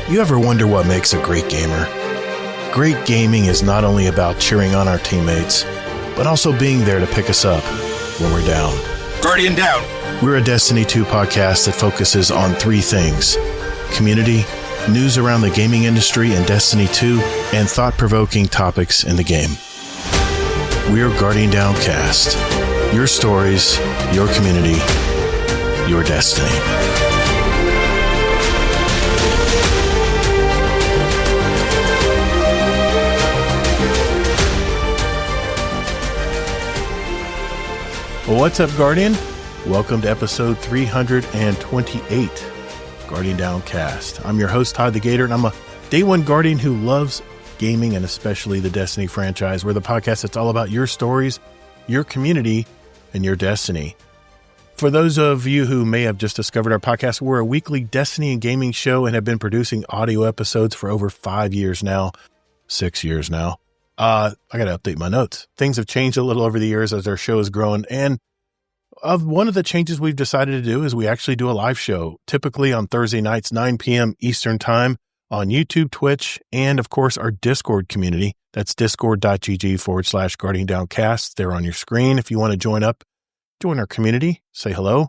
You ever wonder what makes a great gamer? Great gaming is not only about cheering on our teammates, but also being there to pick us up when we're down. Guardian down! We're a Destiny 2 podcast that focuses on three things: community, news around the gaming industry and Destiny 2, and thought-provoking topics in the game. We're Guardian Down Cast. Your stories, your community, your destiny. Well, what's up, Guardian? Welcome to episode 328, Guardian Down Cast. I'm your host, ToddtheGatr, and I'm a Day One Guardian who loves gaming and especially the Destiny franchise. We're the podcast that's all about your stories, your community, and your destiny. For those of you who may have just discovered our podcast, we're a weekly Destiny and gaming show and have been producing audio episodes for over 5 years now, 6 years now. I got to update my notes. Things have changed a little over the years as our show has grown. And one of the changes we've decided to do is we actually do a live show, typically on Thursday nights, 9 p.m. Eastern time on YouTube, Twitch, and of course our Discord community. That's discord.gg/GuardianDownCast. They're on your screen. If you want to join our community, say hello.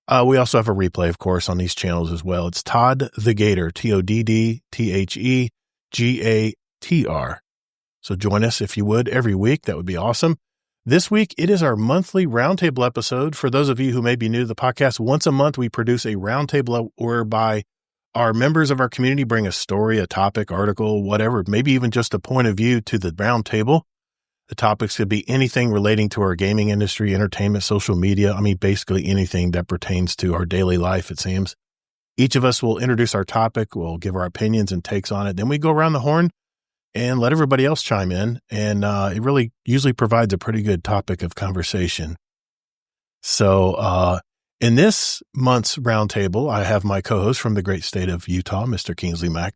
We also have a replay, of course, on these channels as well. It's ToddtheGatr, ToddtheGatr. So join us if you would every week. That would be awesome. This week, it is our monthly roundtable episode. For those of you who may be new to the podcast, once a month, we produce a roundtable whereby our members of our community bring a story, a topic, article, whatever, maybe even just a point of view to the roundtable. The topics could be anything relating to our gaming industry, entertainment, social media. I mean, basically anything that pertains to our daily life, it seems. Each of us will introduce our topic. We'll give our opinions and takes on it. Then we go around the horn and let everybody else chime in. And it really usually provides a pretty good topic of conversation. So in this month's roundtable, I have my co-host from the great state of Utah, Mr. Kingsleymac,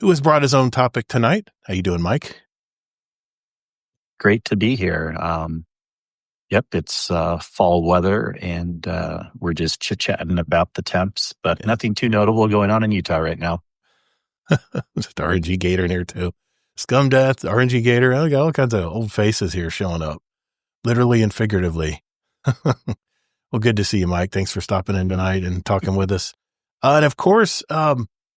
who has brought his own topic tonight. How you doing, Mike? Great to be here. Yep, it's fall weather, and we're just chit-chatting about the temps, but nothing too notable going on in Utah right now. There's the RNG Gator in here, too. Scum Death, RNG Gator. I got all kinds of old faces here showing up, literally and figuratively. Well, good to see you, Mike. Thanks for stopping in tonight and talking with us. And of course,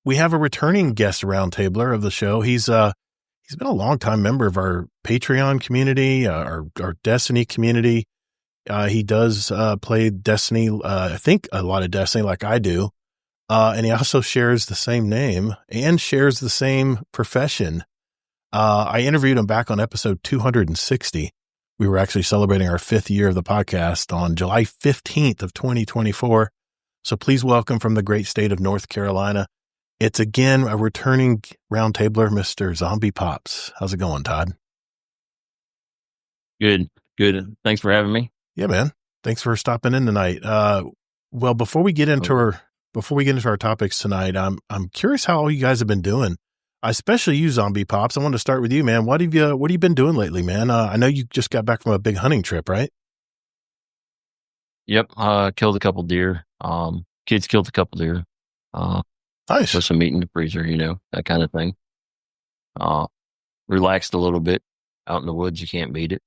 we have a returning guest roundtabler of the show. He's been a longtime member of our Patreon community, our Destiny community. He does play Destiny, I think a lot of Destiny like I do. And he also shares the same name and shares the same profession. I interviewed him back on episode 260. We were actually celebrating our 5th year of the podcast on July 15th of 2024. So please welcome from the great state of North Carolina. It's again a returning roundtabler, Mr. Z0mb1eP0ps. How's it going, Todd? Good. Thanks for having me. Yeah, man. Thanks for stopping in tonight. Well, before we get into our topics tonight, I'm curious how all you guys have been doing. I especially you, Z0mb1eP0ps. I want to start with you, man. What have you been doing lately, man? I know you just got back from a big hunting trip, right? Yep. Killed a couple deer. Kids killed a couple deer. Nice. Put some meat in the freezer, that kind of thing. Relaxed a little bit out in the woods. You can't beat it.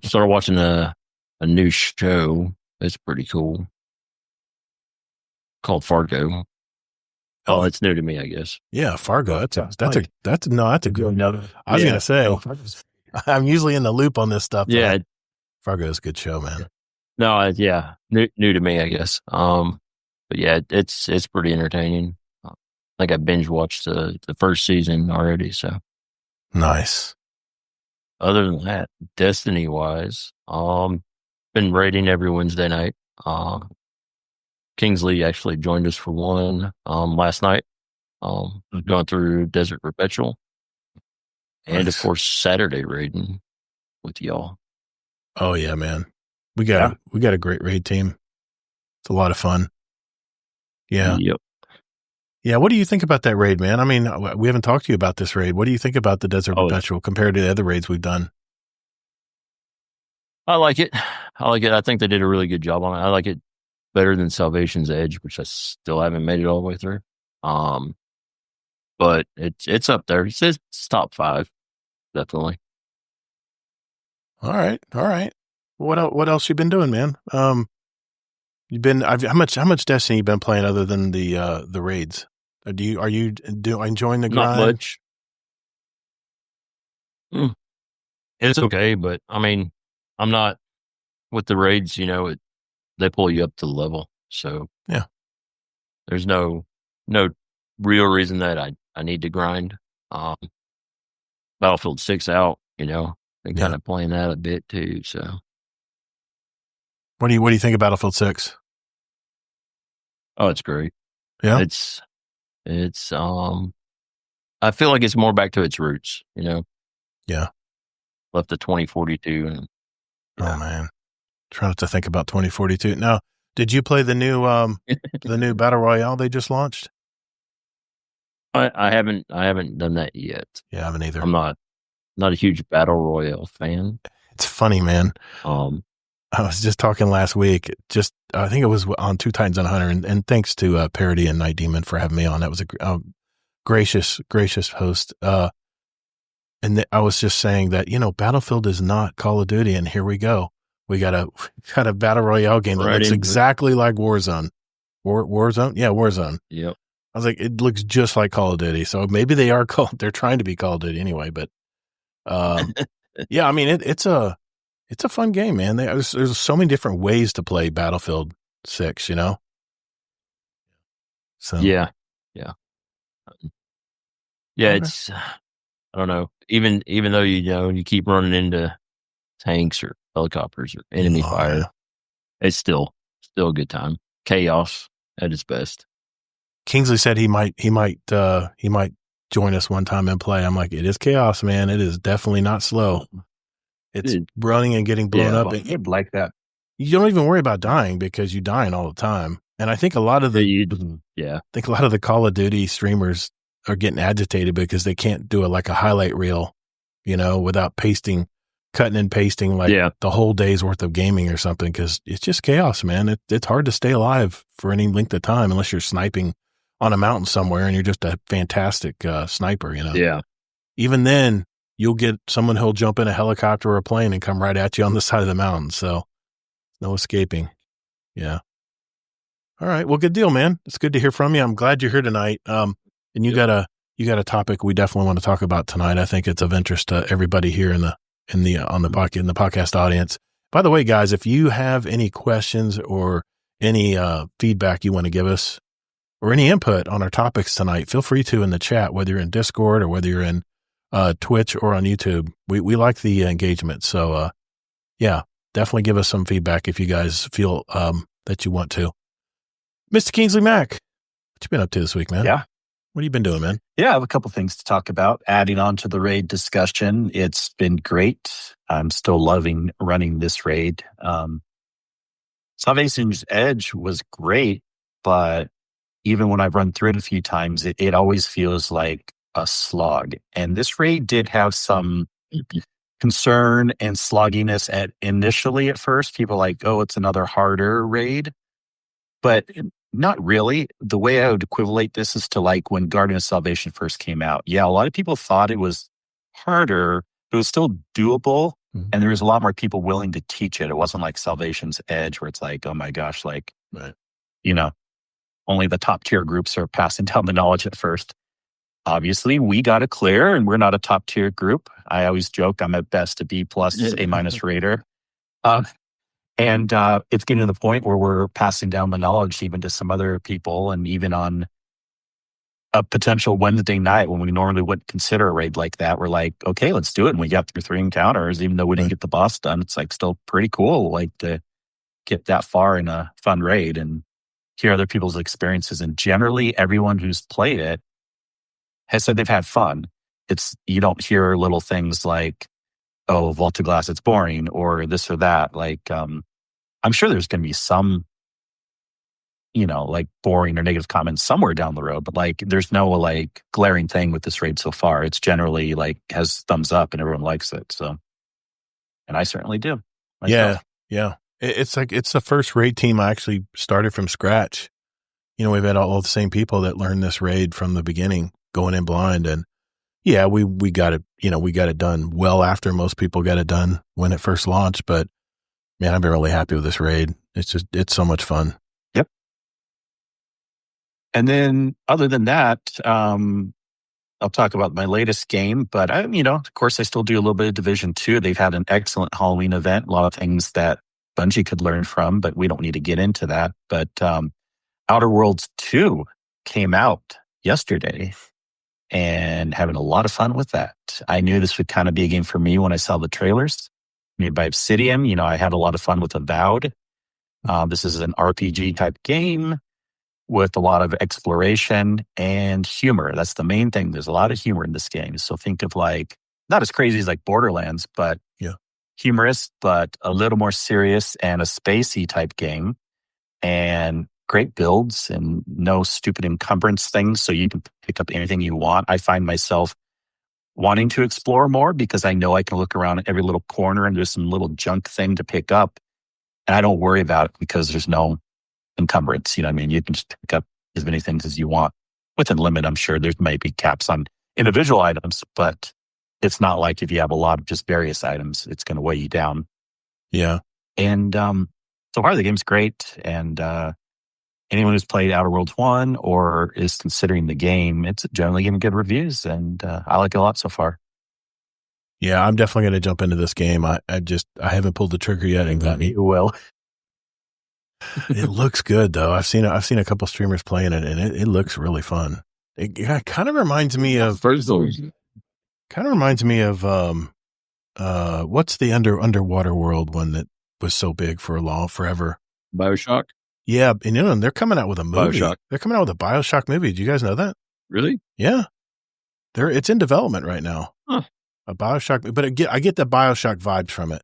Started watching a new show. It's pretty cool. Called Fargo. Oh, it's new to me, I guess. Yeah, Fargo. That's a good. I was gonna say, I'm usually in the loop on this stuff. Yeah, Fargo is a good show, man. No, new to me, I guess. But yeah, it's pretty entertaining. I think I binge watched the first season already. So nice. Other than that, Destiny wise, been raiding every Wednesday night. Kingsley actually joined us for one last night. Going through Desert Perpetual, and of course Saturday raiding with y'all. Oh yeah, man, we got a great raid team. It's a lot of fun. Yeah. Yep. Yeah. What do you think about that raid, man? I mean, we haven't talked to you about this raid. What do you think about the Desert Perpetual compared to the other raids we've done? I like it. I think they did a really good job on it. I like it better than Salvation's Edge, which I still haven't made it all the way through. But it's up there. It's top 5, definitely. All right. What else you been doing, man? How much Destiny you been playing other than the raids? Are you enjoying the grind? Not much. It's okay, but I mean, I'm not with the raids. They pull you up to the level, so yeah. There's no real reason that I need to grind. Battlefield 6 out, and kind of playing that a bit too. So, what do you think of Battlefield 6? Oh, it's great. Yeah, it's I feel like it's more back to its roots. Yeah. Left the 2042 and. Yeah. Oh man, trying not to think about 2042 now. Did you play the new Battle Royale they just launched? I haven't done that yet. Yeah, I haven't either. I'm not a huge Battle Royale fan. It's funny, man. I was just talking last week. I think it was on Two Titans on Hunter, and thanks to Parody and Night Demon for having me on. That was a gracious host. And I was just saying that Battlefield is not Call of Duty, and here we go. We got a Battle Royale game that looks exactly like Warzone. Warzone? Yeah, Warzone. Yep. I was like, it looks just like Call of Duty. So maybe they're trying to be Call of Duty anyway. But yeah, I mean, it's a fun game, man. There's so many different ways to play Battlefield 6, So yeah. It's I don't know. Even though you keep running into tanks or helicopters or enemy fire, yeah. It's still a good time. Chaos at its best. Kingsley said he might join us one time and play. I'm like, it is chaos, man. It is definitely not slow. It's running and getting blown up. I'd like that. You don't even worry about dying because you're dying all the time. And I think a lot of the Call of Duty streamers are getting agitated because they can't do a highlight reel, without cutting and pasting the whole day's worth of gaming or something. Cause it's just chaos, man. It's hard to stay alive for any length of time unless you're sniping on a mountain somewhere and you're just a fantastic sniper, Yeah. Even then you'll get someone who'll jump in a helicopter or a plane and come right at you on the side of the mountain. So no escaping. Yeah. All right. Well, good deal, man. It's good to hear from you. I'm glad you're here tonight. And you got a topic we definitely want to talk about tonight. I think it's of interest to everybody here in the podcast audience. By the way, guys, if you have any questions or any feedback you want to give us or any input on our topics tonight, feel free to in the chat, whether you're in Discord or whether you're in Twitch or on YouTube. We like the engagement. So, yeah, definitely give us some feedback if you guys feel that you want to. Mr. Kingsleymac, what you been up to this week, man? Yeah. What have you been doing, man? Yeah, I have a couple things to talk about. Adding on to the raid discussion, it's been great. I'm still loving running this raid. Salvation's Edge was great, but even when I've run through it a few times, it always feels like a slog. And this raid did have some concern and slogginess initially at first. People like, oh, it's another harder raid. But not really. The way I would equivalent this is to when Guardian of Salvation first came out. Yeah, a lot of people thought it was harder, but it was still doable. Mm-hmm. And there was a lot more people willing to teach it. It wasn't like Salvation's Edge where it's like, oh my gosh, right. Only the top tier groups are passing down the knowledge at first. Obviously, we got it clear and we're not a top tier group. I always joke I'm at best a B+, A- raider. And it's getting to the point where we're passing down the knowledge even to some other people, and even on a potential Wednesday night when we normally wouldn't consider a raid like that, we're like, okay, let's do it. And we got through 3 encounters, even though we didn't get the boss done. It's still pretty cool, to get that far in a fun raid and hear other people's experiences. And generally, everyone who's played it has said they've had fun. You don't hear little things like, oh, Vault to Glass, it's boring, or this or that. I'm sure there's going to be some, boring or negative comments somewhere down the road, but there's no glaring thing with this raid so far. It's generally has thumbs up and everyone likes it. So, and I certainly do. Myself. Yeah. It's the first raid team I actually started from scratch. we've had all the same people that learned this raid from the beginning, going in blind. And yeah, we got it, we got it done well after most people got it done when it first launched. But man, I've been really happy with this raid. It's so much fun. Yep. And then other than that, I'll talk about my latest game, but of course I still do a little bit of Division 2. They've had an excellent Halloween event, a lot of things that Bungie could learn from, but we don't need to get into that. But Outer Worlds 2 came out yesterday and having a lot of fun with that. I knew this would kind of be a game for me when I saw the trailers. Made by Obsidian, I had a lot of fun with Avowed. This is an RPG type game with a lot of exploration and humor. That's the main thing. There's a lot of humor in this game. So think of not as crazy as Borderlands, but humorous, but a little more serious and a spacey type game. And great builds and no stupid encumbrance things. So you can pick up anything you want. I find myself wanting to explore more because I know I can look around at every little corner and there's some little junk thing to pick up. And I don't worry about it because there's no encumbrance. You know what I mean? You can just pick up as many things as you want within limit. I'm sure there might be caps on individual items, but it's not like if you have a lot of just various items, it's going to weigh you down. Yeah. And so far the game's great. And anyone who's played Outer Worlds 1 or is considering the game, it's generally getting good reviews. And I like it a lot so far. Yeah, I'm definitely going to jump into this game. I haven't pulled the trigger yet. And got me. Well, it looks good though. I've seen a couple streamers playing it, and it looks really fun. It kind of reminds me of what's the underwater world one that was so big for forever? BioShock. Yeah, and they're coming out with a movie. BioShock. They're coming out with a BioShock movie. Did you guys know that? Really? Yeah, it's in development right now. Huh. A BioShock, but I get the BioShock vibes from it.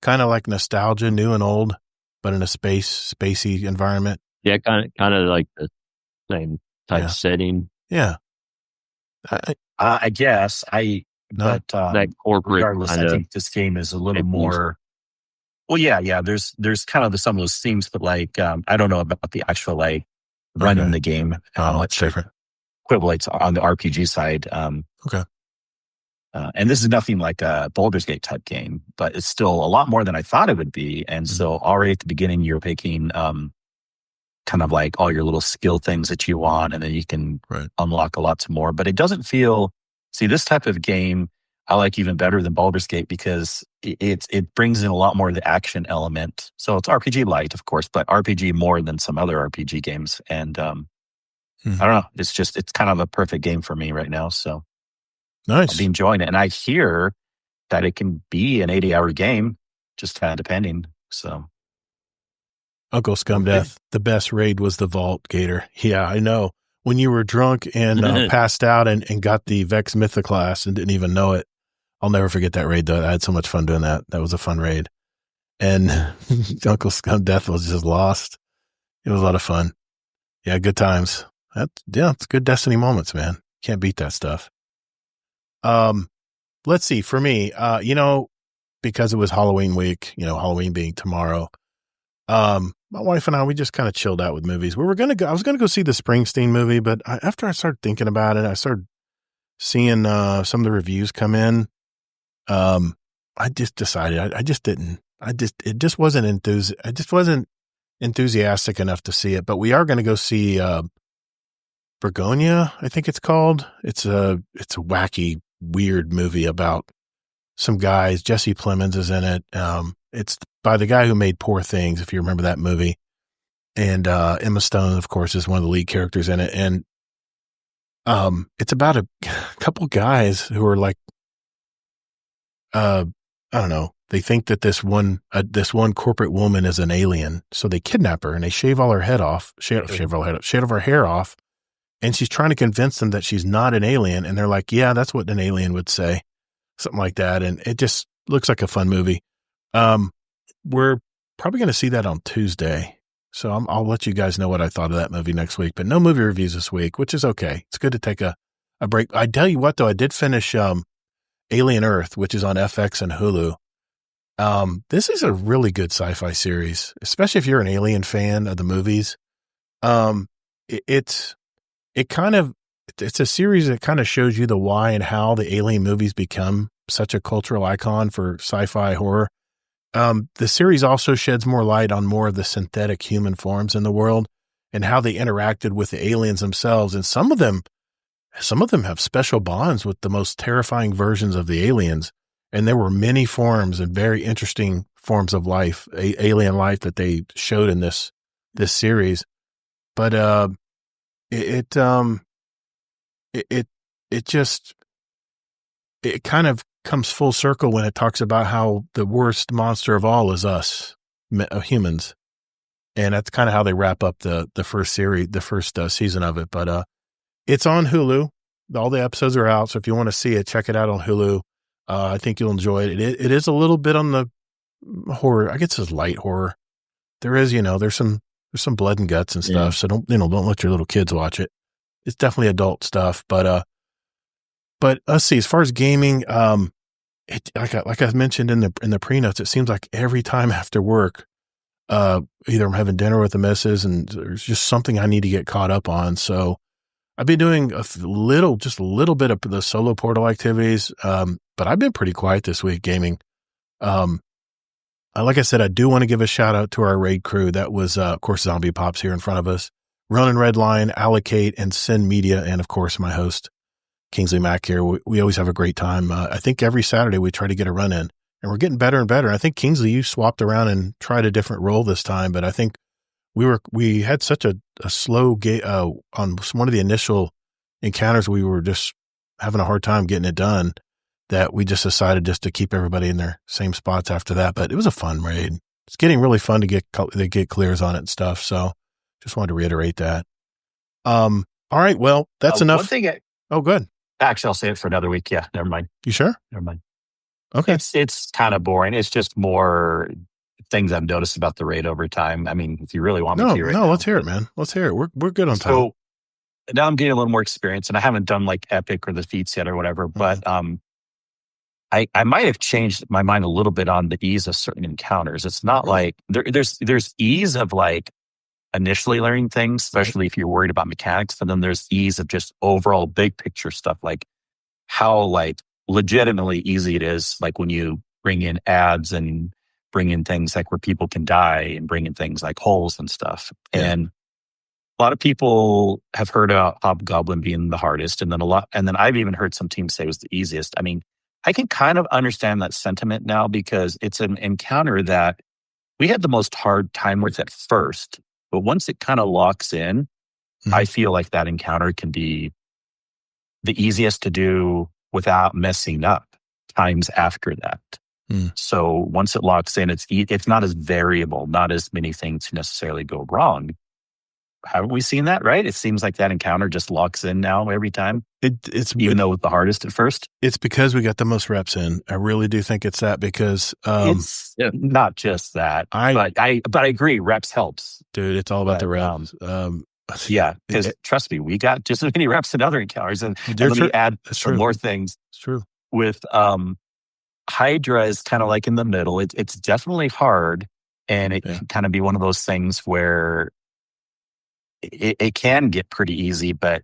Kind of like nostalgia, new and old, but in a spacey environment. Yeah, kind of like the same type setting. Yeah. I guess but that corporate. Regardless, I think this game is a little more. Well, yeah. There's kind of some of those themes, but I don't know about the actual running the game. It's different. Equivalents on the RPG side. Okay. And this is nothing like a Baldur's Gate type game, but it's still a lot more than I thought it would be. And so already at the beginning, you're picking kind of like all your little skill things that you want, and then you can unlock a lot more. But it doesn't feel, this type of game I like even better than Baldur's Gate because it brings in a lot more of the action element. So it's RPG light, of course, but RPG more than some other RPG games. And I don't know, it's kind of a perfect game for me right now. So nice. I'll be enjoying it. And I hear that it can be an 80-hour game, just kind of depending. So Uncle Scumdeath, the best raid was the Vault, Gator. Yeah, I know. When you were drunk and passed out and got the Vex Mythoclast and didn't even know it. I'll never forget that raid, though. I had so much fun doing that. That was a fun raid. And Uncle Scumdeath was just lost. It was a lot of fun. Yeah, good times. It's good Destiny moments, man. Can't beat that stuff. Let's see. For me, because it was Halloween week, Halloween being tomorrow, my wife and I, we just kind of chilled out with movies. I was going to go see the Springsteen movie, but after I started thinking about it, I started seeing some of the reviews come in. I just decided I just wasn't enthusiastic enough to see it, but we are going to go see Begonia, I think it's called. It's a wacky, weird movie about some guys. Jesse Plemons is in it. It's by the guy who made Poor Things, if you remember that movie. And Emma Stone, of course, is one of the lead characters in it. And it's about a couple guys who are like, I don't know. They think that this one corporate woman is an alien, so they kidnap her and they shave all her head off, shave her hair off, and she's trying to convince them that she's not an alien. And they're like, "Yeah, that's what an alien would say," something like that. And it just looks like a fun movie. We're probably going to see that on Tuesday, so I'll let you guys know what I thought of that movie next week. But no movie reviews this week, which is okay. It's good to take a break. I tell you what, though, I did finish Alien Earth, which is on FX and Hulu. This is a really good sci-fi series, especially if you're an Alien fan of the movies. it's a series that kind of shows you the why and how the alien movies become such a cultural icon for sci-fi horror. The series also sheds more light on more of the synthetic human forms in the world and how they interacted with the aliens themselves. And some of them have special bonds with the most terrifying versions of the aliens. And there were many forms and very interesting forms of life, alien life that they showed in this series. But it kind of comes full circle when it talks about how the worst monster of all is us, humans. And that's kind of how they wrap up the first series, the first season of it. But it's on Hulu. All the episodes are out. So if you want to see it, check it out on Hulu. I think you'll enjoy it. It is a little bit on the horror. I guess it's light horror. There is, there's some blood and guts and stuff. So don't let your little kids watch it. It's definitely adult stuff. But let's see, as far as gaming, like I mentioned in the pre-notes, it seems like every time after work, either I'm having dinner with the missus and there's just something I need to get caught up on. So I've been doing just a little bit of the solo portal activities. But I've been pretty quiet this week gaming. Like I said, I do want to give a shout out to our raid crew. That was, of course, Z0mb1eP0ps here in front of us. Ronan Redline, Allocate, and Send Media, and of course, my host, Kingsleymac here. We always have a great time. I think every Saturday we try to get a run in, and we're getting better and better. I think, Kingsley, you swapped around and tried a different role this time, but I think we had such a slow on one of the initial encounters. We were just having a hard time getting it done, that we just decided just to keep everybody in their same spots after that. But it was a fun raid. It's getting really fun to get clears on it and stuff. So just wanted to reiterate that. All right. Well, that's enough. One thing. Good. Actually, I'll save it for another week. Yeah. Never mind. You sure? Never mind. Okay. It's kind of boring. It's just more things I've noticed about the raid over time. I mean, if you really want me to hear it. No, let's hear it, man. Let's hear it. We're good on time. So now I'm getting a little more experience, and I haven't done like Epic or the feats yet or whatever, but I might have changed my mind a little bit on the ease of certain encounters. It's not like there's ease of like initially learning things, especially if you're worried about mechanics, and then there's ease of just overall big picture stuff, like how like legitimately easy it is, like when you bring in ads and bring in things like where people can die and bring in things like holes and stuff. Yeah. And a lot of people have heard about Hobgoblin being the hardest, and then I've even heard some teams say it was the easiest. I mean, I can kind of understand that sentiment now, because it's an encounter that we had the most hard time with at first, but once it kind of locks in, I feel like that encounter can be the easiest to do without messing up times after that. So once it locks in, it's not as variable, not as many things necessarily go wrong. Haven't we seen that, right? It seems like that encounter just locks in now every time. Even though it's the hardest at first. It's because we got the most reps in. I really do think it's that, because it's not just that. But I agree, reps helps. Dude, it's all about the reps. Yeah, because trust me, we got just as many reps in other encounters, and let me add some more things. It's true. With Hydra is kind of like in the middle. It's definitely hard, and it can kind of be one of those things where it can get pretty easy, but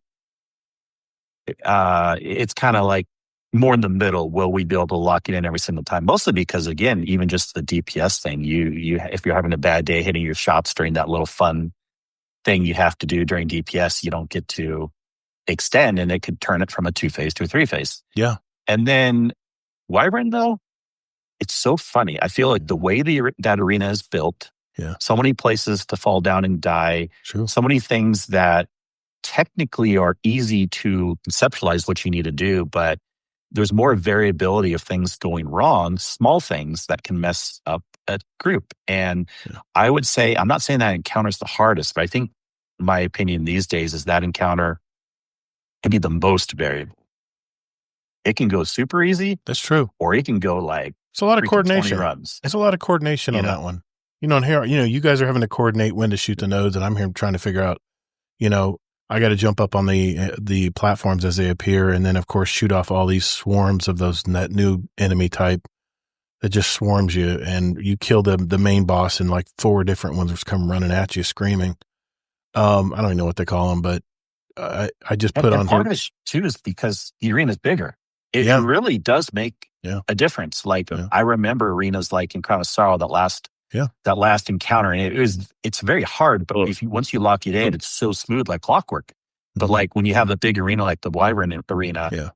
it's kind of like more in the middle. Will we be able to lock it in every single time? Mostly because, again, even just the DPS thing, you if you're having a bad day hitting your shots during that little fun thing you have to do during DPS, you don't get to extend, and it could turn it from a 2-phase to a 3-phase. Yeah. And then Wyvern, though, it's so funny. I feel like the way that arena is built, so many places to fall down and die, so many things that technically are easy to conceptualize what you need to do, but there's more variability of things going wrong, small things that can mess up a group. And I would say, I'm not saying that encounter is the hardest, but I think my opinion these days is that encounter can be the most variable. It can go super easy. That's true. Or it can go like it's a lot of coordination. Runs. It's a lot of coordination on that one. And here, you guys are having to coordinate when to shoot the nodes, and I'm here trying to figure out, I got to jump up on the platforms as they appear, and then of course shoot off all these swarms of that new enemy type that just swarms you, and you kill the main boss, and like 4 different ones come running at you screaming. I don't even know what they call them, but I just put on part of it too is because the arena is bigger. It really does make a difference. Like I remember arenas like in Crown of Sorrow that last encounter, and it's very hard. But once you lock it in, it's so smooth like clockwork. But like when you have a big arena like the Wyvern Arena,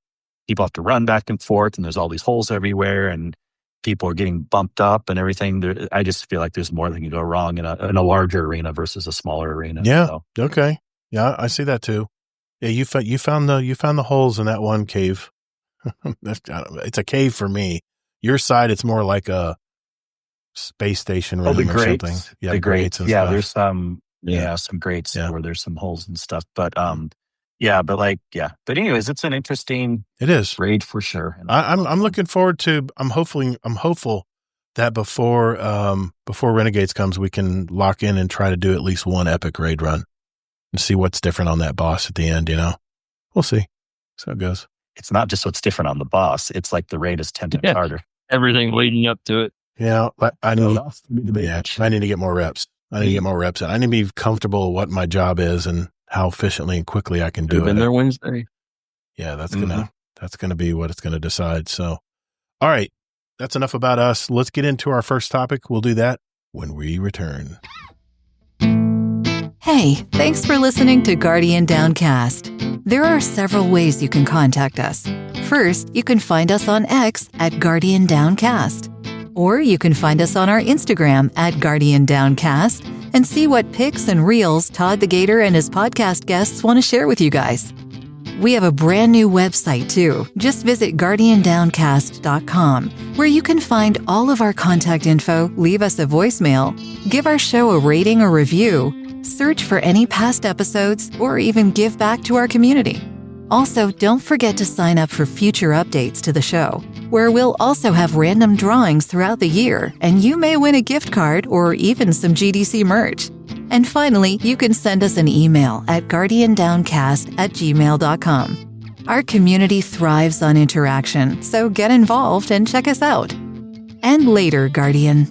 people have to run back and forth, and there's all these holes everywhere, and people are getting bumped up and everything. I just feel like there's more that can go wrong in a larger arena versus a smaller arena. Yeah. So. Okay. Yeah, I see that too. Yeah, you found the holes in that one cave. It's a cave for me. Your side, it's more like a space station room or something. Yeah, the grates. And stuff. There's some grates where there's some holes and stuff. But But anyways, it's an interesting. It is raid for sure. I'm looking forward to. I'm hopeful that before Renegades comes, we can lock in and try to do at least one epic raid run and see what's different on that boss at the end. We'll see. So it goes. It's not just what's different on the boss. It's like the raid is 10 times harder. Everything leading up to it. Yeah, I need to get more reps. I need to be comfortable with what my job is and how efficiently and quickly I can do it. Been there Wednesday. Yeah, that's gonna be what it's gonna decide. So, all right, that's enough about us. Let's get into our first topic. We'll do that when we return. Hey, thanks for listening to Guardian Downcast. There are several ways you can contact us. First, you can find us on X at Guardian Downcast. Or you can find us on our Instagram at Guardian Downcast and see what pics and reels ToddtheGatr and his podcast guests want to share with you guys. We have a brand new website too. Just visit guardiandowncast.com, where you can find all of our contact info, leave us a voicemail, give our show a rating or review, search for any past episodes, or even give back to our community. Also, don't forget to sign up for future updates to the show, where we'll also have random drawings throughout the year, and you may win a gift card or even some GDC merch. And finally, you can send us an email at guardiandowncast@gmail.com. Our community thrives on interaction, so get involved and check us out. And later, Guardian.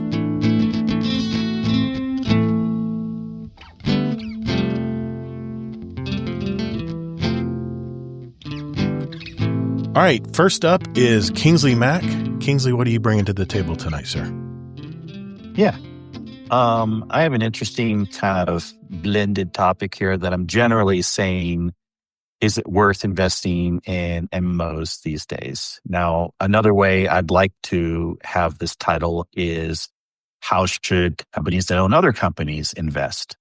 All right, first up is Kingsleymac. Kingsley, what are you bringing to the table tonight, sir? Yeah. I have an interesting kind of blended topic here that I'm generally saying, is it worth investing in MMOs these days? Now, another way I'd like to have this title is, how should companies that own other companies invest?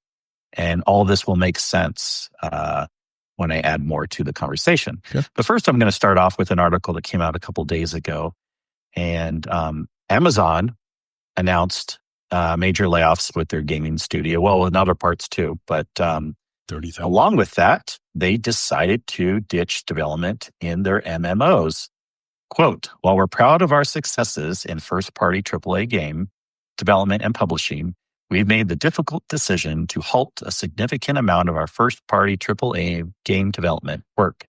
And all this will make sense when I add more to the conversation. Sure. But first, I'm going to start off with an article that came out a couple days ago. And Amazon announced major layoffs with their gaming studio. Well, in other parts too. But 30,000. Along with that, they decided to ditch development in their MMOs. Quote, while we're proud of our successes in first-party AAA game development and publishing, we've made the difficult decision to halt a significant amount of our first-party AAA game development work,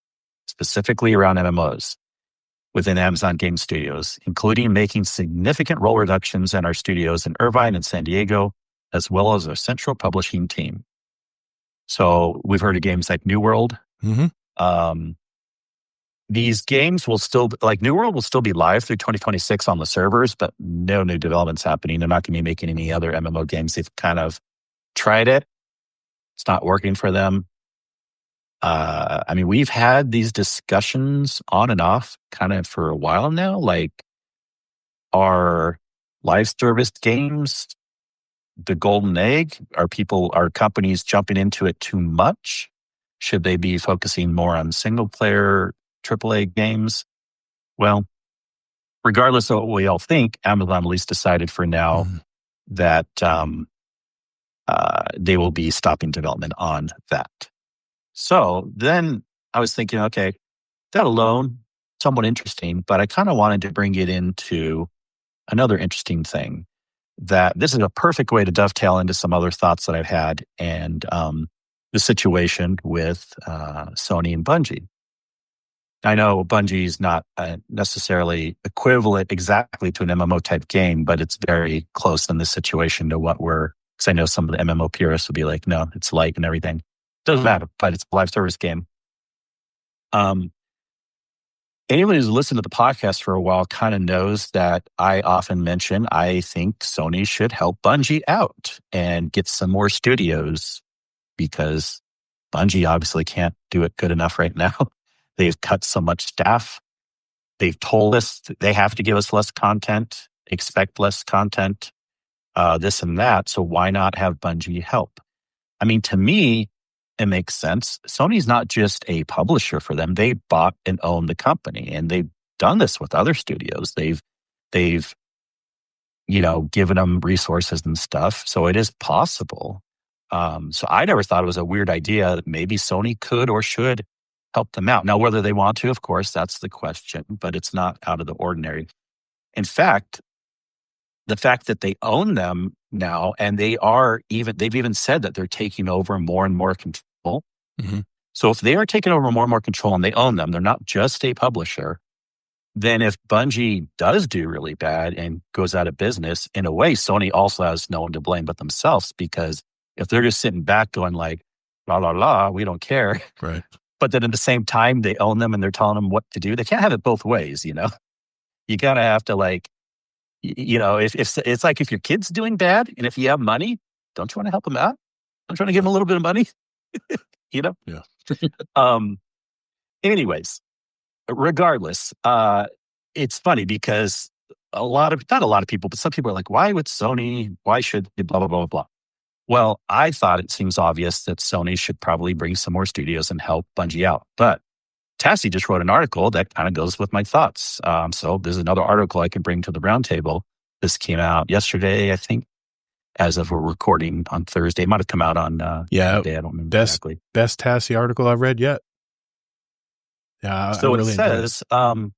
specifically around MMOs, within Amazon Game Studios, including making significant role reductions in our studios in Irvine and San Diego, as well as our central publishing team. So we've heard of games like New World. Mm-hmm. These games will still, like New World will still be live through 2026 on the servers, but no new developments happening. They're not going to be making any other MMO games. They've kind of tried it. It's not working for them. I mean, we've had these discussions on and off kind of for a while now. Like, are live service games the golden egg? Are companies jumping into it too much? Should they be focusing more on single player AAA games? Well, regardless of what we all think, Amazon at least decided for now that they will be stopping development on that. So then I was thinking, okay, that alone, somewhat interesting, but I kind of wanted to bring it into another interesting thing, that this is a perfect way to dovetail into some other thoughts that I've had and the situation with Sony and Bungie. I know Bungie is not necessarily equivalent exactly to an MMO type game, but it's very close in this situation to what we're Because I know some of the MMO purists would be like, no, it's light and everything. Doesn't matter, but it's a live service game. Anyone who's listened to the podcast for a while kind of knows that I often mention I think Sony should help Bungie out and get some more studios, because Bungie obviously can't do it good enough right now. They've cut so much staff. They've told us they have to give us less content, expect less content, this and that. So why not have Bungie help? I mean, to me, it makes sense. Sony's not just a publisher for them. They bought and own the company, and they've done this with other studios. They've given them resources and stuff. So it is possible. So I never thought it was a weird idea that maybe Sony could or should help them out. Now, whether they want to, of course, that's the question, but it's not out of the ordinary. In fact, the fact that they own them now, and they've even said that they're taking over more and more control. Mm-hmm. So if they are taking over more and more control and they own them, they're not just a publisher, then if Bungie does do really bad and goes out of business, in a way, Sony also has no one to blame but themselves, because if they're just sitting back going like, la, la, la, we don't care. Right. But then at the same time, they own them and they're telling them what to do. They can't have it both ways, You got to have to if it's like if your kid's doing bad and if you have money, don't you want to help them out? Don't you want to give them a little bit of money? Yeah. Anyways, regardless, it's funny because not a lot of people, but some people are like, why would Sony, why should blah, blah, blah, blah, blah. Well, I thought it seems obvious that Sony should probably bring some more studios and help Bungie out. But Tassie just wrote an article that kind of goes with my thoughts. So there's another article I can bring to the roundtable. This came out yesterday, I think, as of we're recording on Thursday. It might have come out on Monday. I don't remember exactly. Best Tassie article I've read yet. Yeah, so I really it says, and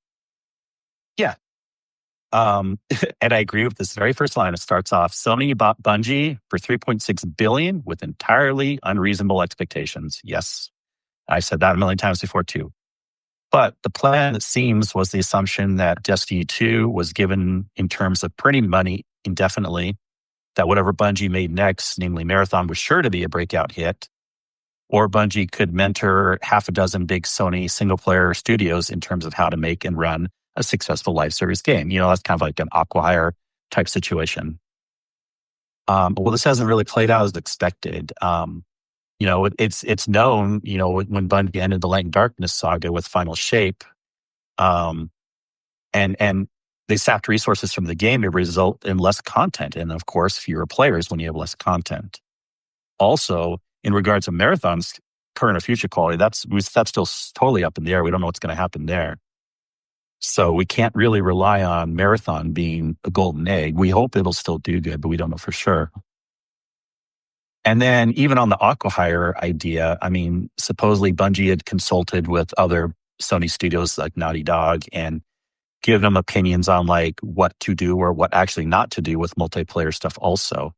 I agree with this very first line. It starts off, Sony bought Bungie for $3.6 billion with entirely unreasonable expectations. Yes, I said that a million times before too. But the plan, it seems, was the assumption that Destiny 2 was given in terms of printing money indefinitely, that whatever Bungie made next, namely Marathon, was sure to be a breakout hit, or Bungie could mentor half a dozen big Sony single-player studios in terms of how to make and run a successful live service game. That's kind of like an acqui-hire type situation. Well, this hasn't really played out as expected. It's known, when Bungie ended the Light and Darkness saga with Final Shape, and they sapped resources from the game to result in less content. And of course, fewer players when you have less content. Also, in regards to Marathon's current or future quality, that's still totally up in the air. We don't know what's going to happen there. So we can't really rely on Marathon being a golden egg. We hope it'll still do good, but we don't know for sure. And then even on the acqui-hire idea, I mean, supposedly Bungie had consulted with other Sony studios like Naughty Dog and given them opinions on like what to do or what actually not to do with multiplayer stuff also.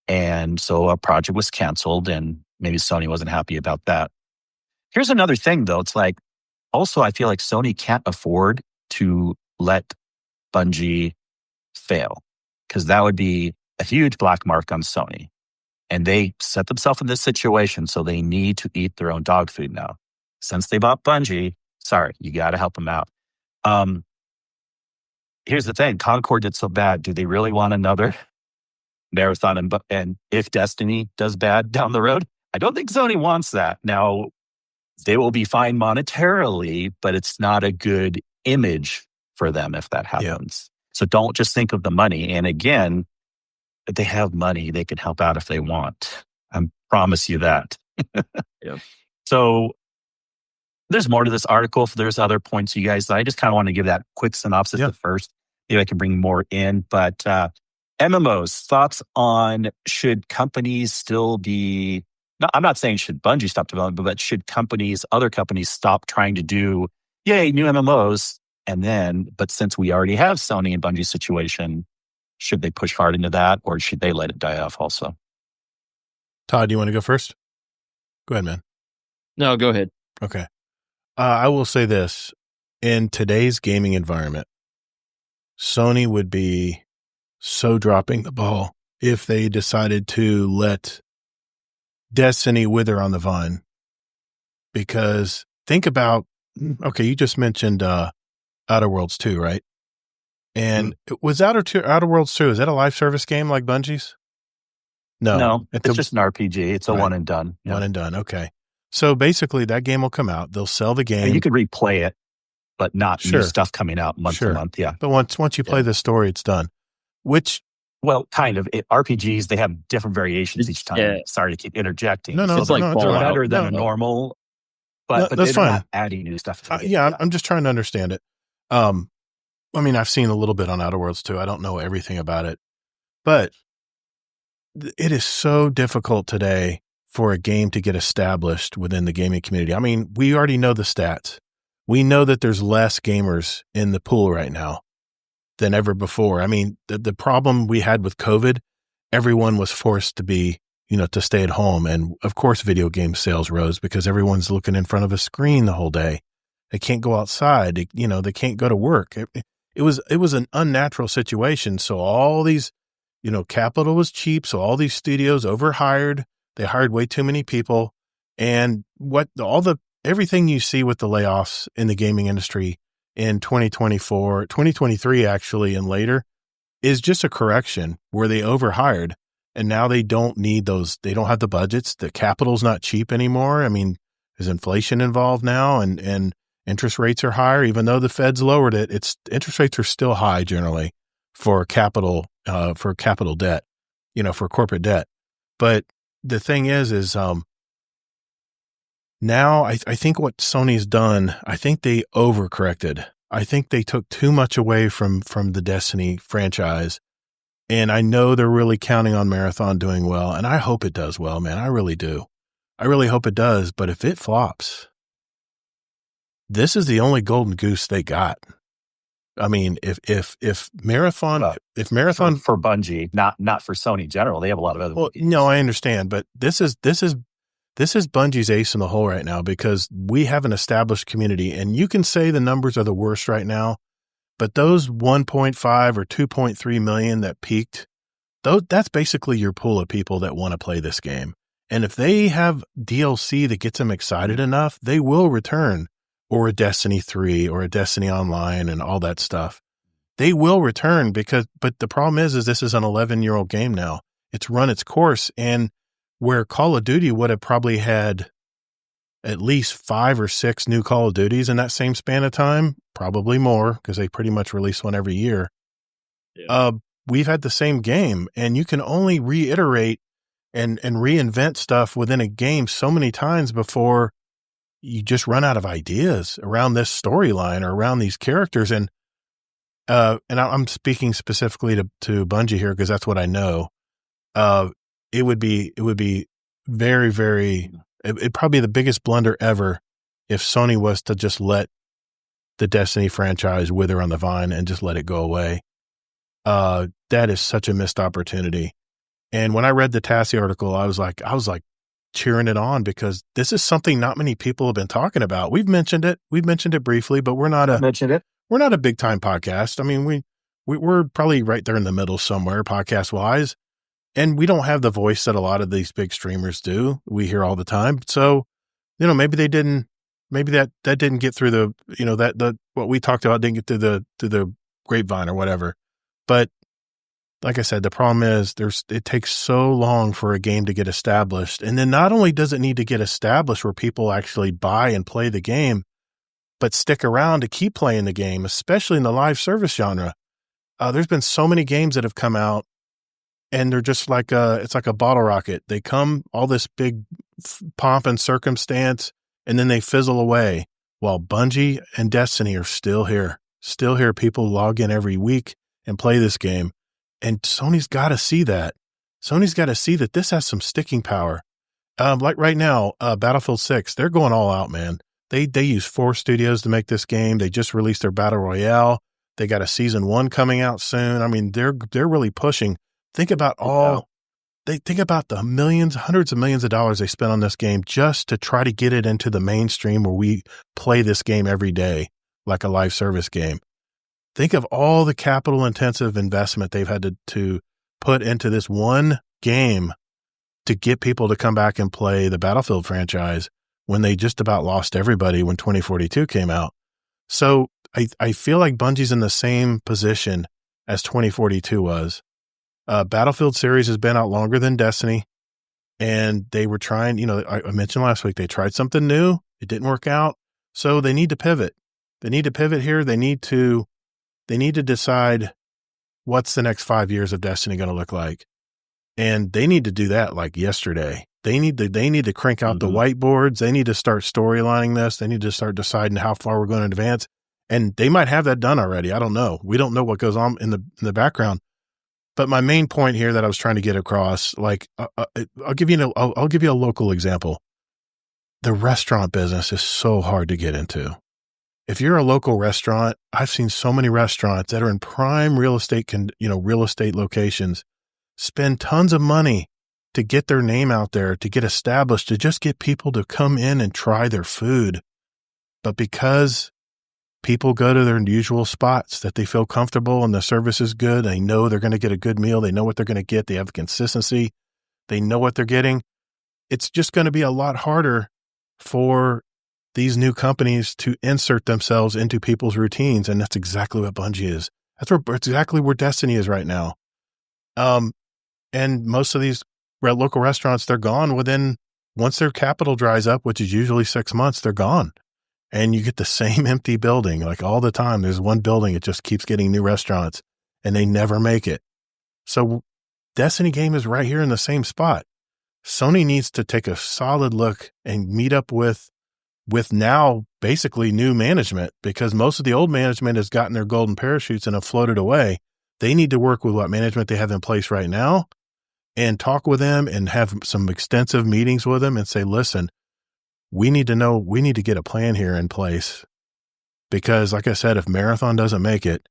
And so a project was canceled, and maybe Sony wasn't happy about that. Here's another thing though. It's like, also I feel like Sony can't afford to let Bungie fail, because that would be a huge black mark on Sony. And they set themselves in this situation, so they need to eat their own dog food now. Since they bought Bungie, sorry, you got to help them out. Here's the thing. Concord did so bad. Do they really want another Marathon? And if Destiny does bad down the road, I don't think Sony wants that. Now, they will be fine monetarily, but it's not a good image for them if that happens. Yeah. So don't just think of the money. And again, if they have money, they can help out if they want. I promise you that. Yeah. So there's more to this article. If there's other points, you guys, I just kind of want to give that quick synopsis at first. Maybe I can bring more in. But MMOs, thoughts on should companies still be... No, I'm not saying should Bungie stop developing, but should other companies stop trying to do, new MMOs? But since we already have Sony and Bungie situation, should they push hard into that, or should they let it die off also? Todd, do you want to go first? Go ahead, man. No, go ahead. Okay. I will say this. In today's gaming environment, Sony would be so dropping the ball if they decided to let Destiny wither on the vine. Because think about, okay, you just mentioned Outer Worlds 2, right? And was Outer Worlds 2, is that a live service game like Bungie's? No, it's just an RPG. It's a one and done. Yeah. One and done. Okay. So basically that game will come out. They'll sell the game. And you could replay it, but not new stuff coming out month to month. Yeah. But once you play the story, it's done. Well, kind of. RPGs, they have different variations each time. Yeah. Sorry to keep interjecting. No, it's like better than a normal, but that's fine. Not adding new stuff. I'm just trying to understand it. I mean, I've seen a little bit on Outer Worlds 2. I don't know everything about it, but it is so difficult today for a game to get established within the gaming community. I mean, we already know the stats. We know that there's less gamers in the pool right now than ever before. I mean, the problem we had with COVID, everyone was forced to be, to stay at home. And of course, video game sales rose because everyone's looking in front of a screen the whole day. They can't go outside. They can't go to work. It was an unnatural situation. So all these, capital was cheap. So all these studios overhired. They hired way too many people. And everything you see with the layoffs in the gaming industry in 2023 actually, and later is just a correction where they overhired and now they don't need those. They don't have the budgets. The capital's not cheap anymore. I mean, there's inflation involved now and interest rates are higher, even though the Fed's lowered it. Interest rates are still high generally for capital debt, for corporate debt. But the thing is now I think what Sony's done, I think they overcorrected. I think they took too much away from the Destiny franchise. And I know they're really counting on Marathon doing well. And I hope it does well, man. I really do. I really hope it does. But if it flops, this is the only golden goose they got. I mean, if Marathon for Bungie, not for Sony in general, they have a lot of other. Well, no, I understand, but this is Bungie's ace in the hole right now because we have an established community, and you can say the numbers are the worst right now, but those 1.5 or 2.3 million that peaked, that's basically your pool of people that want to play this game. And if they have DLC that gets them excited enough, they will return. Or a Destiny 3 or a Destiny Online and all that stuff. They will return but the problem is this is an 11-year-old game now. It's run its course, and where Call of Duty would have probably had at least 5 or 6 new Call of Duties in that same span of time, probably more because they pretty much release one every year. Yeah. We've had the same game, and you can only reiterate and reinvent stuff within a game so many times before you just run out of ideas around this storyline or around these characters. And I'm speaking specifically to Bungie here because that's what I know. It would be very, very, it'd probably be the biggest blunder ever if Sony was to just let the Destiny franchise wither on the vine and just let it go away. That is such a missed opportunity. And when I read the Tassie article, I was like cheering it on because this is something not many people have been talking about. We've mentioned it briefly, but we're not a big time podcast. I mean, we're probably right there in the middle somewhere podcast wise, and we don't have the voice that a lot of these big streamers do. We hear all the time. So, maybe that didn't get through the what we talked about didn't get through the grapevine or whatever. But like I said, the problem is it takes so long for a game to get established. And then not only does it need to get established where people actually buy and play the game, but stick around to keep playing the game, especially in the live service genre. There's been so many games that have come out and they're just it's like a bottle rocket. They come all this big pomp and circumstance, and then they fizzle away while Bungie and Destiny are still here. Still here. People log in every week and play this game. And Sony's got to see that. Sony's got to see that this has some sticking power. Like right now, Battlefield 6, they're going all out, man. They use 4 studios to make this game. They just released their Battle Royale. They got a season 1 coming out soon. I mean, they're really pushing. Think about the millions, hundreds of millions of dollars they spent on this game just to try to get it into the mainstream where we play this game every day, like a live service game. Think of all the capital intensive investment they've had to put into this one game to get people to come back and play the Battlefield franchise when they just about lost everybody when 2042 came out. So I feel like Bungie's in the same position as 2042 was. Battlefield series has been out longer than Destiny, and they were trying, I mentioned last week, they tried something new. It didn't work out. So they need to pivot. They need to pivot here. They need to decide what's the next 5 years of Destiny going to look like. And they need to do that like yesterday. They need to crank out the whiteboards. They need to start storylining this. They need to start deciding how far we're going to advance. And they might have that done already. I don't know. We don't know what goes on in the background. But my main point here that I was trying to get across, like, I'll give you a local example. The restaurant business is so hard to get into. If you're a local restaurant, I've seen so many restaurants that are in prime real estate locations spend tons of money to get their name out there, to get established, to just get people to come in and try their food. But because people go to their usual spots that they feel comfortable and the service is good, they know they're going to get a good meal, they know what they're going to get, they have the consistency, they know what they're getting. It's just going to be a lot harder for these new companies to insert themselves into people's routines. And that's exactly what Bungie is. That's exactly where Destiny is right now. And most of these local restaurants, they're gone once their capital dries up, which is usually 6 months, they're gone. And you get the same empty building, like all the time. There's one building, it just keeps getting new restaurants and they never make it. So Destiny game is right here in the same spot. Sony needs to take a solid look and meet up with now basically new management, because most of the old management has gotten their golden parachutes and have floated away. They need to work with what management they have in place right now and talk with them and have some extensive meetings with them and say, listen, we need to get a plan here in place, because like I said, if Marathon doesn't make it,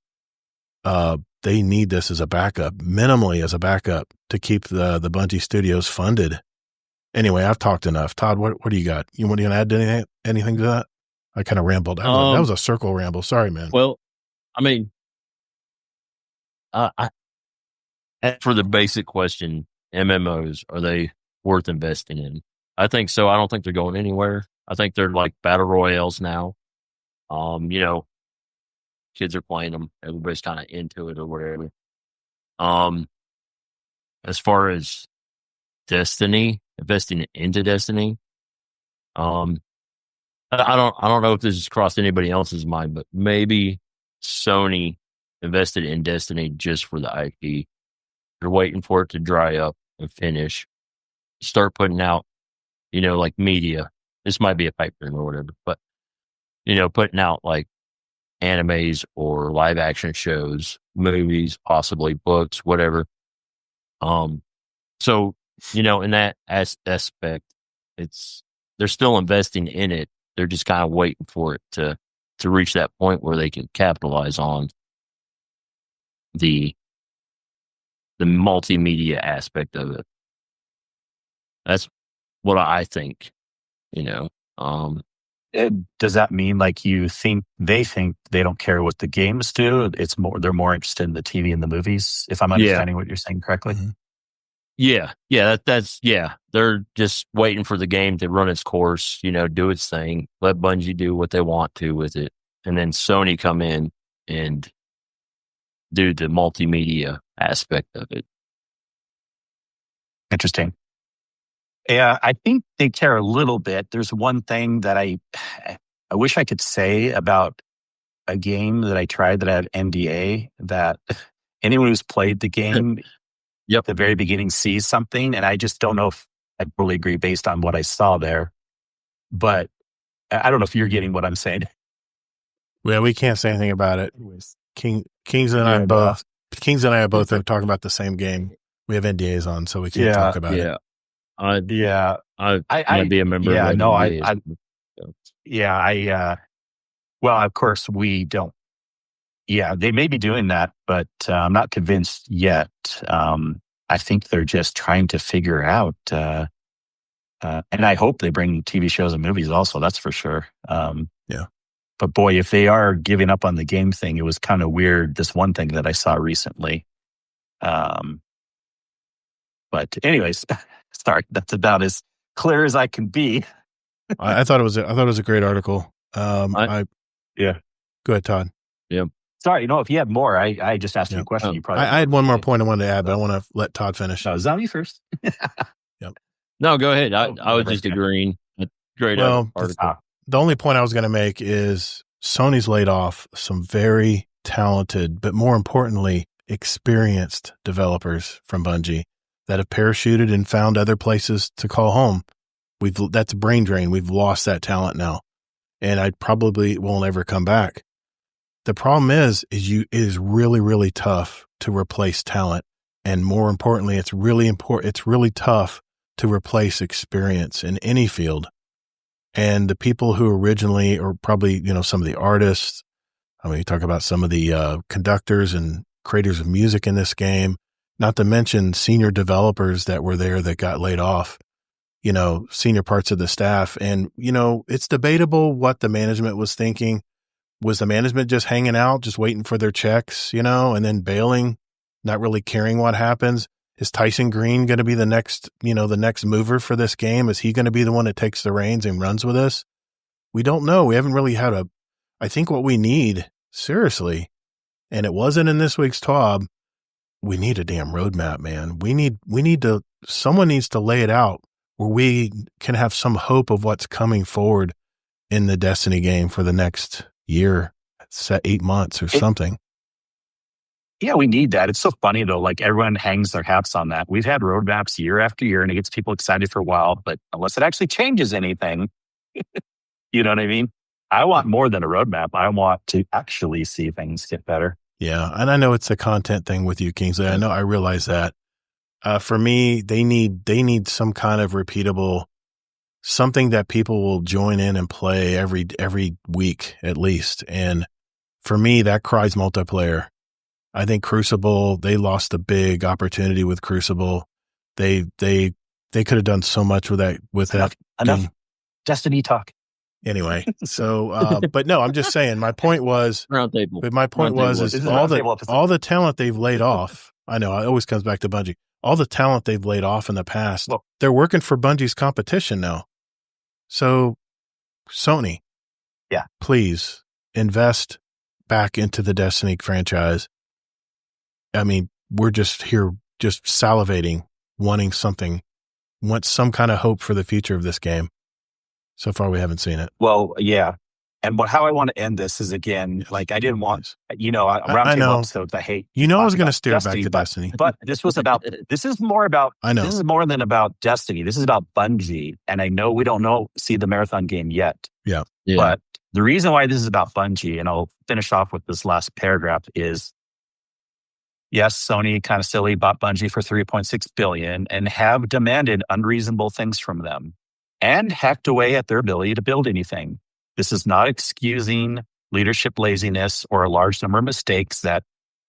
they need this as a backup, minimally as a backup, to keep the Bungie studios funded. Anyway, I've talked enough. Todd, what do you got? You want to add anything to that? I kind of rambled. That was a circle ramble. Sorry, man. Well, I mean, for the basic question, MMOs, are they worth investing in? I think so. I don't think they're going anywhere. I think they're like battle royales now. Kids are playing them. Everybody's kind of into it or whatever. As far as Destiny, investing into Destiny, I don't know if this has crossed anybody else's mind, but maybe Sony invested in Destiny just for the IP. They're waiting for it to dry up and finish. Start putting out, like media. This might be a pipe dream or whatever, but, putting out like animes or live action shows, movies, possibly books, whatever. So, in that aspect, they're still investing in it. They're just kind of waiting for it to reach that point where they can capitalize on the multimedia aspect of it. That's what I think, Does that mean like they think they don't care what the games do? They're more interested in the TV and the movies, if I'm understanding what you're saying correctly? Mm-hmm. Yeah. They're just waiting for the game to run its course, do its thing, let Bungie do what they want to with it. And then Sony come in and do the multimedia aspect of it. Interesting. Yeah, I think they care a little bit. There's one thing that I wish I could say about a game that I tried that I had NDA, that anyone who's played the game at the very beginning sees something, and I just don't know if I fully agree based on what I saw there. But I don't know if you're getting what I'm saying. Well, we can't say anything about it. Kings and I both are talking about the same game. We have NDAs on, so we can't talk about it. I might be a member. Yeah, of no, NDAs. Well, of course we don't. Yeah, they may be doing that, but I'm not convinced yet. I think they're just trying to figure out, and I hope they bring TV shows and movies also. That's for sure. Yeah. But boy, if they are giving up on the game thing, it was kind of weird. This one thing that I saw recently, But anyways, sorry, that's about as clear as I can be. I thought it was a great article. Yeah. Go ahead, Todd. Yeah. Sorry, if you had more, I just asked you a question. You probably I had one more point I wanted to add, but I want to let Todd finish. No, Zombie first. No, go ahead. I was just agreeing. Great article. The only point I was going to make is Sony's laid off some very talented, but more importantly, experienced developers from Bungie that have parachuted and found other places to call home. That's a brain drain. We've lost that talent now, and I probably won't ever come back. The problem is it is really, really tough to replace talent. And more importantly, it's really tough to replace experience in any field. And the people who originally, or probably, some of the artists, you talk about some of the conductors and creators of music in this game, not to mention senior developers that were there that got laid off, senior parts of the staff. And, it's debatable what the management was thinking. Was the management just hanging out, just waiting for their checks, and then bailing, not really caring what happens? Is Tyson Green going to be the next mover for this game? Is he going to be the one that takes the reins and runs with us? We don't know. We haven't really had I think what we need, seriously, and it wasn't in this week's TOB, we need a damn roadmap, man. Someone needs to lay it out where we can have some hope of what's coming forward in the Destiny game for the next year, set 8 months or something. Yeah, we need that. It's so funny though, like everyone hangs their hats on that. We've had roadmaps year after year and it gets people excited for a while, but unless it actually changes anything, you know what I mean? I want more than a roadmap. I want to actually see things get better. Yeah, and I know it's a content thing with you, Kingsley. I realize that. For me, they need some kind of repeatable, something that people will join in and play every week at least. And for me, that cries multiplayer. I think Crucible, they lost a big opportunity with Crucible. They could have done so much with that. Enough Destiny talk. Anyway, so but no, I'm just saying. My point was Roundtable. But my point was all the talent they've laid off. I know it always comes back to Bungie. All the talent they've laid off in the past, they're working for Bungie's competition now. So, Sony, please invest back into the Destiny franchise. We're just here, just salivating, wanting something, want some kind of hope for the future of this game. So far, we haven't seen it. Well, yeah. And how I want to end this is, again, like I didn't want, roundtable episodes I hate. I was going to steer back to Destiny. But this is more than about Destiny. This is about Bungie. And I know we don't see the marathon game yet. Yeah. But the reason why this is about Bungie, and I'll finish off with this last paragraph, is yes, Sony kind of silly bought Bungie for $3.6 billion and have demanded unreasonable things from them and hacked away at their ability to build anything. This is not excusing leadership laziness or a large number of mistakes that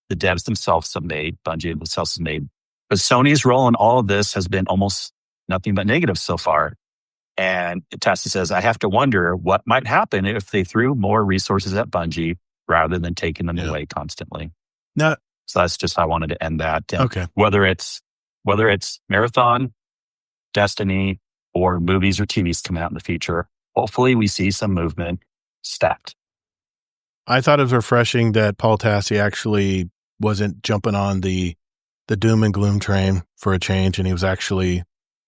the devs themselves have made, Bungie themselves has made. But Sony's role in all of this has been almost nothing but negative so far. And Tassi says, I have to wonder what might happen if they threw more resources at Bungie rather than taking them away constantly. No. So that's just how I wanted to end that. And okay. Whether it's Marathon, Destiny, or movies or TVs come out in the future, hopefully we see some movement stacked. I thought it was refreshing that Paul Tassi actually wasn't jumping on the doom and gloom train for a change, and he was actually,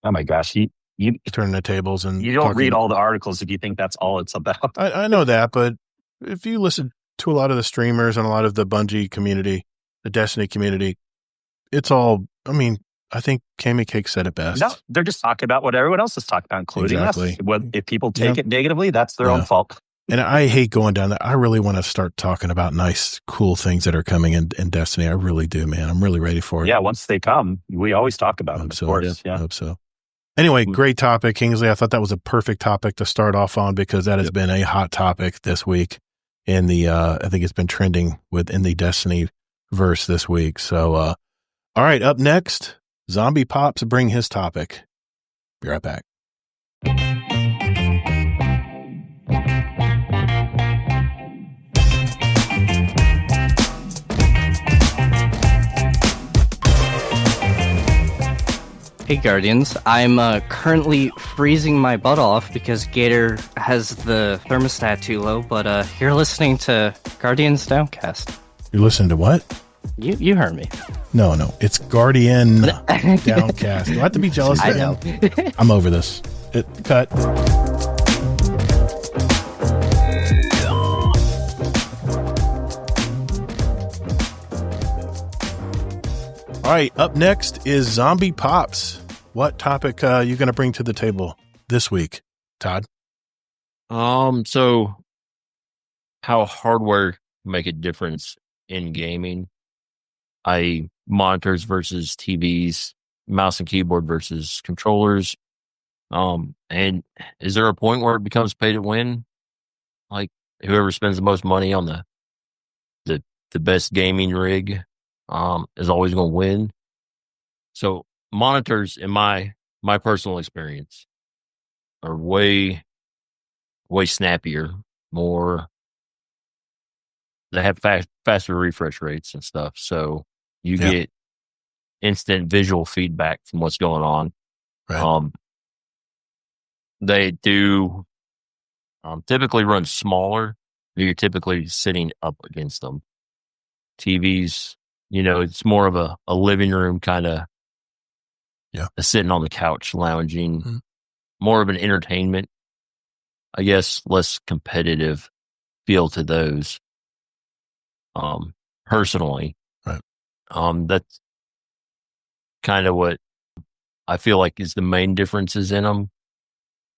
oh my gosh, you turning the tables. And you don't read all the articles if you think that's all it's about. I know that, but if you listen to a lot of the streamers and a lot of the Bungie community, the Destiny community, it's all, I think Kami Cake said it best. No, they're just talking about what everyone else is talking about, including us. If people take it negatively, that's their own fault. And I hate going down that. I really want to start talking about nice, cool things that are coming in Destiny. I really do, man. I'm really ready for it. Yeah, once they come, we always talk about them, of course. I hope so. Anyway, great topic, Kingsley. I thought that was a perfect topic to start off on because that has been a hot topic this week in the, I think it's been trending in the Destiny verse this week. So, all right, up next, Z0mb1eP0ps bring his topic. Be right back. Hey Guardians, I'm currently freezing my butt off because Gator has the thermostat too low, but you're listening to Guardians Downcast. You're listening to what? You heard me. No, it's Guardian Downcast. Do I have to be jealous I again? know. I'm over this. Cut. All right, up next is Z0mb1eP0ps. What topic you going to bring to the table this week, Todd? So how hardware make a difference in gaming, i.e. monitors versus TVs, mouse and keyboard versus controllers. And is there a point where it becomes pay to win? Like whoever spends the most money on the best gaming rig is always going to win. So monitors, in my personal experience, are way snappier, more. They have faster refresh rates and stuff, so you get instant visual feedback from what's going on. Right. They do typically run smaller. You're typically sitting up against them. TVs, it's more of a living room kind of, sitting on the couch, lounging, more of an entertainment, I guess, less competitive feel to those. Personally, right. That's kind of what I feel like is the main differences in them,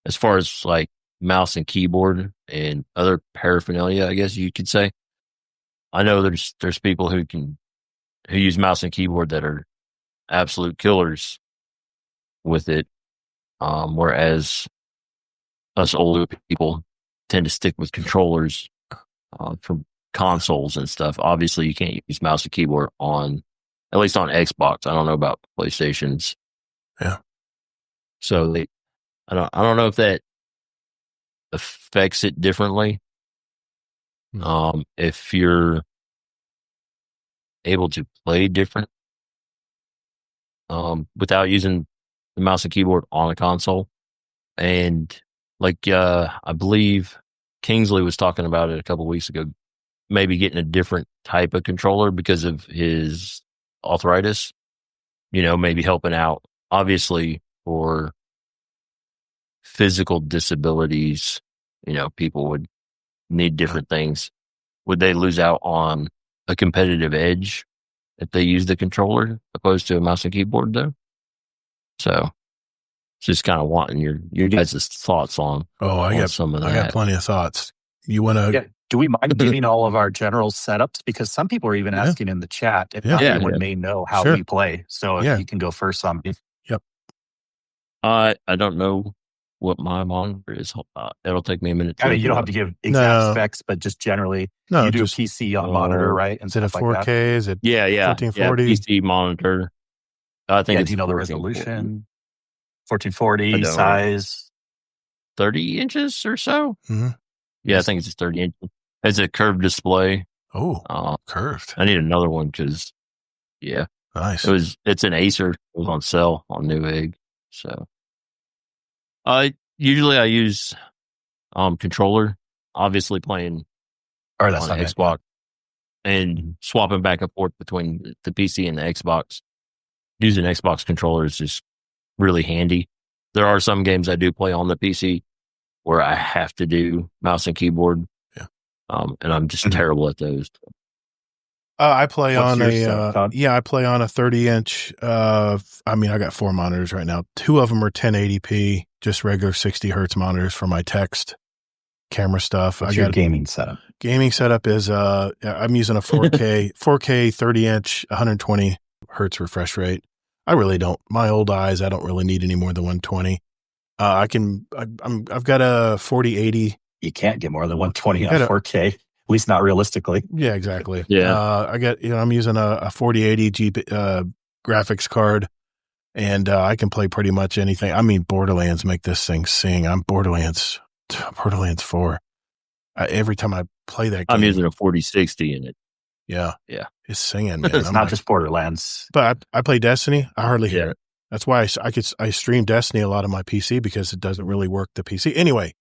as far as like mouse and keyboard and other paraphernalia, I guess you could say. I know there's people who use mouse and keyboard that are absolute killers with it, whereas us older people tend to stick with controllers for consoles and stuff. Obviously, you can't use mouse and keyboard at least on Xbox. I don't know about PlayStations. Yeah. So I don't know if that affects it differently. If you're able to play different, without using the mouse and keyboard on a console. And like, I believe Kingsley was talking about it a couple weeks ago, maybe getting a different type of controller because of his arthritis, maybe helping out. Obviously, for physical disabilities, people would need different things. Would they lose out on a competitive edge if they use the controller opposed to a mouse and keyboard, though? So, just kind of wanting your guys' thoughts on. I got some of that. I got plenty of thoughts. You want to? Yeah. Do we mind giving all of our general setups? Because some people are even asking in the chat if anyone may know how we play. So if you can go first on. Yep. I don't know what my monitor is. It'll take me a minute. I mean, you don't have to give exact specs, but just generally, you do a PC on monitor, right? And is it a 4K? Like is it 1440? PC monitor. I think it's, do you know the resolution? 1440 size, 30 inches or so. Mm-hmm. Yeah, I think it's just 30 inches. It's a curved display. Oh, curved. I need another one because, nice. It's an Acer. It was on sale on Newegg. So, usually I use controller. Obviously playing on Xbox and swapping back and forth between the PC and the Xbox. Using Xbox controller is just really handy. There are some games I do play on the PC where I have to do mouse and keyboard. Yeah. And I'm just terrible at those. I play on I play on a 30-inch. I got 4 monitors right now. 2 of them are 1080p, just regular 60 hertz monitors for my text camera stuff. What's your gaming setup? Gaming setup is I'm using a 4K 30-inch, 120 hertz refresh rate. I really don't. My old eyes, I don't really need any more than 120. I've got a 4080. You can't get more than 120 on 4K, at least not realistically. Yeah, exactly. Yeah. I'm using a 4080 graphics card, and I can play pretty much anything. I mean, Borderlands make this thing sing. I'm Borderlands 4. Every time I play that game. I'm using a 4060 in it. Yeah. It's singing, man. It's not just Borderlands. But I play Destiny. I hardly hear it. That's why I stream Destiny a lot on my PC because it doesn't really work the PC. Anyway,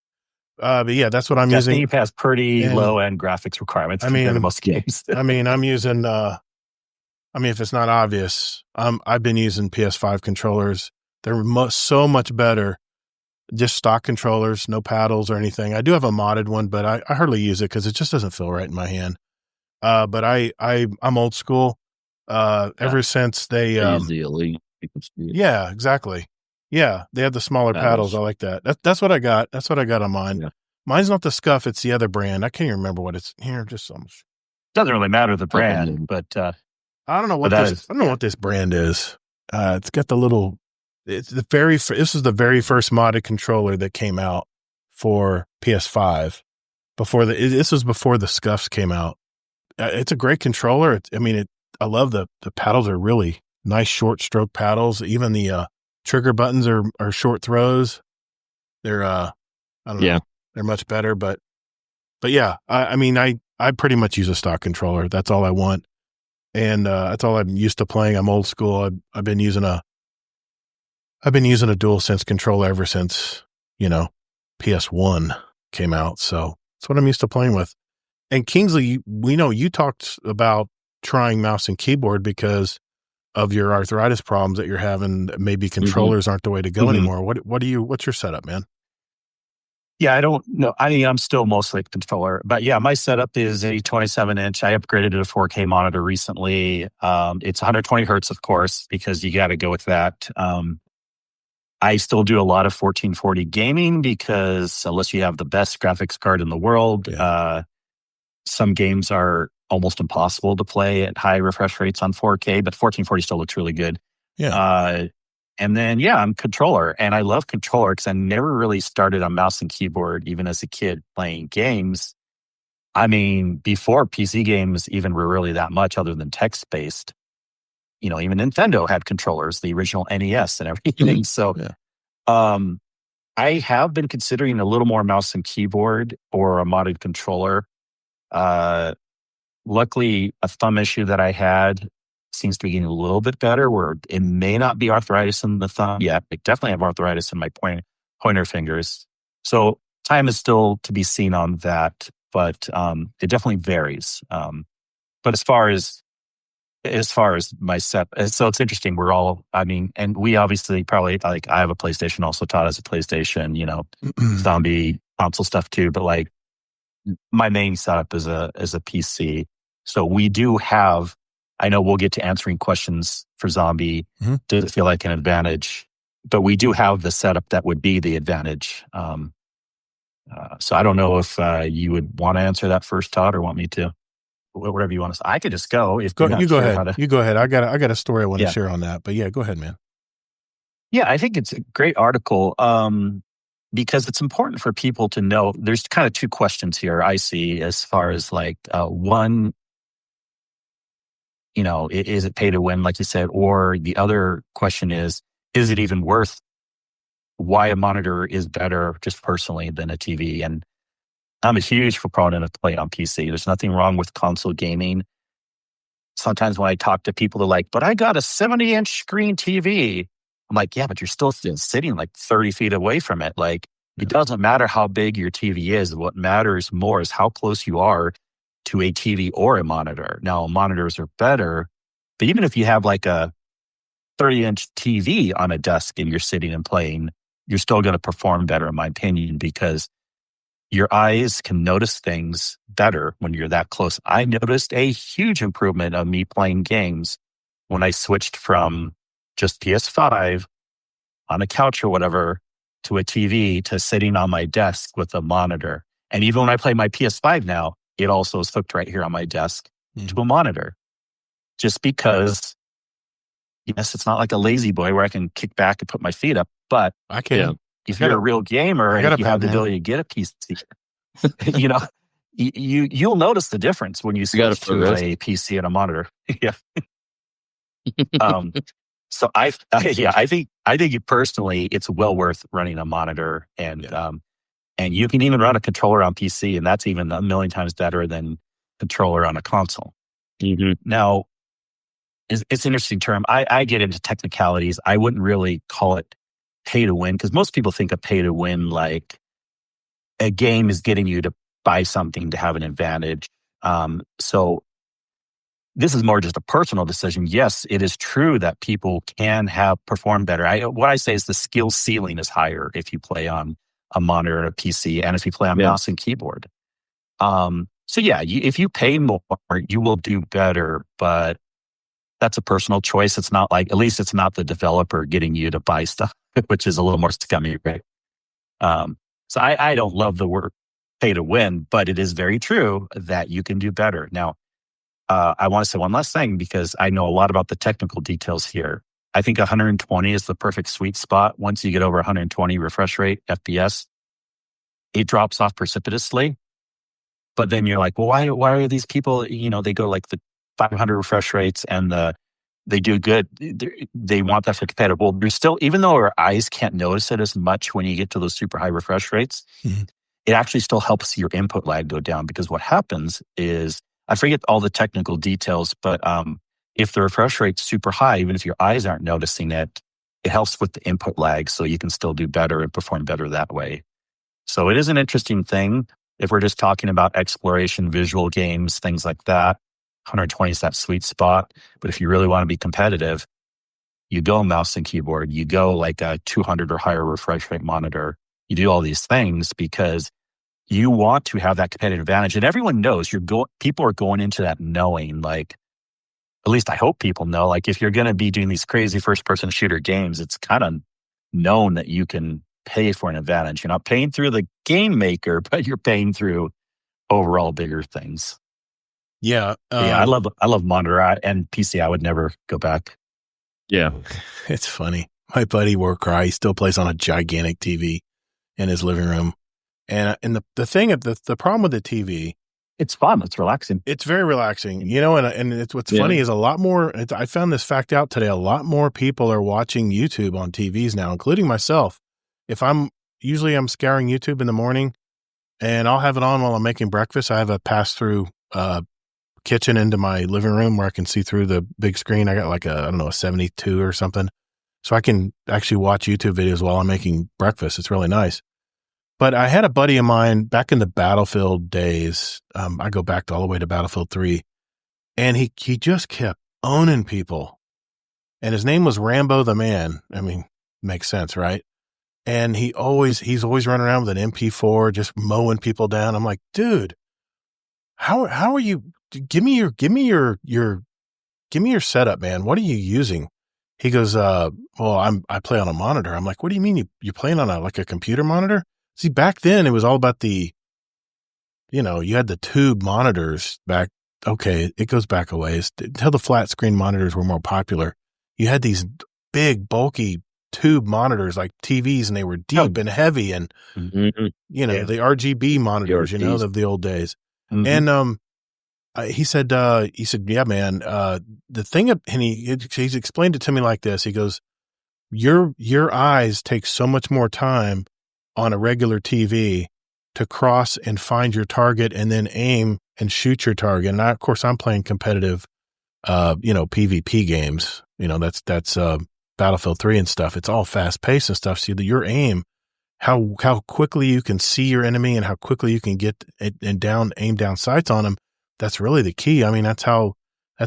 but yeah, that's what I'm Destiny using. has pretty And, low end graphics requirements I compared to mean, most games. I'm using. If it's not obvious, I've been using PS5 controllers. They're so much better. Just stock controllers, no paddles or anything. I do have a modded one, but I hardly use it because it just doesn't feel right in my hand. But I'm old school. Ever since they use the Elite. yeah, exactly. Yeah, they have the smaller paddles. I like that. That's what I got. That's what I got on mine. Yeah. Mine's not the Scuff. It's the other brand. I can't even remember what it's here. Just so much. Doesn't really matter the brand, but I don't know what this. I don't know what this brand is. It's got the little. It's the very. This is the very first modded controller that came out for PS5. This was before the Scuffs came out. It's a great controller. I love the paddles are really nice short stroke paddles. Even the trigger buttons are short throws. They're I don't know. They're much better, but yeah, I pretty much use a stock controller. That's all I want. And that's all I'm used to playing. I'm old school. I've been using a DualSense controller ever since, PS1 came out. So that's what I'm used to playing with. And Kingsley, we know you talked about trying mouse and keyboard because of your arthritis problems that you're having. Maybe controllers aren't the way to go anymore. What's your setup, man? Yeah, I don't know. I'm still mostly a controller, but yeah, my setup is a 27-inch. I upgraded to a 4K monitor recently. It's 120 hertz, of course, because you got to go with that. I still do a lot of 1440 gaming because unless you have the best graphics card in the world, some games are almost impossible to play at high refresh rates on 4K, but 1440 still looks really good. Yeah. And then, I'm controller, and I love controller because I never really started on mouse and keyboard, even as a kid playing games. Before PC games even were really that much other than text-based, even Nintendo had controllers, the original NES and everything. So I have been considering a little more mouse and keyboard or a modded controller. Luckily, a thumb issue that I had seems to be getting a little bit better, where it may not be arthritis in the thumb yet. I definitely have arthritis in my pointer fingers. So time is still to be seen on that, but it definitely varies. But as far as my set, so it's interesting. We're all, and we obviously probably, like, I have a PlayStation, also Todd has a PlayStation, zombie console stuff too, but my main setup is a PC. So we do have, I know we'll get to answering questions for Zombie. Does it feel like an advantage? But we do have the setup that would be the advantage. So I don't know if you would want to answer that first, Todd, or want me to. Whatever you want to say. I could just go. You go ahead. You go ahead. I got a story I want to share on that. But yeah, go ahead, man. Yeah, I think it's a great article because it's important for people to know. There's kind of two questions here I see as far as one, is it pay to win, like you said? Or the other question is it even worth why a monitor is better just personally than a TV? And I'm a huge proponent of playing on PC. There's nothing wrong with console gaming. Sometimes when I talk to people, they're like, but I got a 70-inch screen TV. I'm like, yeah, but you're still sitting 30 feet away from it. It doesn't matter how big your TV is. What matters more is how close you are to a TV or a monitor. Now, monitors are better, but even if you have a 30-inch TV on a desk and you're sitting and playing, you're still going to perform better, in my opinion, because your eyes can notice things better when you're that close. I noticed a huge improvement of me playing games when I switched from just PS5 on a couch or whatever to a TV to sitting on my desk with a monitor. And even when I play my PS5 now, it also is hooked right here on my desk to a monitor. Just because, yes, it's not like a lazy boy where I can kick back and put my feet up, but I can. If you're a real gamer and if you have the ability to get a PC, you'll notice the difference when you switch to a PC and a monitor. Yeah. So I think personally, it's well worth running a monitor, and you can even run a controller on PC, and that's even a million times better than controller on a console. Now, it's an interesting term. I get into technicalities. I wouldn't really call it pay to win, because most people think of pay to win like a game is getting you to buy something to have an advantage. So this is more just a personal decision. Yes, it is true that people can perform better. What I say is the skill ceiling is higher if you play on a monitor or a PC, and if you play on mouse and keyboard. So yeah, if you pay more, you will do better, but that's a personal choice. It's not like, at least it's not the developer getting you to buy stuff, which is a little more scummy, right? So I don't love the word pay to win, but it is very true that you can do better. Now, I want to say one last thing, because I know a lot about the technical details here. I think 120 is the perfect sweet spot. Once you get over 120 refresh rate FPS, it drops off precipitously. But then you're like, well, why are these people, they go like the 500 refresh rates and they do good. They want that for competitive. Well, there's still, even though our eyes can't notice it as much when you get to those super high refresh rates, it actually still helps your input lag go down, because what happens is, I forget all the technical details, but if the refresh rate's super high, even if your eyes aren't noticing it, it helps with the input lag, so you can still do better and perform better that way. So it is an interesting thing. If we're just talking about exploration, visual games, things like that, 120 is that sweet spot. But if you really want to be competitive, you go mouse and keyboard, you go like a 200 or higher refresh rate monitor. You do all these things because you want to have that competitive advantage. And everyone knows people are going into that knowing, like, at least I hope people know, like, if you're going to be doing these crazy first person shooter games, it's kind of known that you can pay for an advantage. You're not paying through the game maker, but you're paying through overall bigger things. Yeah. I love monitor and PC. I would never go back. Yeah. It's funny. My buddy Warcry, he still plays on a gigantic TV in his living room. And the problem with the TV, it's fun. It's relaxing. It's very relaxing, and it's what's funny is a lot more. I found this fact out today. A lot more people are watching YouTube on TVs now, including myself. If I'm scouring YouTube in the morning, and I'll have it on while I'm making breakfast. I have a pass through kitchen into my living room where I can see through the big screen. I got like a 72 or something, so I can actually watch YouTube videos while I'm making breakfast. It's really nice. But I had a buddy of mine back in the Battlefield days. I go back all the way to Battlefield 3, and he just kept owning people. And his name was Rambo the Man. I mean, makes sense, right? And he's always running around with an MP4, just mowing people down. I'm like, dude, how are you? Give me your setup, man. What are you using? He goes, well, I play on a monitor. I'm like, what do you mean you're playing on a computer monitor? See, back then it was all about you had the tube monitors back. Okay, it goes back a ways until the flat screen monitors were more popular. You had these big, bulky tube monitors like TVs, and they were deep and heavy, and the RGB monitors, of the old days. And he said, yeah, man. The thing, and he's explained it to me like this. He goes, your eyes take so much more time on a regular TV to cross and find your target and then aim and shoot your target. And of course, I'm playing competitive, PvP games. That's Battlefield 3 and stuff. It's all fast paced and stuff. So your aim, how quickly you can see your enemy and how quickly you can get it and aim down sights on them. That's really the key. I mean, that's how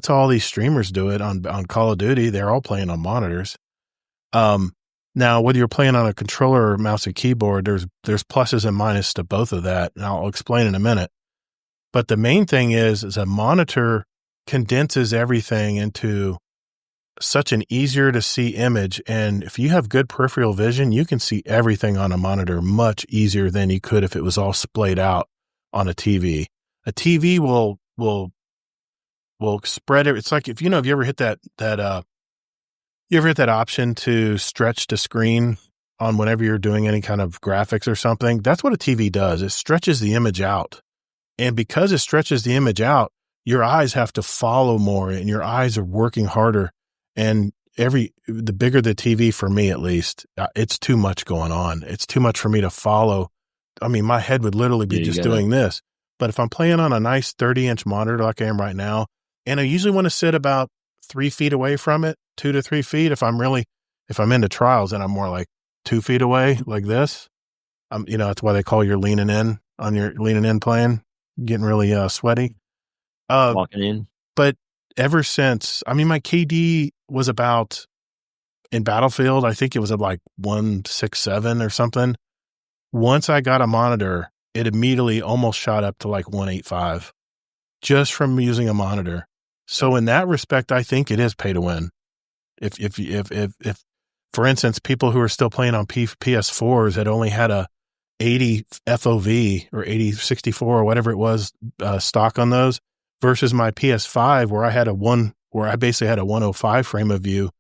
all these streamers do it on Call of Duty. They're all playing on monitors. Now, whether you're playing on a controller or mouse and keyboard, there's pluses and minuses to both of that, and I'll explain in a minute. But the main thing is a monitor condenses everything into such an easier to see image, and if you have good peripheral vision, you can see everything on a monitor much easier than you could if it was all splayed out on a TV. A TV will spread it. It's like if you ever hit that you ever hit that option to stretch the screen on whenever you're doing any kind of graphics or something? That's what a TV does. It stretches the image out. And because it stretches the image out, your eyes have to follow more and your eyes are working harder. And the bigger the TV, for me at least, it's too much going on. It's too much for me to follow. I mean, my head would literally be just doing this. But if I'm playing on a nice 30-inch monitor like I am right now, and I usually want to sit about 3 feet away from it, 2 to 3 feet. If I'm into trials, then I'm more like 2 feet away, like this. That's why they call you leaning in playing, getting really sweaty. Walking in. But ever since, my KD was about, in Battlefield, I think it was at like 167 or something. Once I got a monitor, it immediately almost shot up to like 185 just from using a monitor. So in that respect, I think it is pay to win. If for instance, people who are still playing on PS4s that only had a 80 FOV or 8064 or whatever it was stock on those versus my PS5 where I basically had a 105 frame of view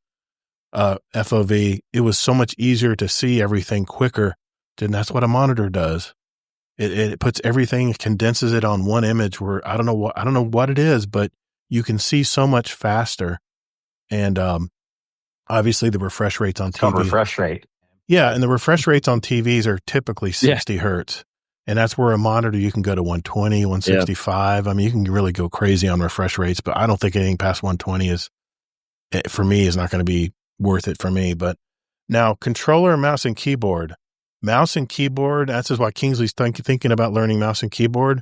FOV, it was so much easier to see everything quicker. And that's what a monitor does. It puts everything, condenses it on one image where I don't know what it is, but you can see so much faster. And obviously the refresh rates on TV. Refresh rate. Yeah, and the refresh rates on TVs are typically 60 hertz. And that's where a monitor, you can go to 120, 165. You can really go crazy on refresh rates, but I don't think anything past 120 is not going to be worth it for me. But now controller, mouse and keyboard, that's just why Kingsley's thinking about learning mouse and keyboard.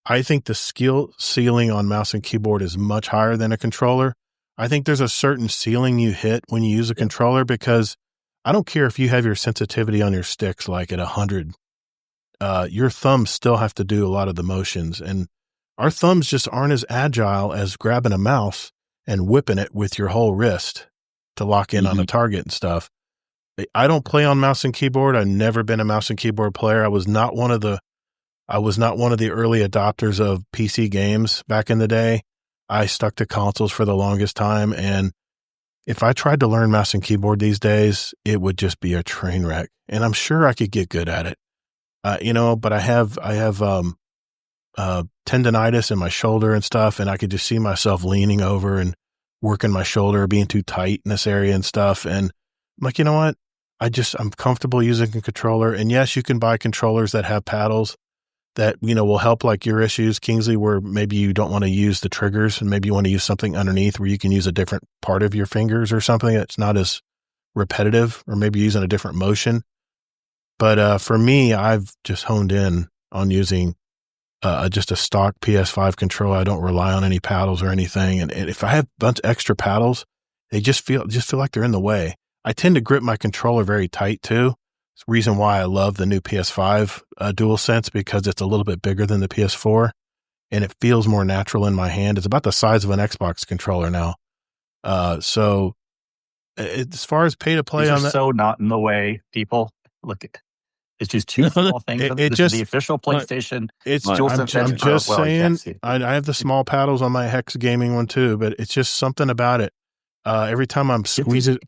I think the skill ceiling on mouse and keyboard is much higher than a controller. I think there's a certain ceiling you hit when you use a controller, because I don't care if you have your sensitivity on your sticks like at 100, your thumbs still have to do a lot of the motions, and our thumbs just aren't as agile as grabbing a mouse and whipping it with your whole wrist to lock in on a target and stuff. I don't play on mouse and keyboard. I've never been a mouse and keyboard player. I was not one of the early adopters of PC games back in the day. I stuck to consoles for the longest time. And if I tried to learn mouse and keyboard these days, it would just be a train wreck. And I'm sure I could get good at it. But I have tendonitis in my shoulder and stuff. And I could just see myself leaning over and working my shoulder, being too tight in this area and stuff. And I'm like, you know what? I'm comfortable using a controller. And yes, you can buy controllers that have paddles that, will help like your issues, Kingsley, where maybe you don't want to use the triggers and maybe you want to use something underneath where you can use a different part of your fingers or something that's not as repetitive, or maybe using a different motion. But for me, I've just honed in on using just a stock PS5 controller. I don't rely on any paddles or anything. And if I have a bunch of extra paddles, they just feel like they're in the way. I tend to grip my controller very tight too. It's the reason why I love the new PS5 DualSense, because it's a little bit bigger than the PS4 and it feels more natural in my hand. It's about the size of an Xbox controller now. So as far as pay to play on that, so not in the way, people. Look at it's just two small things. This is the official PlayStation. I'm just saying, I have the small paddles on my Hex Gaming one too, but it's just something about it. Every time I'm squeezing,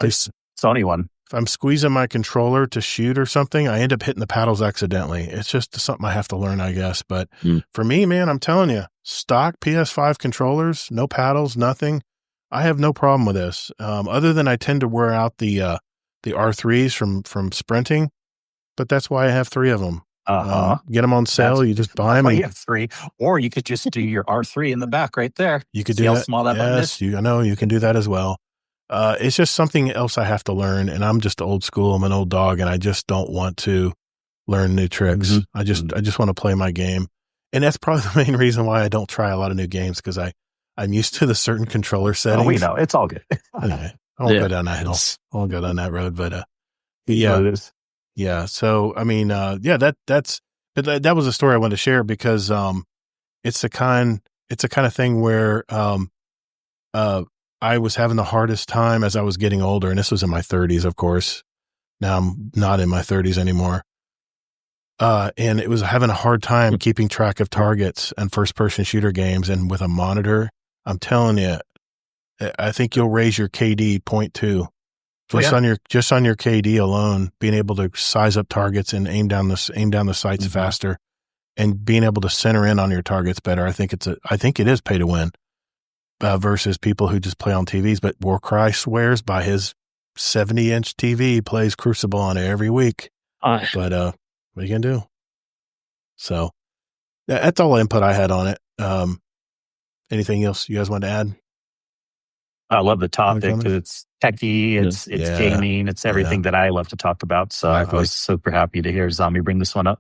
Sony one. If I'm squeezing my controller to shoot or something, I end up hitting the paddles accidentally. It's just something I have to learn, I guess. But for me, man, I'm telling you, stock PS5 controllers, no paddles, nothing. I have no problem with this. Other than I tend to wear out the R3s from sprinting, but that's why I have 3 of them. Get them on sale. You just buy them. You have 3, or you could just do your R3 in the back right there. You could do that. Small that yes, I know you can do that as well. It's just something else I have to learn, and I'm just old school. I'm an old dog, and I just don't want to learn new tricks. I just want to play my game, and that's probably the main reason why I don't try a lot of new games, because I'm used to the certain controller settings. Oh, we know it's all good. Anyway, I won't go down that hill. I won't go down that road, but yeah. So I mean, that was a story I wanted to share, because it's the kind of thing where I was having the hardest time as I was getting older, and this was in my 30s, of course. Now I'm not in my 30s anymore. And it was having a hard time keeping track of targets and first-person shooter games. And with a monitor, I'm telling you, I think you'll raise your KD 0.2 just on your KD alone. Being able to size up targets and aim down the sights faster, and being able to center in on your targets better. I think it is pay to win. Versus people who just play on TVs. But Warcry swears by his 70-inch TV, plays Crucible on it every week. But what are you going to do? So that's all the input I had on it. Anything else you guys want to add? I love the topic because it's techie, it's gaming, it's everything that I love to talk about. So I was super happy to hear Zombie bring this one up.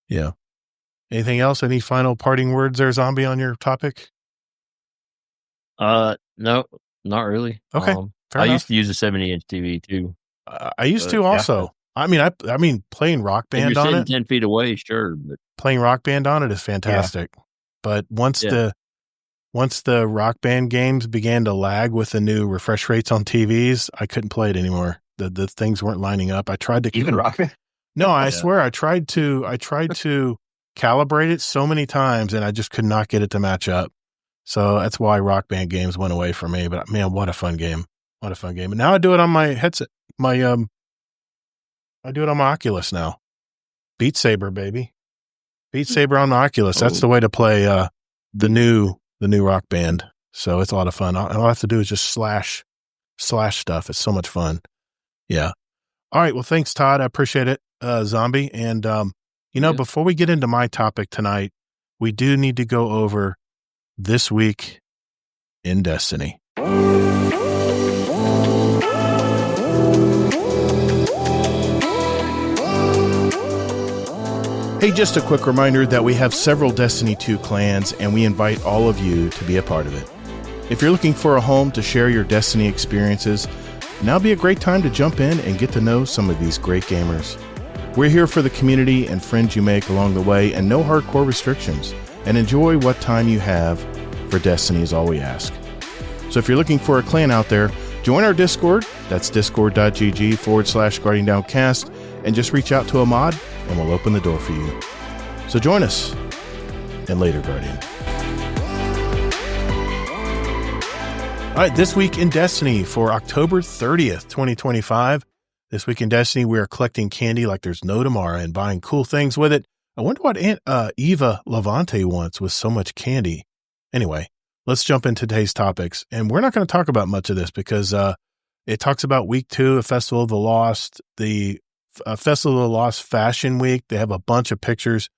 Yeah. Anything else? Any final parting words there, Zombie, on your topic? No, not really. Okay. I used to use a 70-inch TV too. I used to also. I mean, playing Rock Band on it. 10 feet away, sure. But playing Rock Band on it is fantastic. Yeah. But once the Rock Band games began to lag with the new refresh rates on TVs, I couldn't play it anymore. The things weren't lining up. I tried to even Rock Band. No, I swear I tried to calibrate it so many times, and I just could not get it to match up. So that's why Rock Band games went away from me. But man, what a fun game! What a fun game! And now I do it on my headset. I do it on my Oculus now. Beat Saber, baby. Beat Saber on my Oculus. That's the way to play the new Rock Band. So it's a lot of fun. All I have to do is just slash stuff. It's so much fun. Yeah. All right. Well, thanks, Todd. I appreciate it, Zombie. And before we get into my topic tonight, we do need to go over this week in Destiny. Hey, just a quick reminder that we have several Destiny 2 clans, and we invite all of you to be a part of it. If you're looking for a home to share your Destiny experiences, now would be a great time to jump in and get to know some of these great gamers. We're here for the community and friends you make along the way, and no hardcore restrictions. And enjoy what time you have for Destiny is all we ask. So if you're looking for a clan out there, join our Discord. That's discord.gg/GuardianDownCast, and just reach out to a mod, and we'll open the door for you. So join us, and later, Guardian. All right, this week in Destiny for October 30th, 2025. This week in Destiny, we are collecting candy like there's no tomorrow and buying cool things with it. I wonder what Aunt Eva Levante wants with so much candy. Anyway, let's jump into today's topics. And we're not going to talk about much of this because it talks about week 2 of Festival of the Lost, the Festival of the Lost Fashion Week. They have a bunch of pictures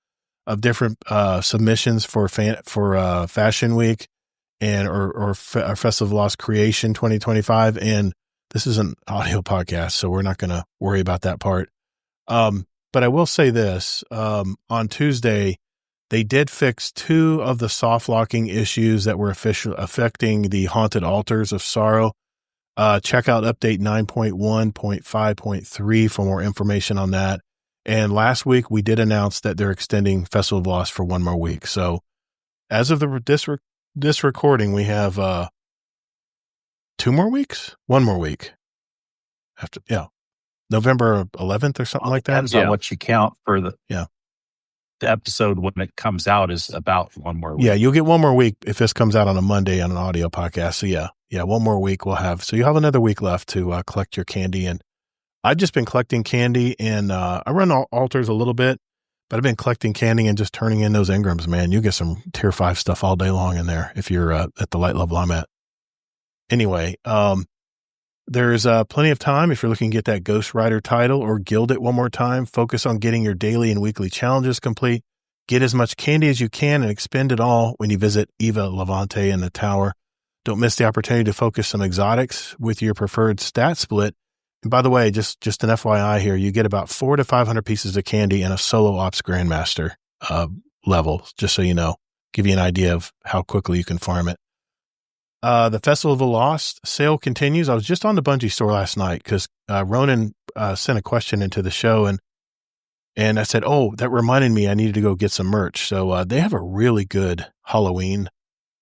of different submissions for Fashion Week and or Festival of the Lost Creation 2025. And this is an audio podcast, so we're not going to worry about that part. But I will say this, on Tuesday, they did fix 2 of the soft locking issues that were affecting the Haunted Altars of Sorrow. Check out update 9.1.5.3 for more information on that. And last week, we did announce that they're extending Festival of Lost for 1 more week. So as of this recording, we have 2 more weeks? 1 more week. November 11th or something like that. Depends on what you count for the episode when it comes out is about 1 more week. Yeah, you'll get 1 more week if this comes out on a Monday on an audio podcast. So yeah, 1 more week we'll have. So you'll have another week left to collect your candy. And I've just been collecting candy, and I run altars a little bit, but I've been collecting candy and just turning in those engrams, man. You get some tier 5 stuff all day long in there if you're at the light level I'm at. Anyway, there's plenty of time if you're looking to get that Ghost Rider title or guild it 1 more time. Focus on getting your daily and weekly challenges complete. Get as much candy as you can and expend it all when you visit Eva Levante in the tower. Don't miss the opportunity to focus some exotics with your preferred stat split. And by the way, just an FYI here, you get about 400 to 500 pieces of candy in a solo ops grandmaster level, just so you know. Give you an idea of how quickly you can farm it. The Festival of the Lost sale continues. I was just on the Bungie store last night because Ronan sent a question into the show, and I said, oh, that reminded me I needed to go get some merch. So they have a really good Halloween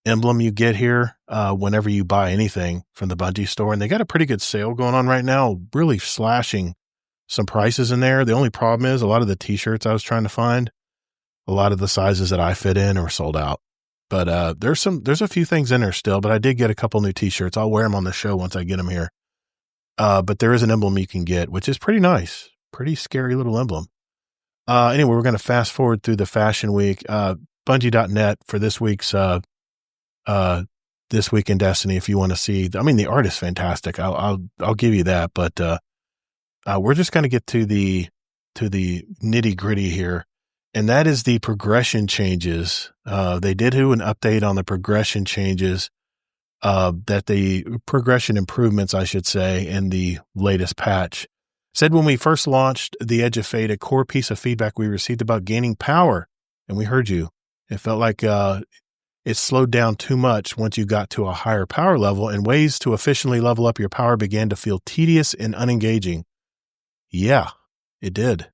emblem you get here whenever you buy anything from the Bungie store, and they got a pretty good sale going on right now, really slashing some prices in there. The only problem is a lot of the t-shirts I was trying to find, a lot of the sizes that I fit in are sold out. But there's a few things in there still, but I did get a couple new t-shirts. I'll wear them on the show once I get them here. But there is an emblem you can get, which is pretty nice. Pretty scary little emblem. Anyway, we're going to fast forward through the Fashion Week. Bungie.net for this week's This Week in Destiny, if you want to see. I mean, the art is fantastic. I'll give you that. But we're just going to get to the nitty gritty here. And that is the progression changes. They did do an update on the progression changes that the progression improvements, I should say, in the latest patch. Said when we first launched the Edge of Fate, a core piece of feedback we received about gaining power, and we heard you. It felt like it slowed down too much once you got to a higher power level, and ways to efficiently level up your power began to feel tedious and unengaging. Yeah, it did.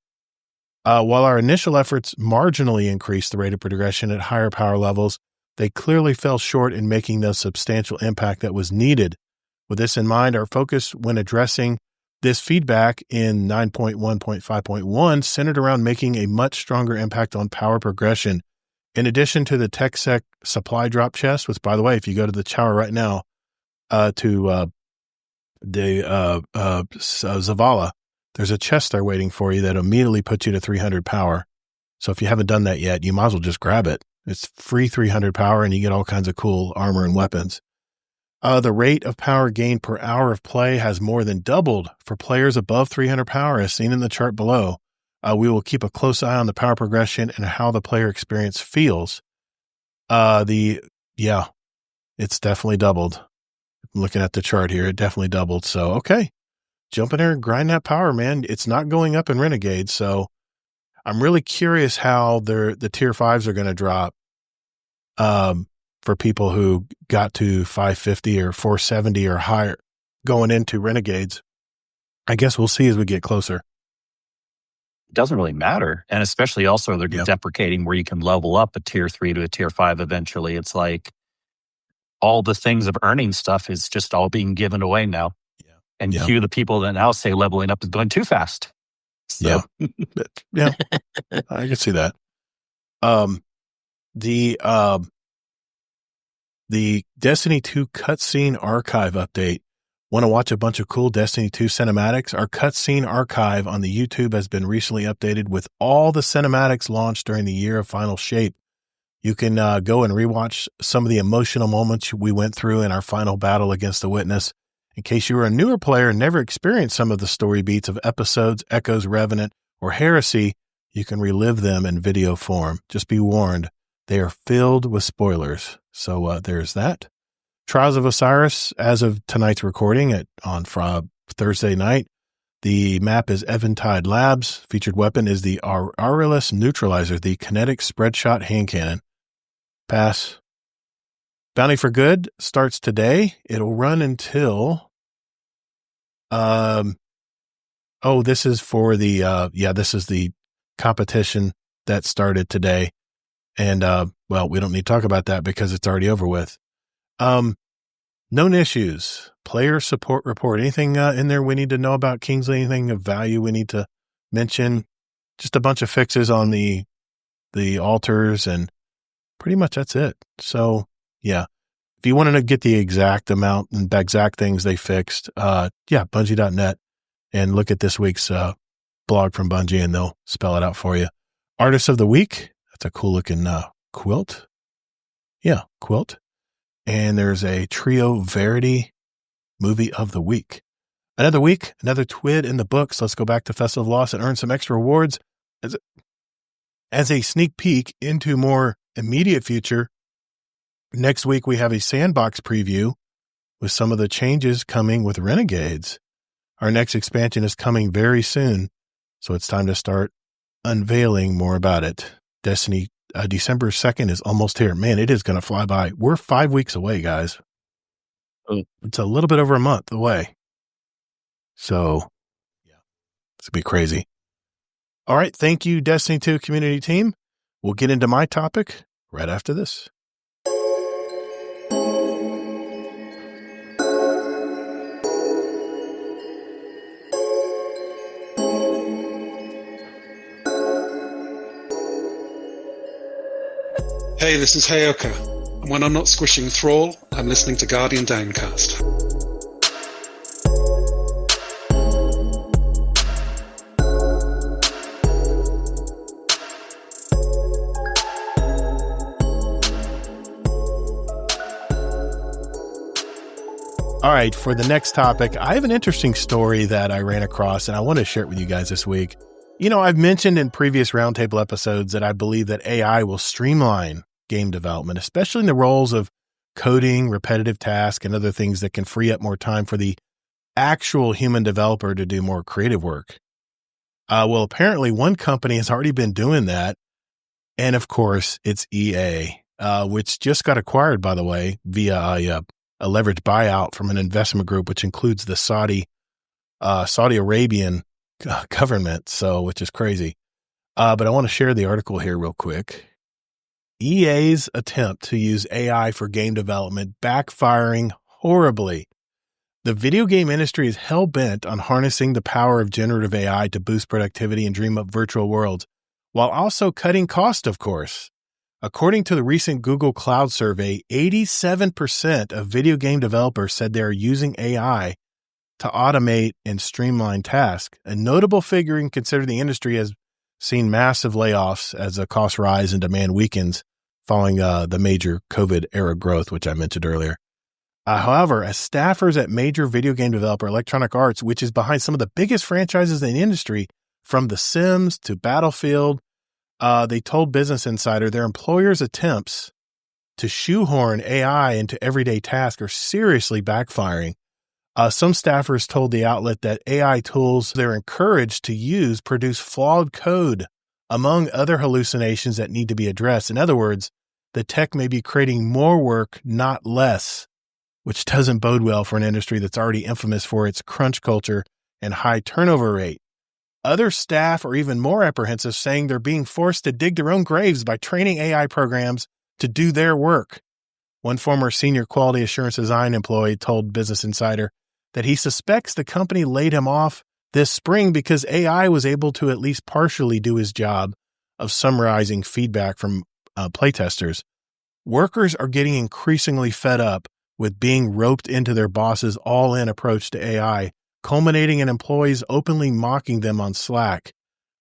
While our initial efforts marginally increased the rate of progression at higher power levels, they clearly fell short in making the substantial impact that was needed. With this in mind, our focus when addressing this feedback in 9.1.5.1 centered around making a much stronger impact on power progression. In addition to the TechSec supply drop chest, which, by the way, if you go to the tower right now to the Zavala, there's a chest there waiting for you that immediately puts you to 300 power. So if you haven't done that yet, you might as well just grab it. It's free 300 power, and you get all kinds of cool armor and weapons. The rate of power gained per hour of play has more than doubled for players above 300 power, as seen in the chart below. We will keep a close eye on the power progression and how the player experience feels. It's definitely doubled. I'm looking at the chart here, it definitely doubled. So, okay, jump in there and grind that power, man. It's not going up in Renegade, so I'm really curious how the tier 5s are going to drop for people who got to 550 or 470 or higher going into Renegades. I guess we'll see as we get closer. It doesn't really matter. And especially also they're deprecating where you can level up a tier 3 to a tier 5 eventually. It's like all the things of earning stuff is just all being given away now. Yeah. And cue the people that now say leveling up is going too fast. So. Yeah. I can see that. The Destiny 2 cutscene archive update. Want to watch a bunch of cool Destiny 2 cinematics? Our cutscene archive on the YouTube has been recently updated with all the cinematics launched during the year of Final Shape. You can go and rewatch some of the emotional moments we went through in our final battle against the Witness. In case you were a newer player and never experienced some of the story beats of episodes, Echoes, Revenant, or Heresy, you can relive them in video form. Just be warned, they are filled with spoilers. So there's that. Trials of Osiris, as of tonight's recording on Thursday night, the map is Eventide Labs. Featured weapon is the Aurelus Neutralizer, the kinetic spread shot hand cannon. Pass. Bounty for Good starts today. It'll run until this is for the this is the competition that started today. And we don't need to talk about that because it's already over with. Known issues, player support report. Anything in there we need to know about Kingsley? Anything of value we need to mention? Just a bunch of fixes on the altars, and pretty much that's it. So yeah, if you wanted to get the exact amount and the exact things they fixed, Bungie.net, and look at this week's blog from Bungie, and they'll spell it out for you. Artist of the Week. That's a cool looking quilt. Yeah, quilt. And there's a Trio Verity Movie of the Week. Another week, another TWID in the books. Let's go back to Festival of Loss and earn some extra rewards. As a sneak peek into more immediate future, next week we have a sandbox preview with some of the changes coming with Renegades. Our next expansion is coming very soon, so it's time to start unveiling more about it. Destiny December 2nd is almost here. Man, it is going to fly by. We're 5 weeks away, guys. It's a little bit over a month away. So, yeah, it's going to be crazy. All right. Thank you, Destiny 2 community team. We'll get into my topic right after this. Hey, this is Heyoka, and when I'm not squishing Thrall, I'm listening to Guardian Downcast. All right, for the next topic, I have an interesting story that I ran across, and I want to share it with you guys this week. You know, I've mentioned in previous Roundtable episodes that I believe that AI will streamline game development, especially in the roles of coding, repetitive tasks, and other things that can free up more time for the actual human developer to do more creative work. Well, apparently one company has already been doing that. And of course, it's EA, which just got acquired, by the way, via a leveraged buyout from an investment group, which includes the Saudi Arabian government. So, which is crazy. But I want to share the article here real quick. EA's attempt to use AI for game development backfiring horribly. The video game industry is hell-bent on harnessing the power of generative AI to boost productivity and dream up virtual worlds, while also cutting cost, of course. According to the recent Google Cloud survey, 87% of video game developers said they are using AI to automate and streamline tasks, a notable figure in considering the industry has seen massive layoffs as the costs rise and demand weakens following the major COVID-era growth, which I mentioned earlier. However, as staffers at major video game developer Electronic Arts, which is behind some of the biggest franchises in the industry, from The Sims to Battlefield, they told Business Insider their employers' attempts to shoehorn AI into everyday tasks are seriously backfiring. Some staffers told the outlet that AI tools they're encouraged to use produce flawed code, among other hallucinations that need to be addressed. In other words, the tech may be creating more work, not less, which doesn't bode well for an industry that's already infamous for its crunch culture and high turnover rate. Other staff are even more apprehensive, saying they're being forced to dig their own graves by training AI programs to do their work. One former senior quality assurance design employee told Business Insider that he suspects the company laid him off this spring because AI was able to at least partially do his job of summarizing feedback from playtesters. Workers are getting increasingly fed up with being roped into their boss's all-in approach to AI, culminating in employees openly mocking them on Slack.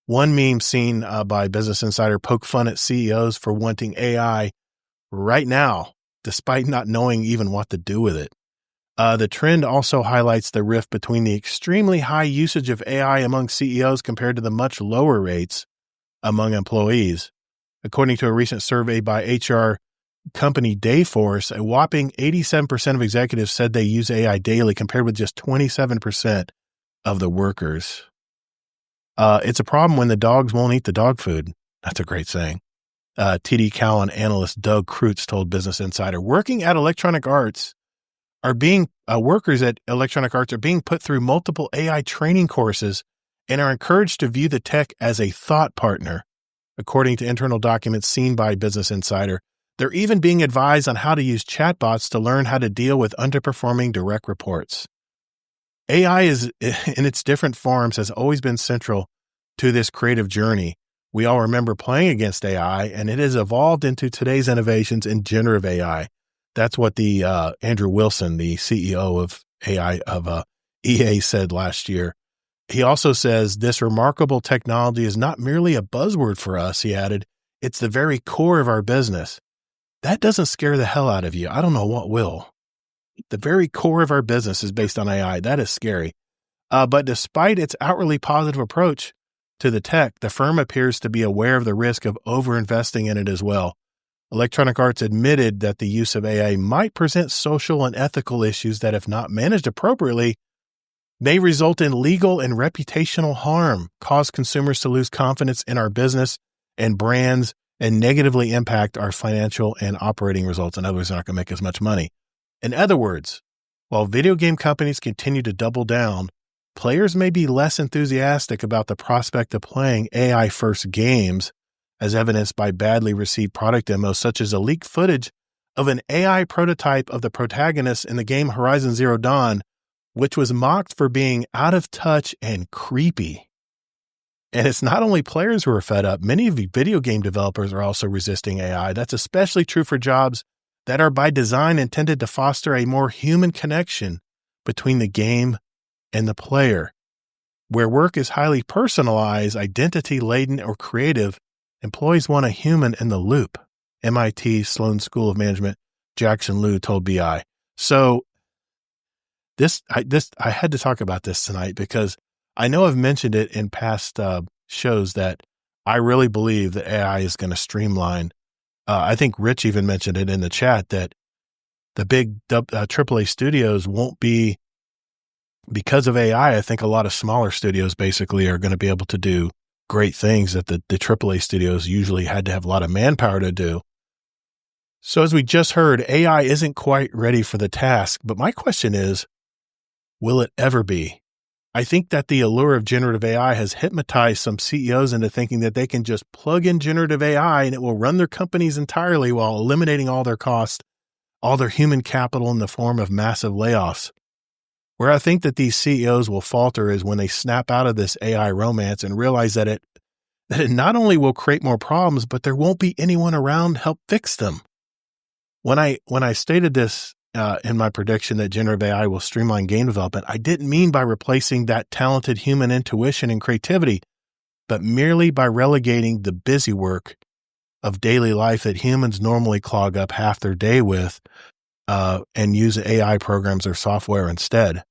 One meme seen by Business Insider poked fun at CEOs for wanting AI right now, despite not knowing even what to do with it. The trend also highlights the rift between the extremely high usage of AI among CEOs compared to the much lower rates among employees. According to a recent survey by HR company Dayforce, a whopping 87% of executives said they use AI daily, compared with just 27% of the workers. It's a problem when the dogs won't eat the dog food. That's a great saying. TD Cowen analyst Doug Kreutz told Business Insider, workers at Electronic Arts are being put through multiple AI training courses and are encouraged to view the tech as a thought partner. According to internal documents seen by Business Insider, they're even being advised on how to use chatbots to learn how to deal with underperforming direct reports. AI is, in its different forms, has always been central to this creative journey. We all remember playing against AI, and it has evolved into today's innovations in generative AI. That's what the Andrew Wilson, the CEO of AI of EA, said last year. He also says this remarkable technology is not merely a buzzword for us, he added. It's the very core of our business. That doesn't scare the hell out of you. I don't know what will. The very core of our business is based on AI. That is scary. But despite its outwardly positive approach to the tech, the firm appears to be aware of the risk of overinvesting in it as well. Electronic Arts admitted that the use of AI might present social and ethical issues that, if not managed appropriately, may result in legal and reputational harm, cause consumers to lose confidence in our business and brands, and negatively impact our financial and operating results. In other words, they're not going to make as much money. In other words, while video game companies continue to double down, players may be less enthusiastic about the prospect of playing AI-first games, as evidenced by badly received product demos, such as a leaked footage of an AI prototype of the protagonist in the game Horizon Zero Dawn, which was mocked for being out of touch and creepy. And it's not only players who are fed up. Many of the video game developers are also resisting AI. That's especially true for jobs that are by design intended to foster a more human connection between the game and the player. Where work is highly personalized, identity-laden, or creative, employees want a human in the loop. MIT Sloan School of Management Jackson Liu told BI. So I had to talk about this tonight because I know I've mentioned it in past shows that I really believe that AI is going to streamline. I think Rich even mentioned it in the chat that the big AAA studios won't be, because of AI. I think a lot of smaller studios basically are going to be able to do great things that the AAA studios usually had to have a lot of manpower to do. So as we just heard, AI isn't quite ready for the task, but my question is, will it ever be? I think that the allure of generative AI has hypnotized some CEOs into thinking that they can just plug in generative AI and it will run their companies entirely while eliminating all their costs, all their human capital in the form of massive layoffs. Where I think that these CEOs will falter is when they snap out of this AI romance and realize that it not only will create more problems, but there won't be anyone around to help fix them. When I stated this in my prediction that generative AI will streamline game development, I didn't mean by replacing that talented human intuition and creativity, but merely by relegating the busy work of daily life that humans normally clog up half their day with and use AI programs or software instead.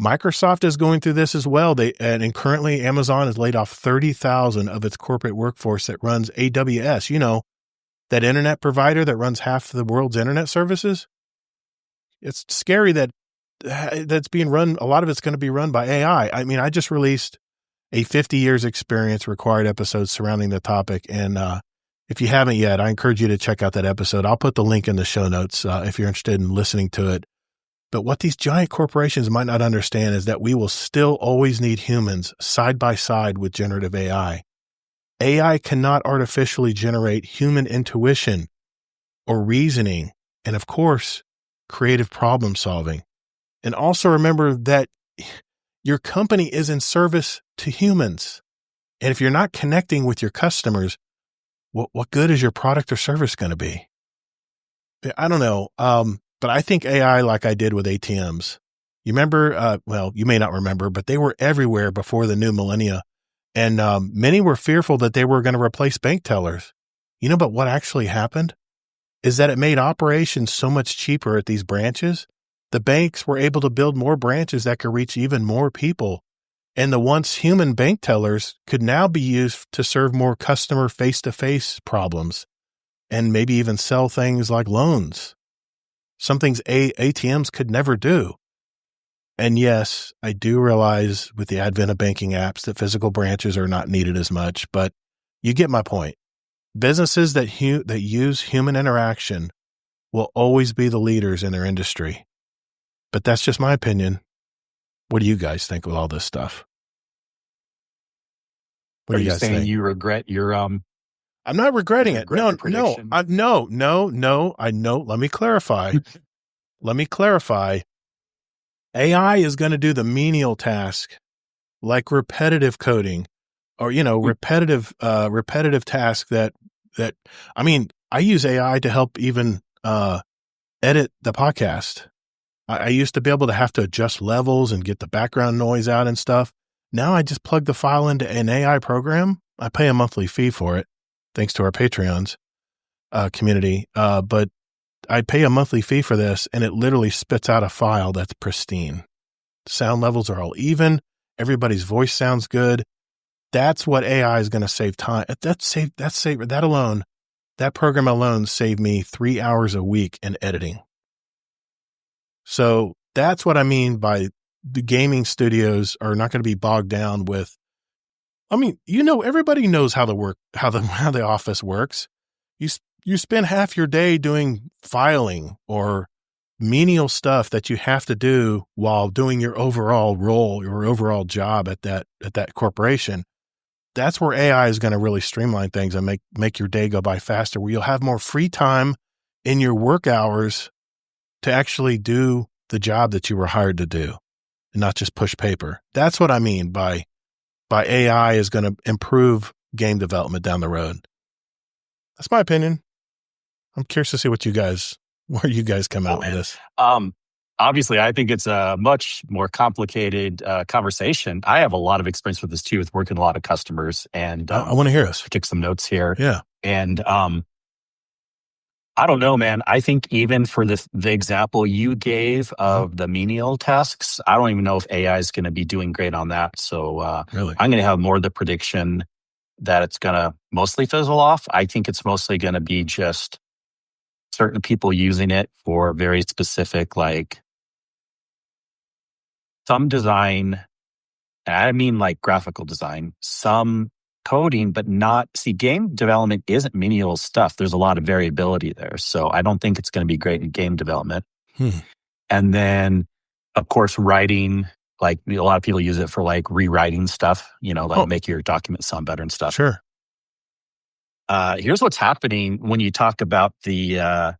Microsoft is going through this as well. And currently Amazon has laid off 30,000 of its corporate workforce that runs AWS. You know, that internet provider that runs half of the world's internet services. It's scary that that's being run. A lot of it's going to be run by AI. I mean, I just released a 50 years experience required episode surrounding the topic. And if you haven't yet, I encourage you to check out that episode. I'll put the link in the show notes if you're interested in listening to it. But what these giant corporations might not understand is that we will still always need humans side by side with generative AI. AI cannot artificially generate human intuition or reasoning, and of course, creative problem solving. And also remember that your company is in service to humans. And if you're not connecting with your customers, what good is your product or service going to be? I don't know. But I think AI, like I did with ATMs, you remember, well, you may not remember, but they were everywhere before the new millennia. And many were fearful that they were going to replace bank tellers. You know, but what actually happened is that it made operations so much cheaper at these branches. The banks were able to build more branches that could reach even more people. And the once human bank tellers could now be used to serve more customer face-to-face problems and maybe even sell things like loans. Some things ATMs could never do. And yes, I do realize with the advent of banking apps that physical branches are not needed as much, but you get my point. Businesses that use human interaction will always be the leaders in their industry. But that's just my opinion. What do you guys think of all this stuff? What Are do you you guys saying think? you regret your I'm not regretting it. regret No, your prediction? no. I know. Let me clarify. AI is going to do the menial task, like repetitive coding, or repetitive task that I mean, I use AI to help even edit the podcast. I used to be able to have to adjust levels and get the background noise out and stuff. Now I just plug the file into an AI program. I pay a monthly fee for it, thanks to our Patreons community. But I pay a monthly fee for this, and it literally spits out a file that's pristine. Sound levels are all even. Everybody's voice sounds good. That's what AI is going to save time. That program alone saved me 3 hours a week in editing. So that's what I mean by the gaming studios are not going to be bogged down with. I mean, everybody knows how the office works. You spend half your day doing filing or menial stuff that you have to do while doing your overall role, your overall job at that corporation. That's where AI is going to really streamline things and make your day go by faster, where you'll have more free time in your work hours to actually do the job that you were hired to do and not just push paper. That's what I mean by AI is going to improve game development down the road. That's my opinion. I'm curious to see where you guys come out with this. Obviously, I think it's a much more complicated conversation. I have a lot of experience with this too, with working with a lot of customers, and I want to hear this. I took some notes here. Yeah, and I don't know, man. I think even for the example you gave of the menial tasks, I don't even know if AI is going to be doing great on that. So really, I'm going to have more of the prediction that it's going to mostly fizzle off. I think it's mostly going to be just certain people using it for very specific, like some design. I mean, like graphical design, some coding, but not. See, game development isn't menial stuff. There's a lot of variability there. So I don't think it's going to be great in game development. And then, of course, writing, like a lot of people use it for like rewriting stuff, like make your document sound better and stuff. Sure. Here's what's happening when you talk about the, I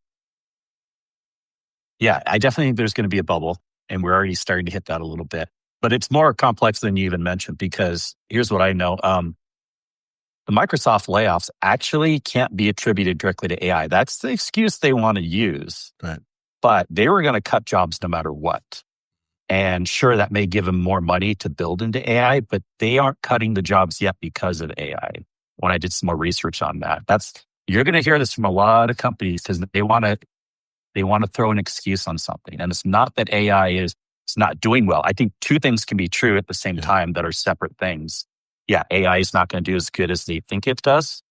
definitely think there's going to be a bubble, and we're already starting to hit that a little bit. But it's more complex than you even mentioned, because here's what I know. The Microsoft layoffs actually can't be attributed directly to AI. That's the excuse they want to use. Right. But they were going to cut jobs no matter what. And sure, that may give them more money to build into AI, but they aren't cutting the jobs yet because of AI. When I did some more research on that, you're going to hear this from a lot of companies, because they want to throw an excuse on something. And it's not that AI is not doing well. I think two things can be true at the same time that are separate things. Yeah, AI is not going to do as good as they think it does.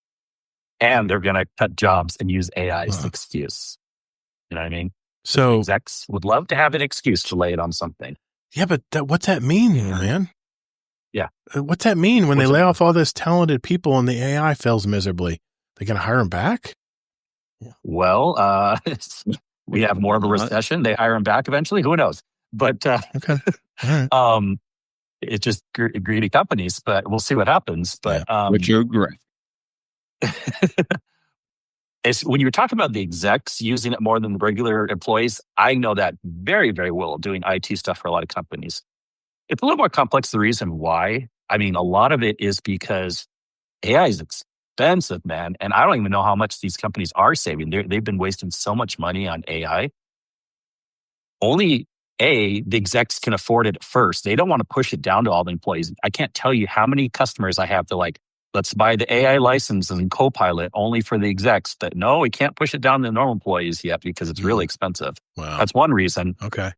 And they're going to cut jobs and use AI as an excuse. You know what I mean? So execs would love to have an excuse to lay it on something. Yeah, but what's that mean, man? Yeah. What's that mean when they lay off all this talented people and the AI fails miserably? They going to hire them back? Well, we have more of a recession. They hire them back eventually. Who knows? But okay. All right. It's just greedy companies, but we'll see what happens. But which you're correct. When you were talking about the execs using it more than the regular employees, I know that very, very well, doing IT stuff for a lot of companies. It's a little more complex, the reason why. I mean, a lot of it is because AI is expensive, man. And I don't even know how much these companies are saving. They've been wasting so much money on AI. Only the execs can afford it first. They don't want to push it down to all the employees. I can't tell you how many customers I have to let's buy the AI license and Copilot only for the execs. But no, we can't push it down to the normal employees yet because it's really expensive. Wow. That's one reason. Okay.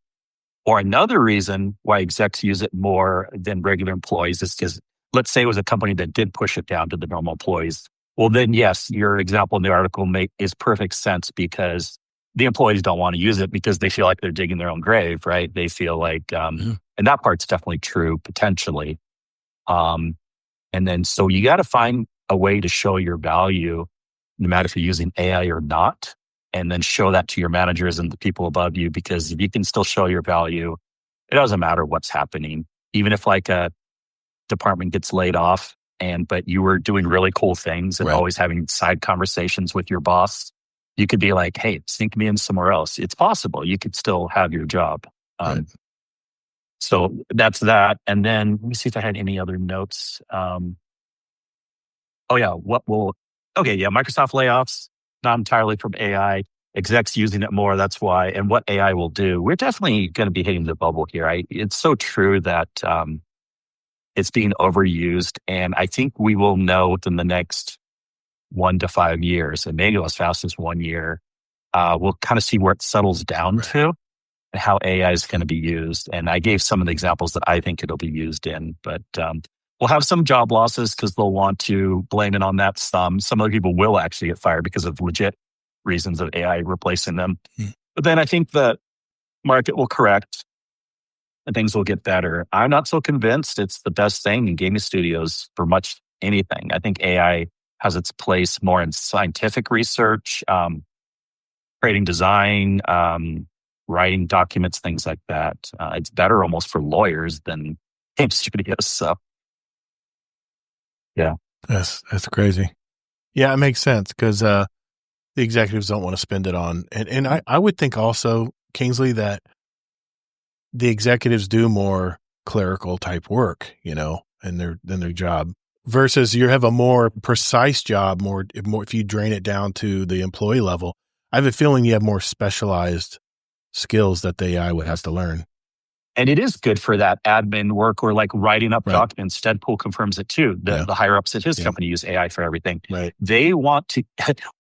Or another reason why execs use it more than regular employees is because, let's say it was a company that did push it down to the normal employees. Well, then yes, your example in the article is perfect sense, because the employees don't want to use it because they feel like they're digging their own grave, right? They feel like, and that part's definitely true potentially. And then, so you got to find a way to show your value, no matter if you're using AI or not, and then show that to your managers and the people above you, because if you can still show your value, it doesn't matter what's happening. Even if like a department gets laid off, but you were doing really cool things and always having side conversations with your boss, you could be like, hey, sink me in somewhere else. It's possible. You could still have your job. So that's that. And then let me see if I had any other notes. Microsoft layoffs, not entirely from AI. Execs using it more, that's why. And what AI will do. We're definitely going to be hitting the bubble here. It's so true that it's being overused. And I think we will know within the next 1 to 5 years, and maybe as fast as 1 year, we'll kind of see where it settles down to and how AI is going to be used. And I gave some of the examples that I think it'll be used in, but we'll have some job losses because they'll want to blame it on that. Some other people will actually get fired because of legit reasons of AI replacing them. But then I think the market will correct and things will get better. I'm not so convinced it's the best thing in gaming studios for much anything. I think AI has its place more in scientific research, creating design, writing documents, things like that. It's better almost for lawyers than game studios. So, yeah. That's crazy. Yeah, it makes sense because the executives don't want to spend it on. And I would think also, Kingsley, that the executives do more clerical type work, in their job. Versus you have a more precise job, more if you drain it down to the employee level. I have a feeling you have more specialized skills that the AI would have to learn. And it is good for that admin work or like writing up documents. Deadpool confirms it too. The higher ups at his company use AI for everything. Right. They want to,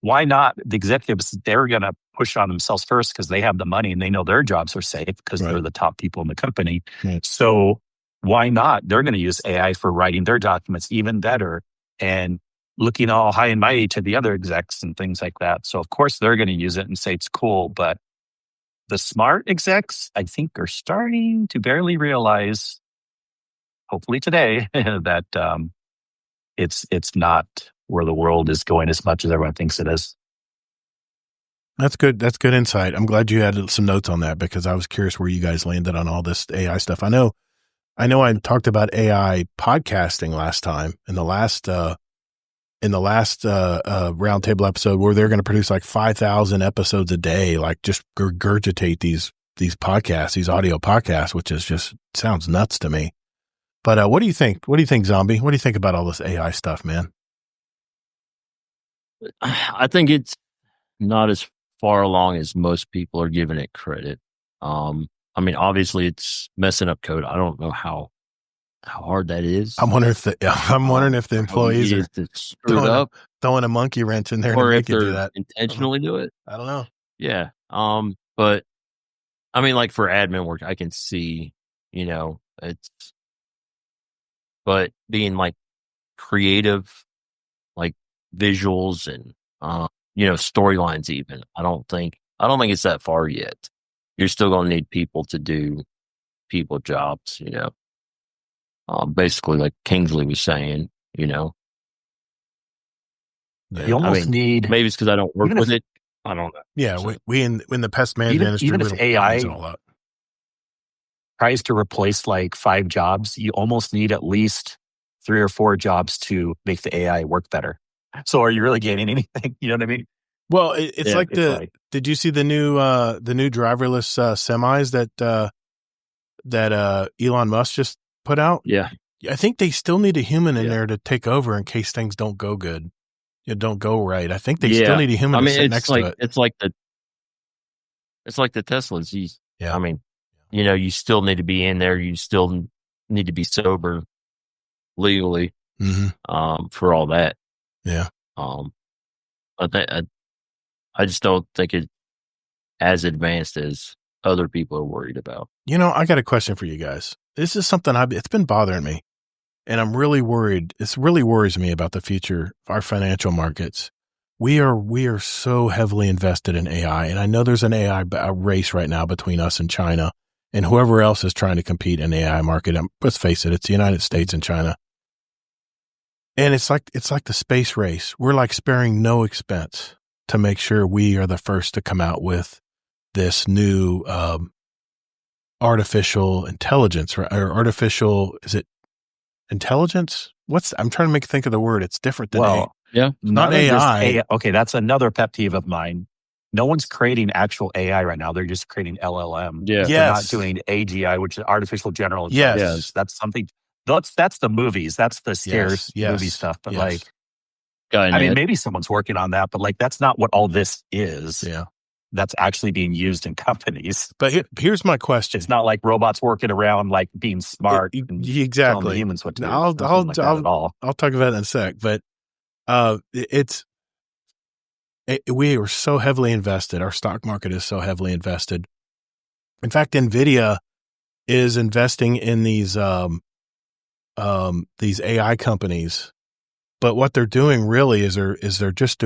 why not? The executives, they're going to push on themselves first because they have the money and they know their jobs are safe because they're the top people in the company. So why not? They're going to use AI for writing their documents even better. And looking all high and mighty to the other execs and things like that. So of course they're going to use it and say it's cool, but the smart execs, I think, are starting to barely realize, hopefully today, that it's not where the world is going as much as everyone thinks it is. That's good. That's good insight. I'm glad you had some notes on that because I was curious where you guys landed on all this AI stuff. I know I talked about AI podcasting last time in the last roundtable episode where they're going to produce like 5,000 episodes a day, like just regurgitate these podcasts, these audio podcasts, which is just sounds nuts to me. But what do you think? What do you think, Zombie? What do you think about all this AI stuff, man? I think it's not as far along as most people are giving it credit. I mean, obviously it's messing up code. I don't know how hard that is. I'm wondering if the employees are throwing a monkey wrench in there or to if make it do they're that. intentionally do it. I don't know. Yeah. But I mean, like for admin work, I can see, but being like creative, like visuals and, storylines even, I don't think it's that far yet. You're still going to need people to do people jobs, basically like Kingsley was saying, You almost need, maybe it's because I don't work with it. I don't know. Yeah. So, we in the pest management industry, even if AI tries to replace like 5 jobs, you almost need at least 3 or 4 jobs to make the AI work better. So are you really gaining anything? You know what I mean? Well, it's did you see the new driverless semis that Elon Musk just put out? Yeah. I think they still need a human in there to take over in case things don't go good. Don't go right. I think they still need a human to sit next to it. It's like the Teslas. I mean, you still need to be in there. You still need to be sober legally for all that. Yeah. I just don't think it's as advanced as other people are worried about. I got a question for you guys. This is something it's been bothering me, and I'm really worried. It really worries me about the future of our financial markets. We are so heavily invested in AI, and I know there's an AI race right now between us and China and whoever else is trying to compete in the AI market. Let's face it, it's the United States and China. And it's like the space race. We're like sparing no expense to make sure we are the first to come out with this new artificial intelligence, or artificial, is it intelligence? I'm trying to think of the word. It's different than not AI. Okay, that's another pet peeve of mine. No one's creating actual AI right now. They're just creating LLM. Yeah. They're not doing AGI, which is artificial general intelligence. Yes. That's something. That's the movies. That's the scarce movie stuff. But maybe someone's working on that, but like that's not what all this is. Yeah. That's actually being used in companies. But here's my question. It's not like robots working around like being smart. Exactly. Telling the humans what to do. I'll talk about that in a sec. But we are so heavily invested. Our stock market is so heavily invested. In fact, NVIDIA is investing in these AI companies, but what they're doing really is they're just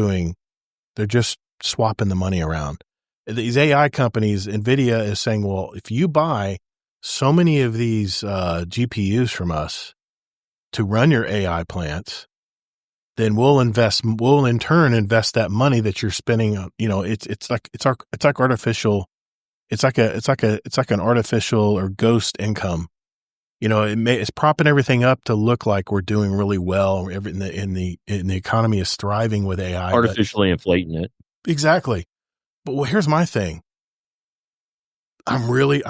swapping the money around. These AI companies, NVIDIA is saying, well, if you buy so many of these GPUs from us to run your AI plants, then we'll in turn invest that money that you're spending on, it's like artificial. It's like an artificial or ghost income. It's propping everything up to look like we're doing really well. In the economy is thriving with AI, artificially inflating it. Exactly. But here's my thing. I'm really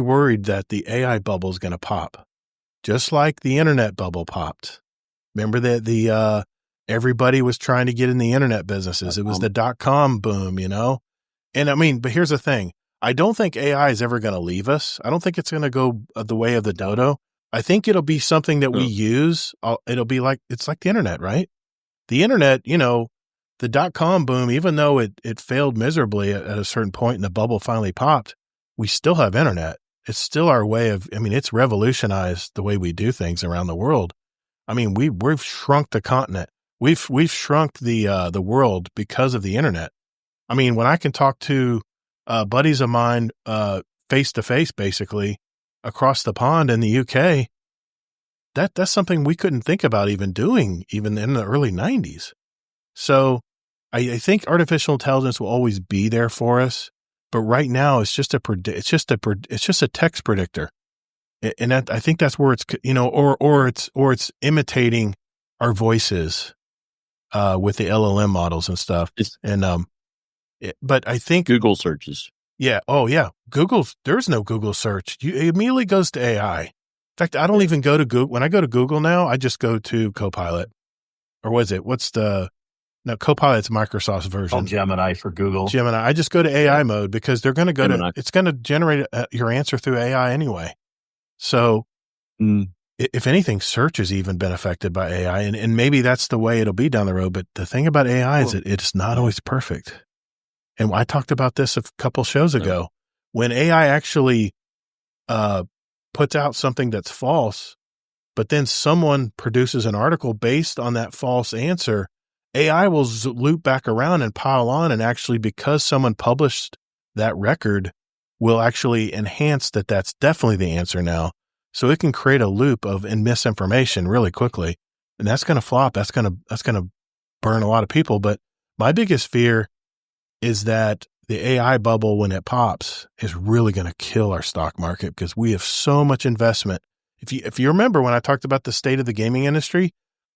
worried that the AI bubble is going to pop, just like the internet bubble popped. Remember that everybody was trying to get in the internet businesses. It was the .com boom, And I mean, but here's the thing. I don't think AI is ever going to leave us. I don't think it's going to go the way of the dodo. I think it'll be something that we use. It'll be it's like the internet, right? The internet, the .com boom, even though it failed miserably at a certain point and the bubble finally popped, we still have internet. It's still our way of, it's revolutionized the way we do things around the world. I mean, we've shrunk the continent. We've shrunk the world because of the internet. I mean, when I can talk to buddies of mine face to face, basically across the pond in the UK, that's something we couldn't think about even doing even in the early 90s. So I think artificial intelligence will always be there for us, but right now it's just a text predictor, and I think that's where it's, you know, or it's imitating our voices with the LLM models and stuff. But I think Google searches. Yeah. Oh, yeah. There's no Google search. It immediately goes to AI. In fact, I don't even go to Google. When I go to Google now, I just go to Copilot. Or Copilot's Microsoft's version. Oh, Gemini for Google. Gemini. I just go to AI mode because they're going to it's going to generate your answer through AI anyway. So if anything, search has even been affected by AI, and maybe that's the way it'll be down the road. But the thing about AI is that it's not always perfect. And I talked about this a couple shows ago. When AI actually puts out something that's false, but then someone produces an article based on that false answer, AI will loop back around and pile on, and actually, because someone published that record, will actually enhance that that's definitely the answer now. So it can create a loop of misinformation really quickly, and that's going to flop. That's going to burn a lot of people. But my biggest fear is that the AI bubble, when it pops, is really going to kill our stock market because we have so much investment. If you remember when I talked about the state of the gaming industry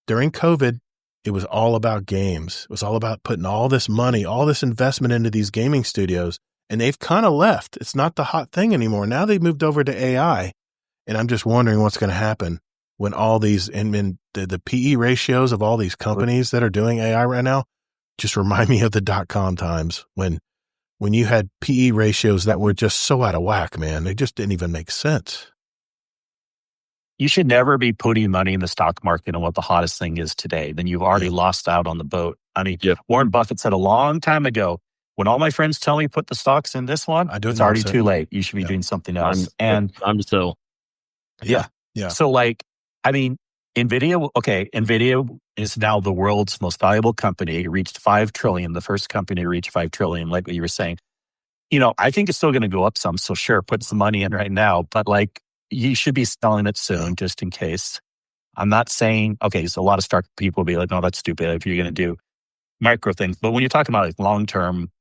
during COVID, it was all about games. It was all about putting all this money, all this investment into these gaming studios, and they've kind of left. It's not the hot thing anymore. Now they've moved over to AI, and I'm just wondering what's going to happen when all these, and the PE ratios of all these companies that are doing AI right now just remind me of the .com times when you had PE ratios that were just so out of whack, man. They just didn't even make sense. You should never be putting money in the stock market on what the hottest thing is today. Then you've already lost out on the boat. I mean, Warren Buffett said a long time ago, when all my friends tell me put the stocks in this one, it's already too late. You should be doing something else. I'm still. Yeah. So like, I mean, NVIDIA is now the world's most valuable company. It reached $5 trillion, the first company to reach $5 trillion, like what you were saying. You know, I think it's still going to go up some. So sure, put some money in right now, but like, you should be selling it soon, just in case. I'm not saying, so a lot of stock people will be like, no, that's stupid if you're going to do micro things. But when you're talking about like long-term,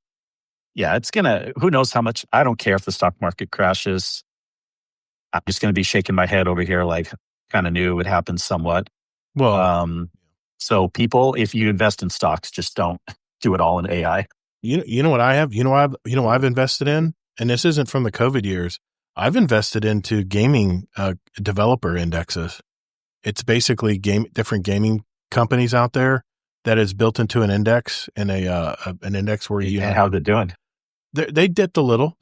it's going to, who knows how much, I don't care if the stock market crashes. I'm just going to be shaking my head over here like kind of knew it would happen somewhat. Well, so people, if you invest in stocks, just don't do it all in AI. You know what I have? I've invested in, and this isn't from the COVID years. I've invested into gaming developer indexes. It's basically different gaming companies out there that is built into an index, and an index where you. And how's it doing? They dipped a little.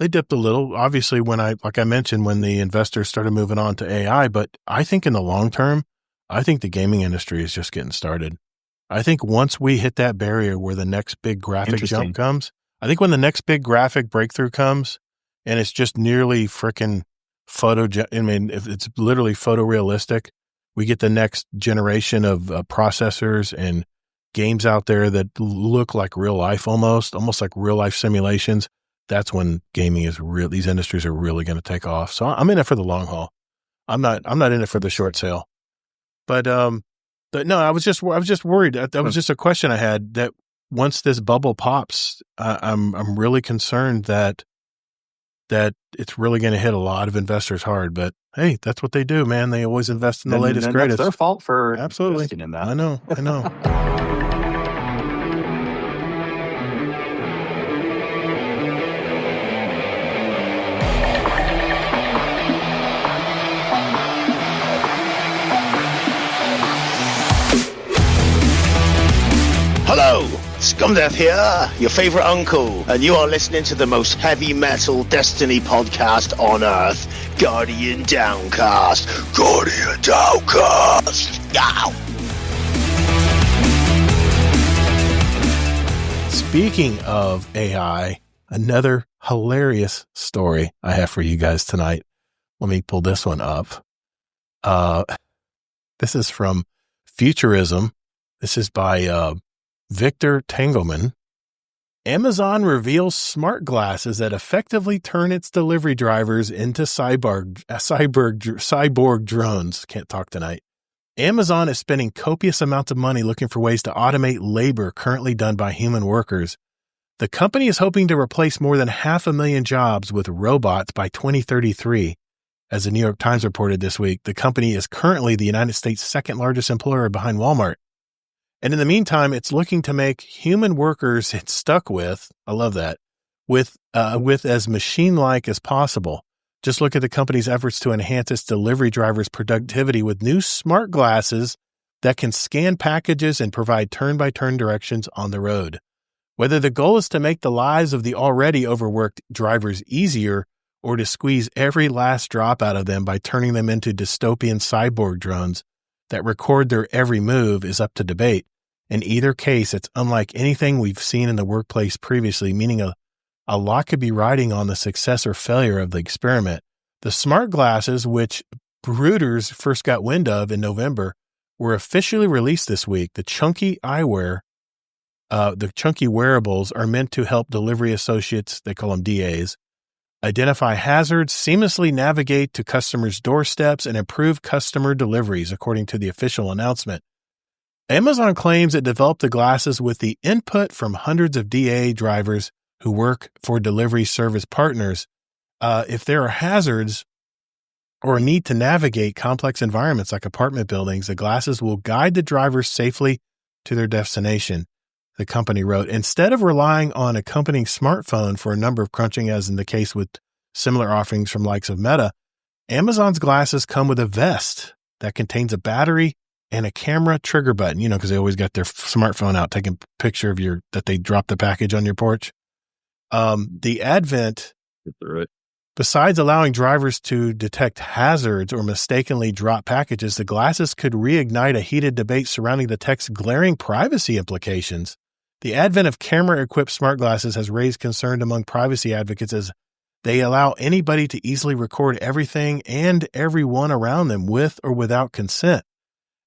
Obviously, like I mentioned, when the investors started moving on to AI, but I think in the long term, I think the gaming industry is just getting started. I think once we hit that barrier where the next big graphic jump comes, I think when the next big graphic breakthrough comes, and it's just nearly freaking if it's literally photorealistic, we get the next generation of processors and games out there that look like real life, almost like real life simulations. That's when gaming is real. These industries are really going to take off. So I'm in it for the long haul. I'm not in it for the short sale. But no, I was just worried. That was just a question I had, that once this bubble pops, I'm really concerned that it's really going to hit a lot of investors hard. But hey, that's what they do, man. They always invest in the latest, greatest. That's their fault for absolutely investing in that. I know. Hello, Scumdeath here, your favorite uncle, and you are listening to the most heavy metal Destiny podcast on Earth, Guardian Downcast. Guardian Downcast! Yow! Speaking of AI, another hilarious story I have for you guys tonight. Let me pull this one up. This is from Futurism. This is by Victor Tangelman. Amazon reveals smart glasses that effectively turn its delivery drivers into cyborg drones. Can't talk tonight. Amazon is spending copious amounts of money looking for ways to automate labor currently done by human workers. The company is hoping to replace more than 500,000 jobs with robots by 2033. As the New York Times reported this week, the company is currently the United States' second largest employer behind Walmart. And in the meantime, it's looking to make human workers it's stuck with, I love that, with as machine-like as possible. Just look at the company's efforts to enhance its delivery drivers' productivity with new smart glasses that can scan packages and provide turn-by-turn directions on the road. Whether the goal is to make the lives of the already overworked drivers easier or to squeeze every last drop out of them by turning them into dystopian cyborg drones that record their every move is up to debate. In either case, it's unlike anything we've seen in the workplace previously, meaning a lot could be riding on the success or failure of the experiment. The smart glasses, which Reuters first got wind of in November, were officially released this week. The chunky wearables are meant to help delivery associates, they call them DAs, identify hazards, seamlessly navigate to customers' doorsteps, and improve customer deliveries, according to the official announcement. Amazon claims it developed the glasses with the input from hundreds of DA drivers who work for delivery service partners. If there are hazards or a need to navigate complex environments like apartment buildings, the glasses will guide the drivers safely to their destination, the company wrote. Instead of relying on accompanying smartphone for a number of crunching, as in the case with similar offerings from likes of Meta, Amazon's glasses come with a vest that contains a battery and a camera trigger button, because they always got their smartphone out taking a picture of that they dropped the package on your porch. The advent, besides allowing drivers to detect hazards or mistakenly drop packages, the glasses could reignite a heated debate surrounding the tech's glaring privacy implications. The advent of camera-equipped smart glasses has raised concern among privacy advocates as they allow anybody to easily record everything and everyone around them with or without consent.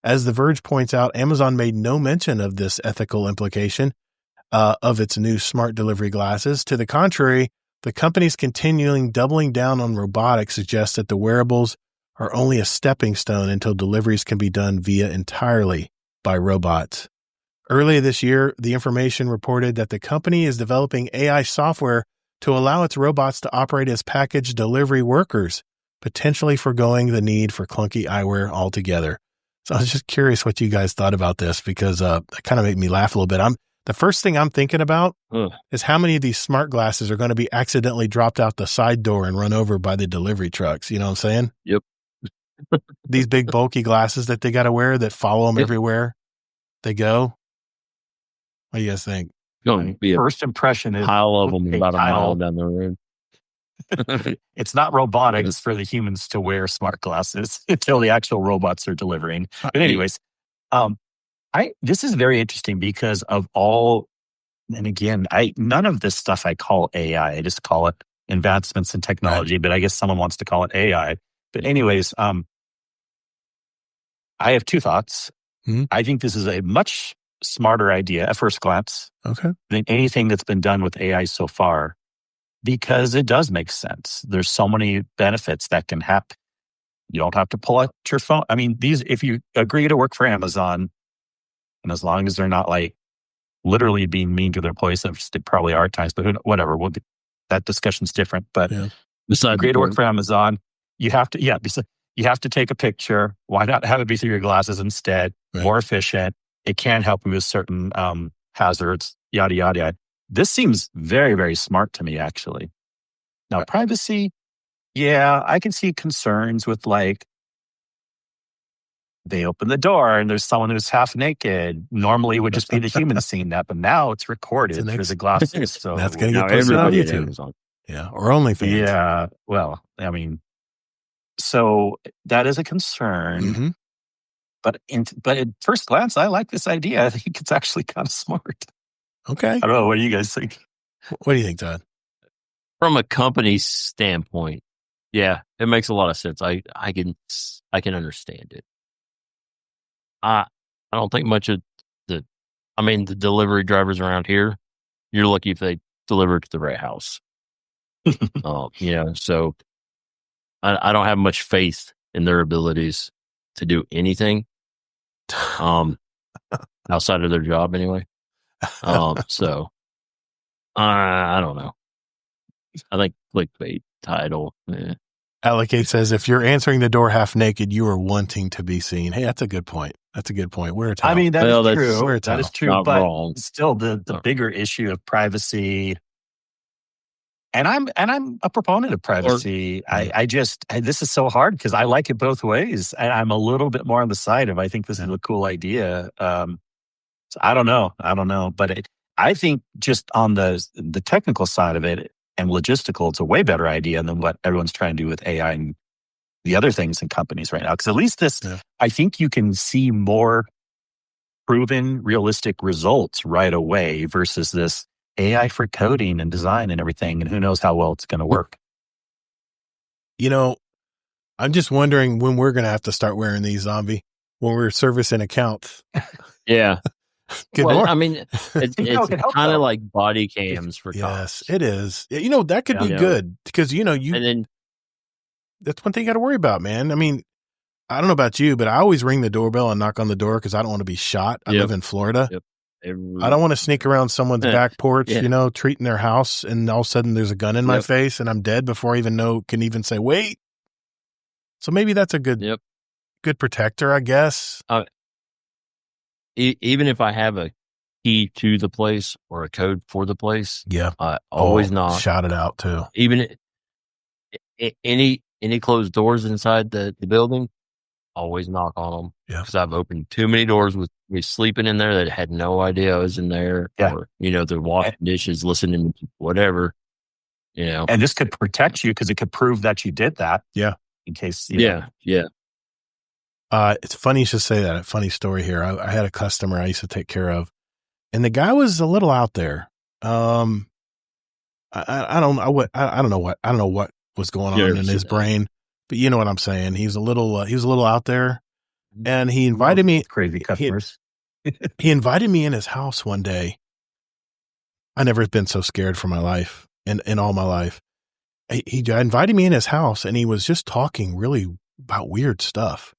As The Verge points out, Amazon made no mention of this ethical implication of its new smart delivery glasses. To the contrary, the company's continuing doubling down on robotics suggests that the wearables are only a stepping stone until deliveries can be done entirely by robots. Earlier this year, the information reported that the company is developing AI software to allow its robots to operate as package delivery workers, potentially foregoing the need for clunky eyewear altogether. So I was just curious what you guys thought about this, because it kind of made me laugh a little bit. The first thing I'm thinking about is how many of these smart glasses are going to be accidentally dropped out the side door and run over by the delivery trucks. You know what I'm saying? Yep. These big bulky glasses that they got to wear that follow them everywhere they go. What do you guys think? Going to be a First impression is pile of them about a mile down the road. It's not robotics for the humans to wear smart glasses until the actual robots are delivering. But anyways, this is very interesting because of all, and again, none of this stuff I call AI. I just call it advancements in technology, but I guess someone wants to call it AI. But anyways, I have two thoughts. Mm-hmm. I think this is a much smarter idea at first glance than anything that's been done with AI so far, because it does make sense. There's so many benefits that can happen. You don't have to pull out your phone. I mean, if you agree to work for Amazon, and as long as they're not like literally being mean to their employees, they probably are at times, but whatever. That discussion's different. But agree to work for Amazon, you have to, you have to take a picture. Why not have it be through your glasses instead? Right. More efficient. It can help you with certain hazards, yada, yada, yada. This seems very, very smart to me, actually. Now, privacy, I can see concerns with they open the door and there's someone who's half naked. Normally it would just be the human seeing that, but now it's recorded through the glasses. So that's going to get posted on YouTube. Yeah, or OnlyFans. Yeah, well, I mean, so that is a concern. Mm-hmm. But at first glance, I like this idea. I think it's actually kind of smart. Okay. I don't know. What do you guys think? What do you think, Todd? From a company standpoint, it makes a lot of sense. I can understand it. I don't think much of the delivery drivers around here, you're lucky if they deliver to the right house. So I don't have much faith in their abilities to do anything outside of their job anyway. So I don't know. I think clickbait title. Alec says, if you're answering the door half naked, you are wanting to be seen. Hey, that's a good point. Wear a towel. I mean, that is true. Wear a towel. That is true. Not but wrong. Still, the bigger issue of privacy. And I'm a proponent of privacy. This is so hard because I like it both ways. And I'm a little bit more on the side of I think this is a cool idea. So I don't know. But I think just on the technical side of it and logistical, it's a way better idea than what everyone's trying to do with AI and the other things in companies right now. Because at least I think you can see more proven, realistic results right away versus this AI for coding and design and everything, and who knows how well it's going to work. I'm just wondering when we're going to have to start wearing these, Zombie, when we're servicing accounts. Yeah. Well, I mean, it's kind of like body cams for cops. Yes, it is. That could be good because, and then that's one thing you got to worry about, man. I mean, I don't know about you, but I always ring the doorbell and knock on the door because I don't want to be shot. I live in Florida. Yep. I don't want to sneak around someone's back porch, treating their house, and all of a sudden there's a gun in my face and I'm dead before I can even say, wait. So maybe that's a good protector, I guess. Even if I have a key to the place or a code for the place, I always knock. Shout it out too. Even any closed doors inside the building, always knock on them. Yeah, because I've opened too many doors with me sleeping in there that had no idea I was in there. Yeah. Or they're washing dishes, listening to whatever. And this could protect you because it could prove that you did that. Yeah, in case. Yeah. It's funny you should say that. A funny story here. I had a customer I used to take care of, and the guy was a little out there. I don't know what was going on in his brain, but you know what I'm saying. He was a little out there, and he invited me. Crazy customers. He invited me in his house one day. I never been so scared for my life in all my life. He invited me in his house, and he was just talking really about weird stuff.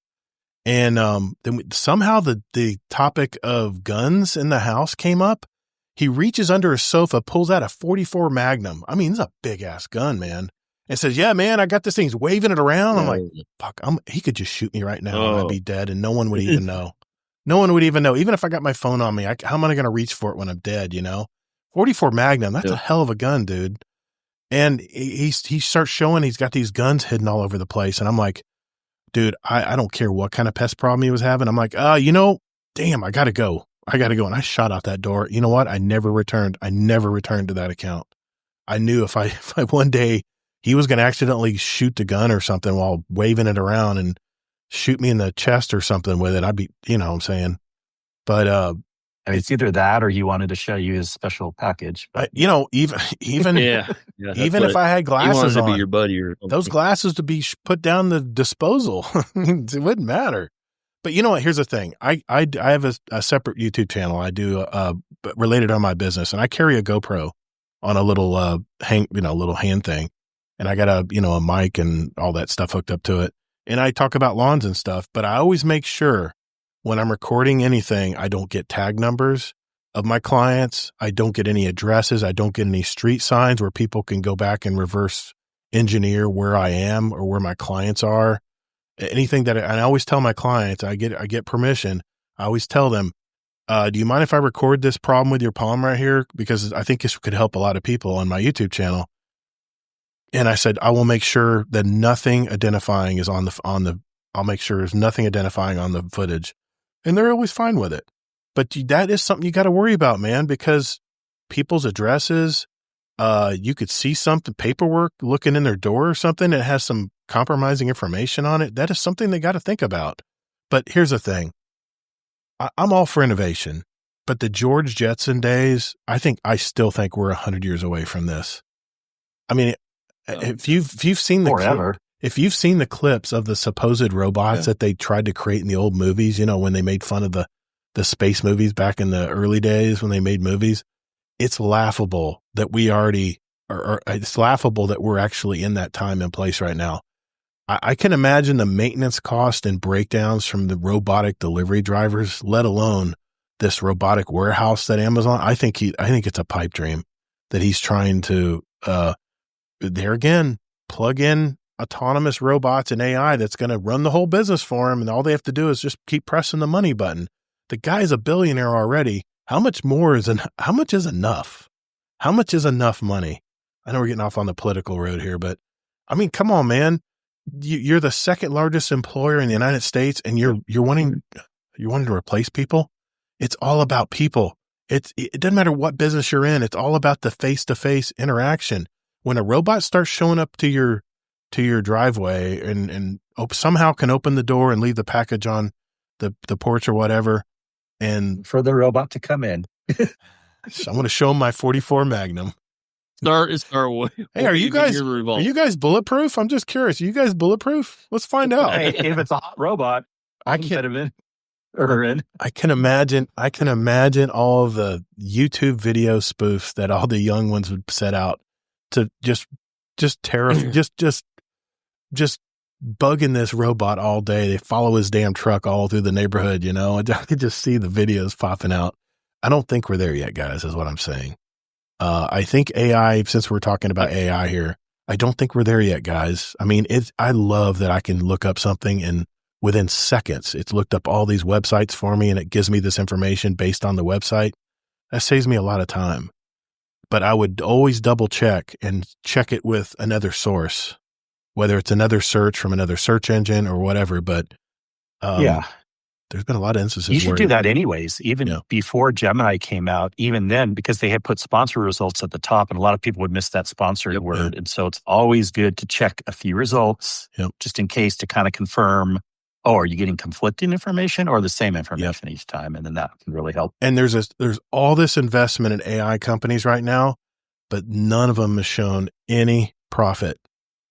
And then somehow the topic of guns in the house came up. He reaches under his sofa, pulls out a .44 Magnum. I mean, it's a big ass gun, man. And says, "Yeah, man, I got this thing." He's waving it around. I'm like, "Fuck!" He could just shoot me right now, and I'd be dead, and no one would even know. No one would even know. Even if I got my phone on me, how am I going to reach for it when I'm dead? .44 Magnum. That's a hell of a gun, dude. And he starts showing he's got these guns hidden all over the place, and I'm like, dude, I don't care what kind of pest problem he was having. I'm like, damn, I got to go. And I shot out that door. You know what? I never returned to that account. I knew if I one day he was going to accidentally shoot the gun or something while waving it around and shoot me in the chest or something with it, I'd be, what I'm saying. But, it's either that or he wanted to show you his special package. But. Even even if I had glasses to on, be your buddy or those glasses to be put down the disposal, it wouldn't matter. But you know what? Here's the thing. I have a separate YouTube channel. I do related on my business, and I carry a GoPro on a little little hand thing, and I got a mic and all that stuff hooked up to it. And I talk about lawns and stuff, but I always make sure when I'm recording anything, I don't get tag numbers of my clients. I don't get any addresses. I don't get any street signs where people can go back and reverse engineer where I am or where my clients are. Anything and I always tell my clients, I get permission. I always tell them, do you mind if I record this problem with your palm right here? Because I think this could help a lot of people on my YouTube channel. And I said, I will make sure that nothing identifying is I'll make sure there's nothing identifying on the footage. And they're always fine with it. But that is something you got to worry about, man, because people's addresses, you could see something, paperwork looking in their door or something that has some compromising information on it. That is something they got to think about. But here's the thing. I'm all for innovation, but the George Jetson days, I still think we're 100 years away from this. I mean, if you've seen if you've seen the clips of the supposed robots that they tried to create in the old movies, when they made fun of the the space movies back in the early days when they made movies. It's laughable that we already are. It's laughable that we're actually in that time and place right now. I can imagine the maintenance cost and breakdowns from the robotic delivery drivers, let alone this robotic warehouse that Amazon. I think it's a pipe dream that he's trying to, there again, plug in autonomous robots and AI that's going to run the whole business for him. And all they have to do is just keep pressing the money button. The guy's a billionaire already. How much is enough? How much is enough money? I know we're getting off on the political road here, but I mean, come on, man. You're the second largest employer in the United States, and you're wanting to replace people. It's all about people. It doesn't matter what business you're in. It's all about the face-to-face interaction. When a robot starts showing up to your driveway and somehow can open the door and leave the package on the porch or whatever, and For the robot to come in. I'm going to show him my 44 Magnum. Start. Hey, are you guys bulletproof? I'm just curious. Are you guys bulletproof? Let's find out. Hey, if it's a hot robot, I can I can imagine all of the YouTube video spoofs that all the young ones would set out to just bugging this robot all day. They follow his damn truck all through the neighborhood, you know. I could just see the videos popping out. I don't think we're there yet, guys, is what I'm saying. I think AI, since we're talking about AI here, I don't think we're there yet, guys. I mean, I love that I can look up something and within seconds, it's looked up all these websites for me and it gives me this information based on the website. That saves me a lot of time. But I would always double check and check it with another source, whether it's another search from another search engine or whatever. But there's been a lot of instances. You should do that anyways, even before Gemini came out, even then, because they had put sponsor results at the top and a lot of people would miss that sponsored word. And so it's always good to check a few results just in case to kind of confirm, are you getting conflicting information or the same information each time? And then that can really help. And there's all this investment in AI companies right now, but none of them has shown any profit.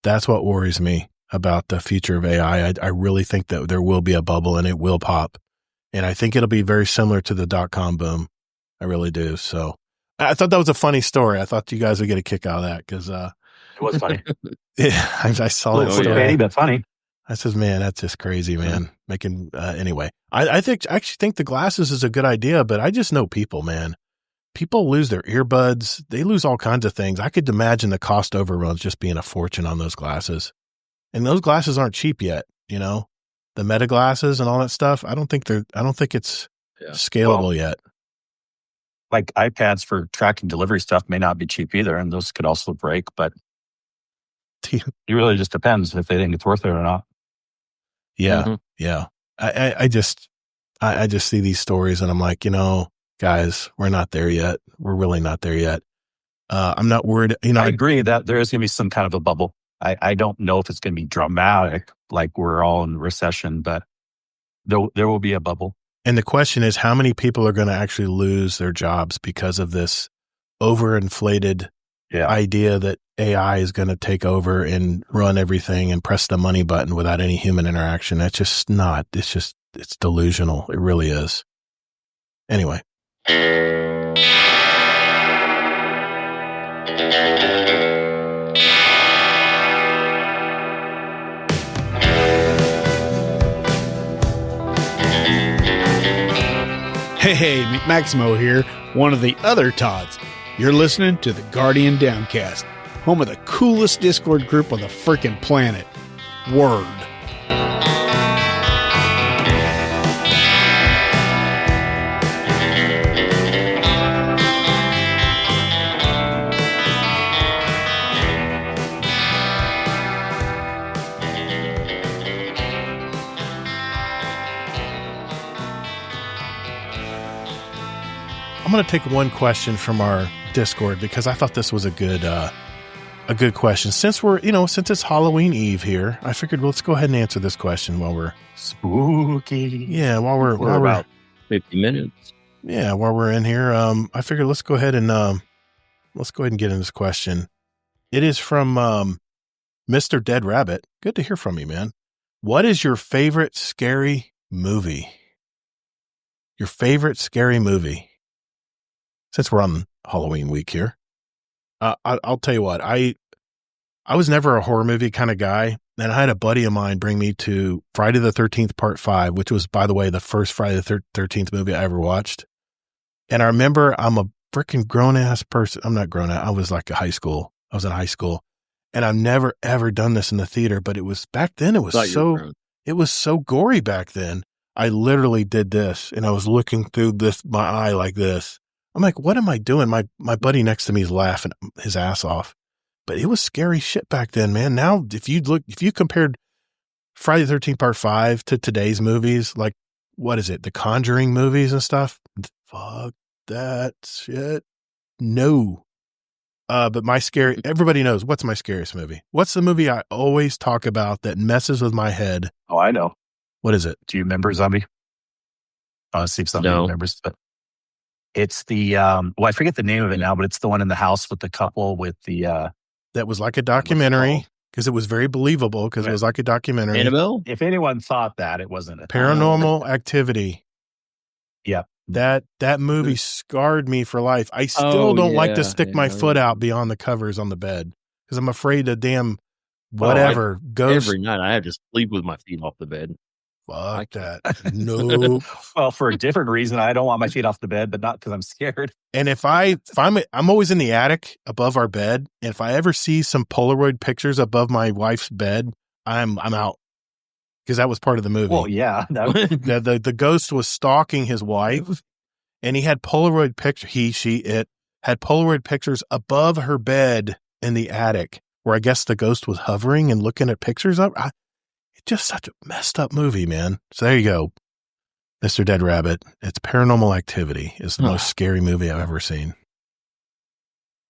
That's what worries me about the future of AI. I really think that there will be a bubble and it will pop. And I think it'll be very similar to the .com boom. I really do. So I thought that was a funny story. I thought you guys would get a kick out of that because it was funny. I saw that story. But funny. I says, man, that's just crazy, man. Making anyway. I actually think the glasses is a good idea, but I just know people, man. People lose their earbuds. They lose all kinds of things. I could imagine the cost overruns just being a fortune on those glasses. And those glasses aren't cheap yet, you know, the Meta glasses and all that stuff. I don't think it's scalable yet. Like iPads for tracking delivery stuff may not be cheap either. And those could also break, but it really just depends if they think it's worth it or not. Yeah. Mm-hmm. Yeah. I just see these stories and I'm like, you know, guys, we're not there yet. We're really not there yet. I'm not worried. You know, I agree that there is going to be some kind of a bubble. I don't know if it's going to be dramatic, like we're all in recession, but there will be a bubble. And the question is, how many people are going to actually lose their jobs because of this overinflated idea that AI is going to take over and run everything and press the money button without any human interaction? That's just not, it's delusional. It really is. Anyway. Hey, Maximo here, one of the other Todds. You're listening to the Guardian Downcast, home of the coolest Discord group on the frickin' planet. Word. I'm going to take one question from our Discord because I thought this was a good question. Since it's Halloween Eve here, I figured let's go ahead and answer this question while we're spooky. Yeah, while we're about 50 minutes. Yeah, while we're in here, I figured let's go ahead and get in this question. It is from Mr. Dead Rabbit. Good to hear from you, man. What is your favorite scary movie? Your favorite scary movie. Since we're on Halloween week here, I'll tell you what. I was never a horror movie kind of guy, and I had a buddy of mine bring me to Friday the 13th Part 5, which was, by the way, the first Friday the 13th movie I ever watched. And I remember I'm a freaking grown-ass person. I'm not grown-ass. I was like I was in high school, and I've never, ever done this in the theater, but it was back then. It was so gory back then. I literally did this, and I was looking through my eye like this. I'm like, what am I doing? My buddy next to me is laughing his ass off. But it was scary shit back then, man. Now, if you compared Friday the 13th Part 5 to today's movies, like, what is it? The Conjuring movies and stuff? Fuck that shit. No. But everybody knows what's my scariest movie. What's the movie I always talk about that messes with my head? Oh, I know. What is it? Do you remember Zombie? I'll see if somebody remembers, but it's the, I forget the name of it now, but it's the one in the house with the couple with the, that was like a documentary because it was very believable because it was like a documentary. Annabelle? If anyone thought that, it wasn't a Paranormal Activity. Yeah. That movie scarred me for life. I still don't like to stick my foot out beyond the covers on the bed because I'm afraid the damn whatever goes. Every night I have to sleep with my feet off the bed. Fuck that. No. Well, for a different reason, I don't want my feet off the bed, but not because I'm scared. And if I'm always in the attic above our bed, and if I ever see some Polaroid pictures above my wife's bed, I'm out because that was part of the movie. Well, yeah, the ghost was stalking his wife, and he had Polaroid picture. It had Polaroid pictures above her bed in the attic, where I guess the ghost was hovering and looking at pictures of. Just such a messed up movie, man. So there you go, Mr. Dead Rabbit. It's Paranormal Activity. It's the most scary movie I've ever seen.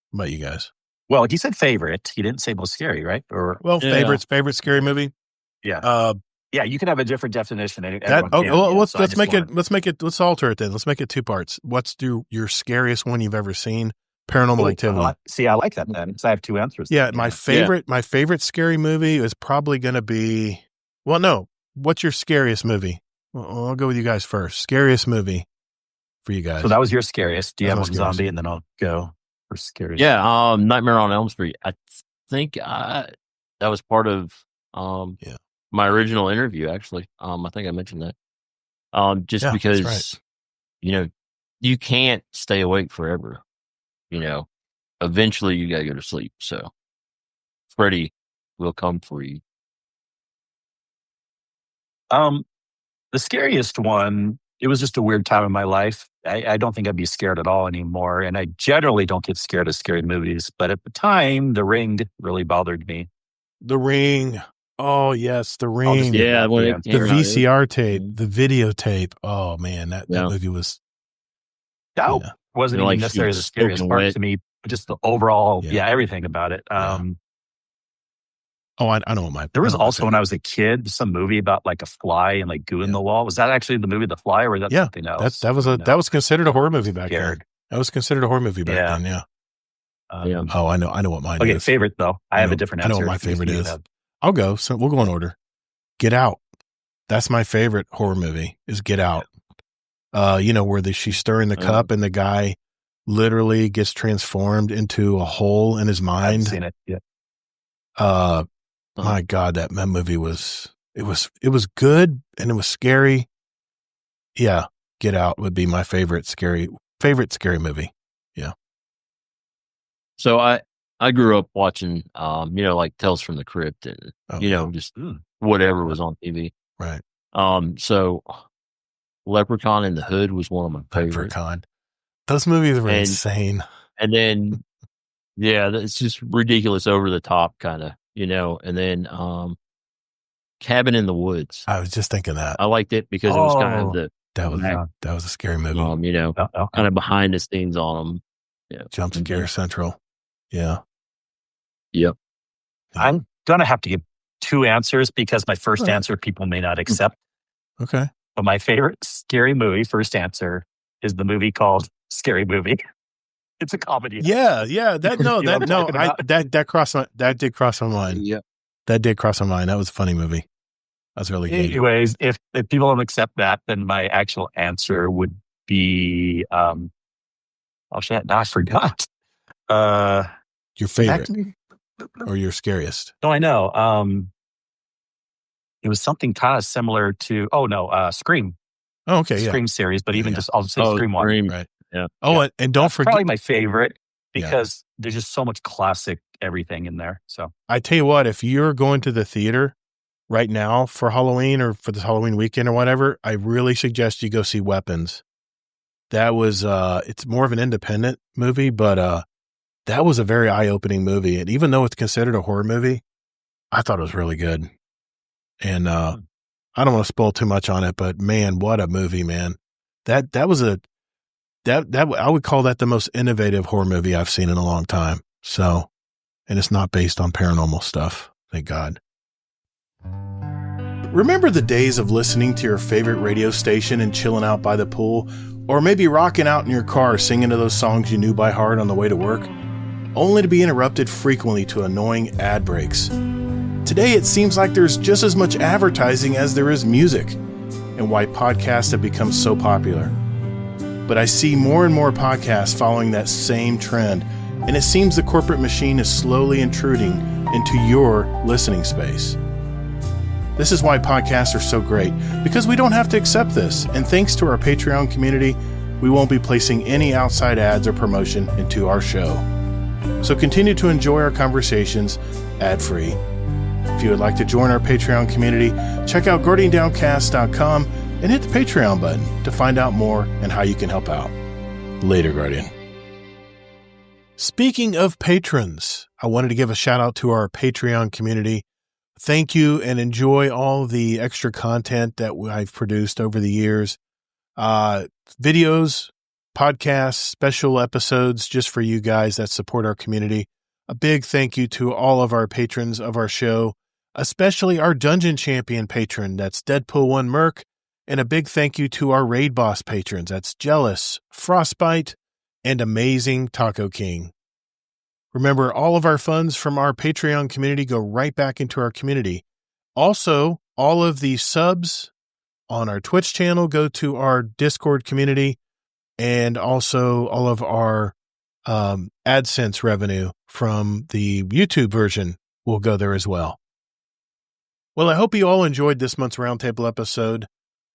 What about you guys? Well, he said favorite. He didn't say most scary, right? Favorite scary movie. Yeah. Yeah, you can have a different definition. Let's alter it then. Let's make it two parts. What's your scariest one you've ever seen? Paranormal Activity. See, I like that then. So I have two answers. Yeah, my favorite scary movie is probably going to be. Well, no. What's your scariest movie? Well, I'll go with you guys first. Scariest movie for you guys. So that was your scariest. Do you have a zombie? And then I'll go for scariest. Yeah, Nightmare on Elm Street. I think that was part of my original interview, actually. I think I mentioned that. Because, right. You can't stay awake forever. Eventually you got to go to sleep. So Freddy will come for you. The scariest one, it was just a weird time in my life. I don't think I'd be scared at all anymore. And I generally don't get scared of scary movies. But at the time, The Ring really bothered me. The Ring. Oh, yes, The Ring. The VCR tape, the videotape. Oh, man, that movie was. That wasn't even necessarily the scariest part to me, but just the overall, everything about it. I know what there was also when I was a kid, some movie about like a fly and like goo in the wall. Was that actually the movie The Fly, or was that something else? That was considered a horror movie back then. That was considered a horror movie back then. Yeah. I know what mine is. Okay, favorite though. I have a different answer. I know what my favorite is. I'll go. So we'll go in order. Get Out. That's my favorite horror movie. Is Get Out. Where she's stirring the cup and the guy literally gets transformed into a hole in his mind. I've seen it. Yeah. My God, that movie was good and it was scary. Yeah, Get Out would be my favorite scary movie. Yeah. So I grew up watching, like Tales from the Crypt and just whatever was on TV. Right. So Leprechaun in the Hood was one of my favorites. Leprechaun. Those movies were insane. And then, it's just ridiculous, over the top kind of. And then Cabin in the Woods. I was just thinking that. I liked it because it was kind of that was a scary movie. Kind of behind the scenes on them. Jump Scare Central. Yeah. Yep. I'm going to have to give two answers because my first answer people may not accept. Okay. But my favorite scary movie, first answer, is the movie called Scary Movie. It's a comedy. Yeah. That did cross my mind. Yeah. That did cross my mind. That was a funny movie. That's really good. Anyways, if people don't accept that, then my actual answer would be, oh shit, now I forgot. Your favorite or your scariest? No, I know. It was something kind of similar to, Scream. Oh, okay, yeah. Scream series, but even just, I'll say Scream 1. Scream. Right. Yeah. Oh, Yeah. and don't That's forget. probably my favorite because there's just so much classic everything in there. So I tell you what, if you're going to the theater right now for Halloween or for this Halloween weekend or whatever, I really suggest you go see Weapons. That was, it's more of an independent movie, but that was a very eye-opening movie. And even though it's considered a horror movie, I thought it was really good. And I don't want to spoil too much on it, but man, what a movie, man. That was I would call that the most innovative horror movie I've seen in a long time. So, and it's not based on paranormal stuff. Thank God. Remember the days of listening to your favorite radio station and chilling out by the pool, or maybe rocking out in your car singing to those songs you knew by heart on the way to work, only to be interrupted frequently to annoying ad breaks. Today, it seems like there's just as much advertising as there is music, and why podcasts have become so popular. But I see more and more podcasts following that same trend, and it seems the corporate machine is slowly intruding into your listening space. This is why podcasts are so great, because we don't have to accept this, and thanks to our Patreon community, we won't be placing any outside ads or promotion into our show. So continue to enjoy our conversations ad-free. If you would like to join our Patreon community, check out GuardianDowncast.com and hit the Patreon button to find out more and how you can help out. Later, Guardian. Speaking of patrons, I wanted to give a shout out to our Patreon community. Thank you and enjoy all the extra content that I've produced over the years. Videos, podcasts, special episodes just for you guys that support our community. A big thank you to all of our patrons of our show, especially our Dungeon Champion patron, that's Deadpool1 Merc, and a big thank you to our Raid Boss patrons, that's Jealous, Frostbite, and Amazing Taco King. Remember, all of our funds from our Patreon community go right back into our community. Also, all of the subs on our Twitch channel go to our Discord community, and also all of our AdSense revenue from the YouTube version will go there as well. Well, I hope you all enjoyed this month's Roundtable episode.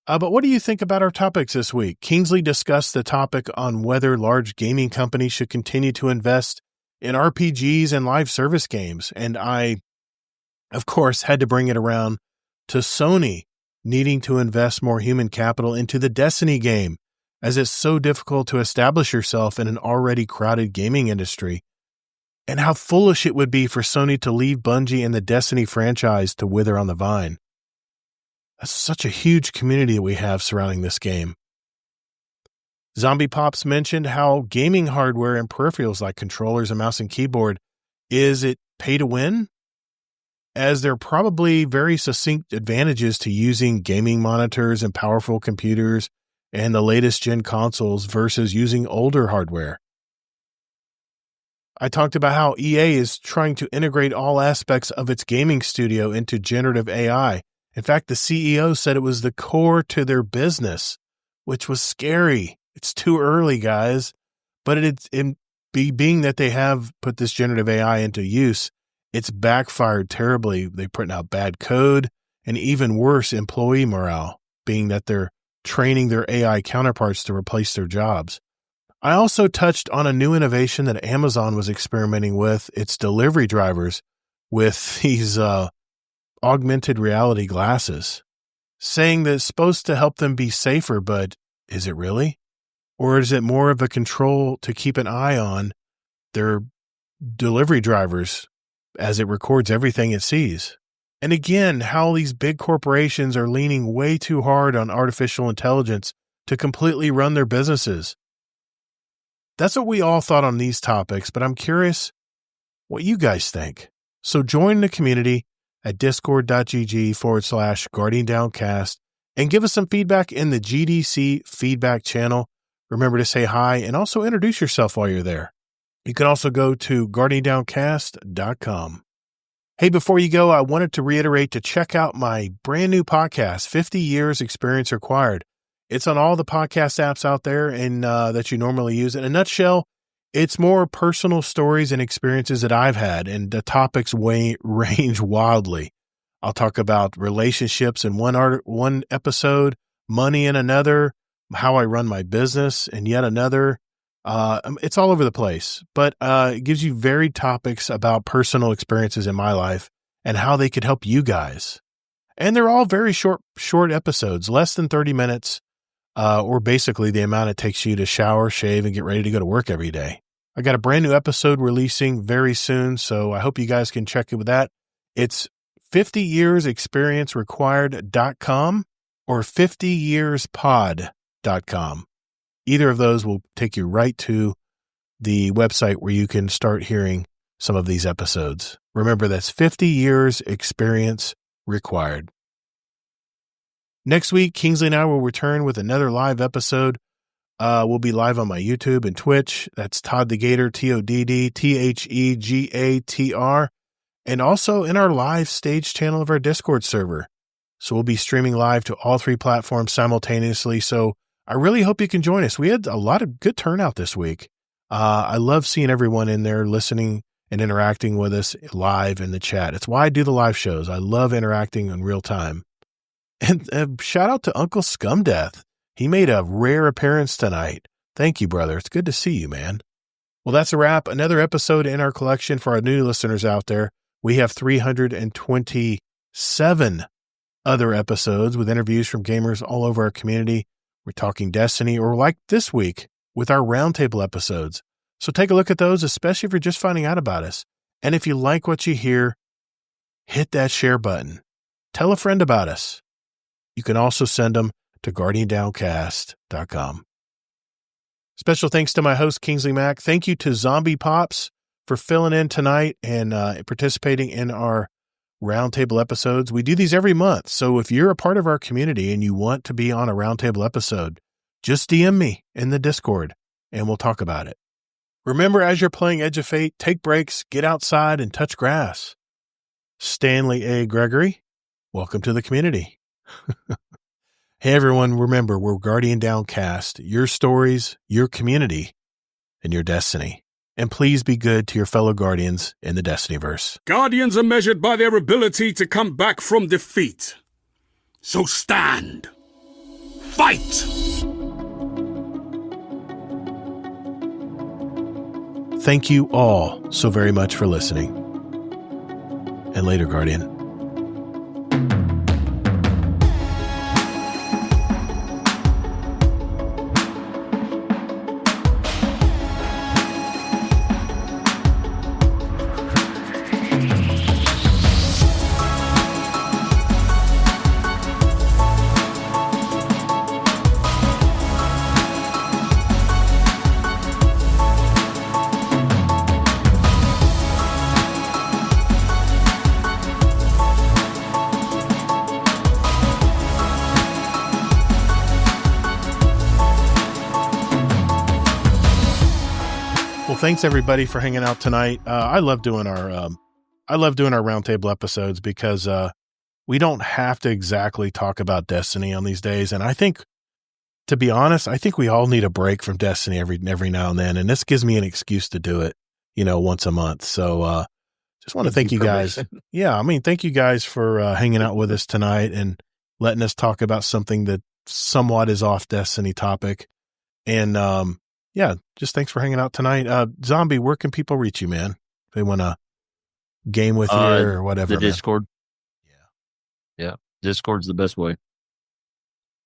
But what do you think about our topics this week? Kingsley discussed the topic on whether large gaming companies should continue to invest in RPGs and live service games. And I, of course, had to bring it around to Sony needing to invest more human capital into the Destiny game, as it's so difficult to establish yourself in an already crowded gaming industry, and how foolish it would be for Sony to leave Bungie and the Destiny franchise to wither on the vine. That's such a huge community that we have surrounding this game. Z0mb1eP0ps mentioned how gaming hardware and peripherals like controllers and mouse and keyboard, is it pay to win? As there are probably very succinct advantages to using gaming monitors and powerful computers and the latest gen consoles versus using older hardware. I talked about how EA is trying to integrate all aspects of its gaming studio into generative AI. In fact, the CEO said it was the core to their business, which was scary. It's too early, guys. But being that they have put this generative AI into use, it's backfired terribly. They're putting out bad code and even worse, employee morale, being that they're training their AI counterparts to replace their jobs. I also touched on a new innovation that Amazon was experimenting with, its delivery drivers, with these augmented reality glasses, saying that it's supposed to help them be safer, but is it really? Or is it more of a control to keep an eye on their delivery drivers as it records everything it sees? And again, how these big corporations are leaning way too hard on artificial intelligence to completely run their businesses. That's what we all thought on these topics, but I'm curious what you guys think. So join the community at discord.gg/GuardianDowncast and give us some feedback in the GDC feedback channel. Remember to say hi and also introduce yourself while you're there. You can also go to GuardianDowncast.com. Hey, before you go, I wanted to reiterate to check out my brand new podcast, 50 Years Experience Required. It's on all the podcast apps out there and that you normally use. In a nutshell, it's more personal stories and experiences that I've had, and the topics range wildly. I'll talk about relationships in one episode, money in another, how I run my business in yet another. It's all over the place, but it gives you varied topics about personal experiences in my life and how they could help you guys. And they're all very short episodes, less than 30 minutes, or basically the amount it takes you to shower, shave, and get ready to go to work every day. I got a brand new episode releasing very soon, so I hope you guys can check it with that. It's 50yearsexperiencerequired.com or 50yearspod.com. Either of those will take you right to the website where you can start hearing some of these episodes. Remember, that's 50 Years Experience Required. Next week, Kingsley and I will return with another live episode. We'll be live on my YouTube and Twitch. That's ToddtheGatr, ToddtheGatr, and also in our live stage channel of our Discord server. So we'll be streaming live to all three platforms simultaneously. So I really hope you can join us. We had a lot of good turnout this week. I love seeing everyone in there listening and interacting with us live in the chat. It's why I do the live shows. I love interacting in real time. And shout out to Uncle Scumdeath. He made a rare appearance tonight. Thank you, brother. It's good to see you, man. Well, that's a wrap. Another episode in our collection for our new listeners out there. We have 327 other episodes with interviews from gamers all over our community. We're talking Destiny, or like this week with our Roundtable episodes. So take a look at those, especially if you're just finding out about us. And if you like what you hear, hit that share button. Tell a friend about us. You can also send them to guardiandowncast.com. Special thanks to my host, Kingsleymac. Thank you to Z0mb1eP0ps for filling in tonight and participating in our Roundtable episodes. We do these every month. So if you're a part of our community and you want to be on a Roundtable episode, just DM me in the Discord and we'll talk about it. Remember, as you're playing Edge of Fate, take breaks, get outside and touch grass. Stanley A. Gregory, welcome to the community. Hey everyone, remember, we're Guardian Downcast, your stories, your community, and your destiny. And please be good to your fellow Guardians in the Destinyverse. Guardians are measured by their ability to come back from defeat. So stand. Fight! Thank you all so very much for listening. And later, Guardian. Thanks everybody for hanging out tonight. I love doing our Roundtable episodes because we don't have to exactly talk about Destiny on these days. And I think, to be honest, I think we all need a break from Destiny every now and then. And this gives me an excuse to do it, once a month. So just want to thank you guys. Yeah, thank you guys for hanging out with us tonight and letting us talk about something that somewhat is off Destiny topic. And yeah, just thanks for hanging out tonight. Zombie, where can people reach you, man? If they want to game with you or whatever. The Discord. Yeah. Discord's the best way.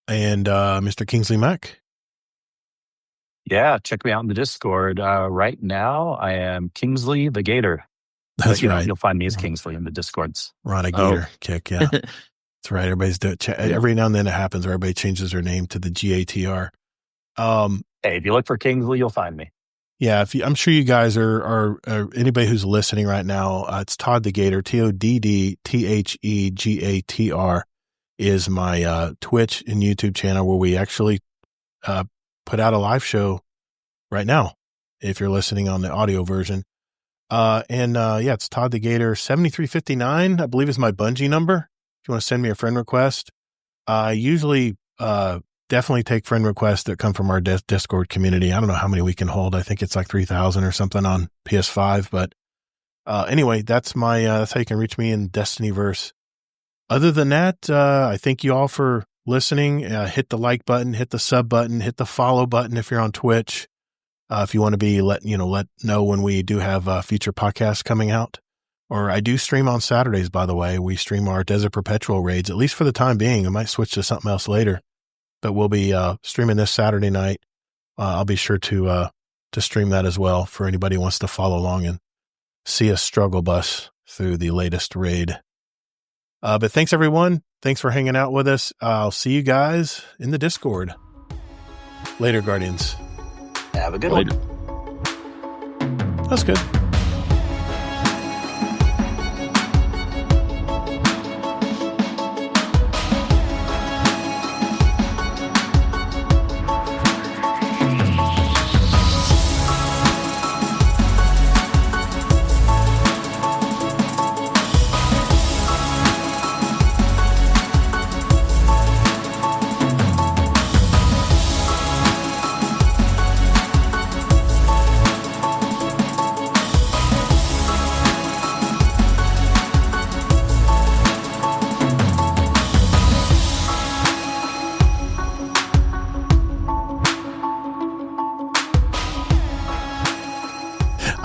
And Mr. Kingsleymac? Yeah, check me out in the Discord. Right now, I am Kingsley the Gator. That's right. You'll find me as Kingsley in the Discords. Ron a Gator kick, yeah. That's right. Everybody's doing it. Every now and then it happens where everybody changes their name to the GATR. Hey, if you look for Kingsley, you'll find me. Yeah, I'm sure you guys are anybody who's listening right now. It's ToddtheGatr, ToddtheGatr is my Twitch and YouTube channel where we actually put out a live show right now. If you're listening on the audio version, It's ToddtheGatr 7359, I believe is my Bungie number. If you want to send me a friend request, I usually definitely take friend requests that come from our Discord community. I don't know how many we can hold. I think it's like 3,000 or something on PS5. But anyway, that's how you can reach me in Destinyverse. Other than that, I thank you all for listening. Hit the like button, hit the sub button, hit the follow button if you're on Twitch. If you want to be let know when we do have future podcasts coming out. Or I do stream on Saturdays, by the way. We stream our Desert Perpetual raids, at least for the time being. I might switch to something else later. But we'll be streaming this Saturday night. I'll be sure to stream that as well for anybody who wants to follow along and see us struggle bus through the latest raid. But thanks, everyone. Thanks for hanging out with us. I'll see you guys in the Discord. Later, Guardians. Have a good one. That's good.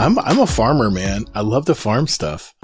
I'm a farmer, man. I love to farm stuff.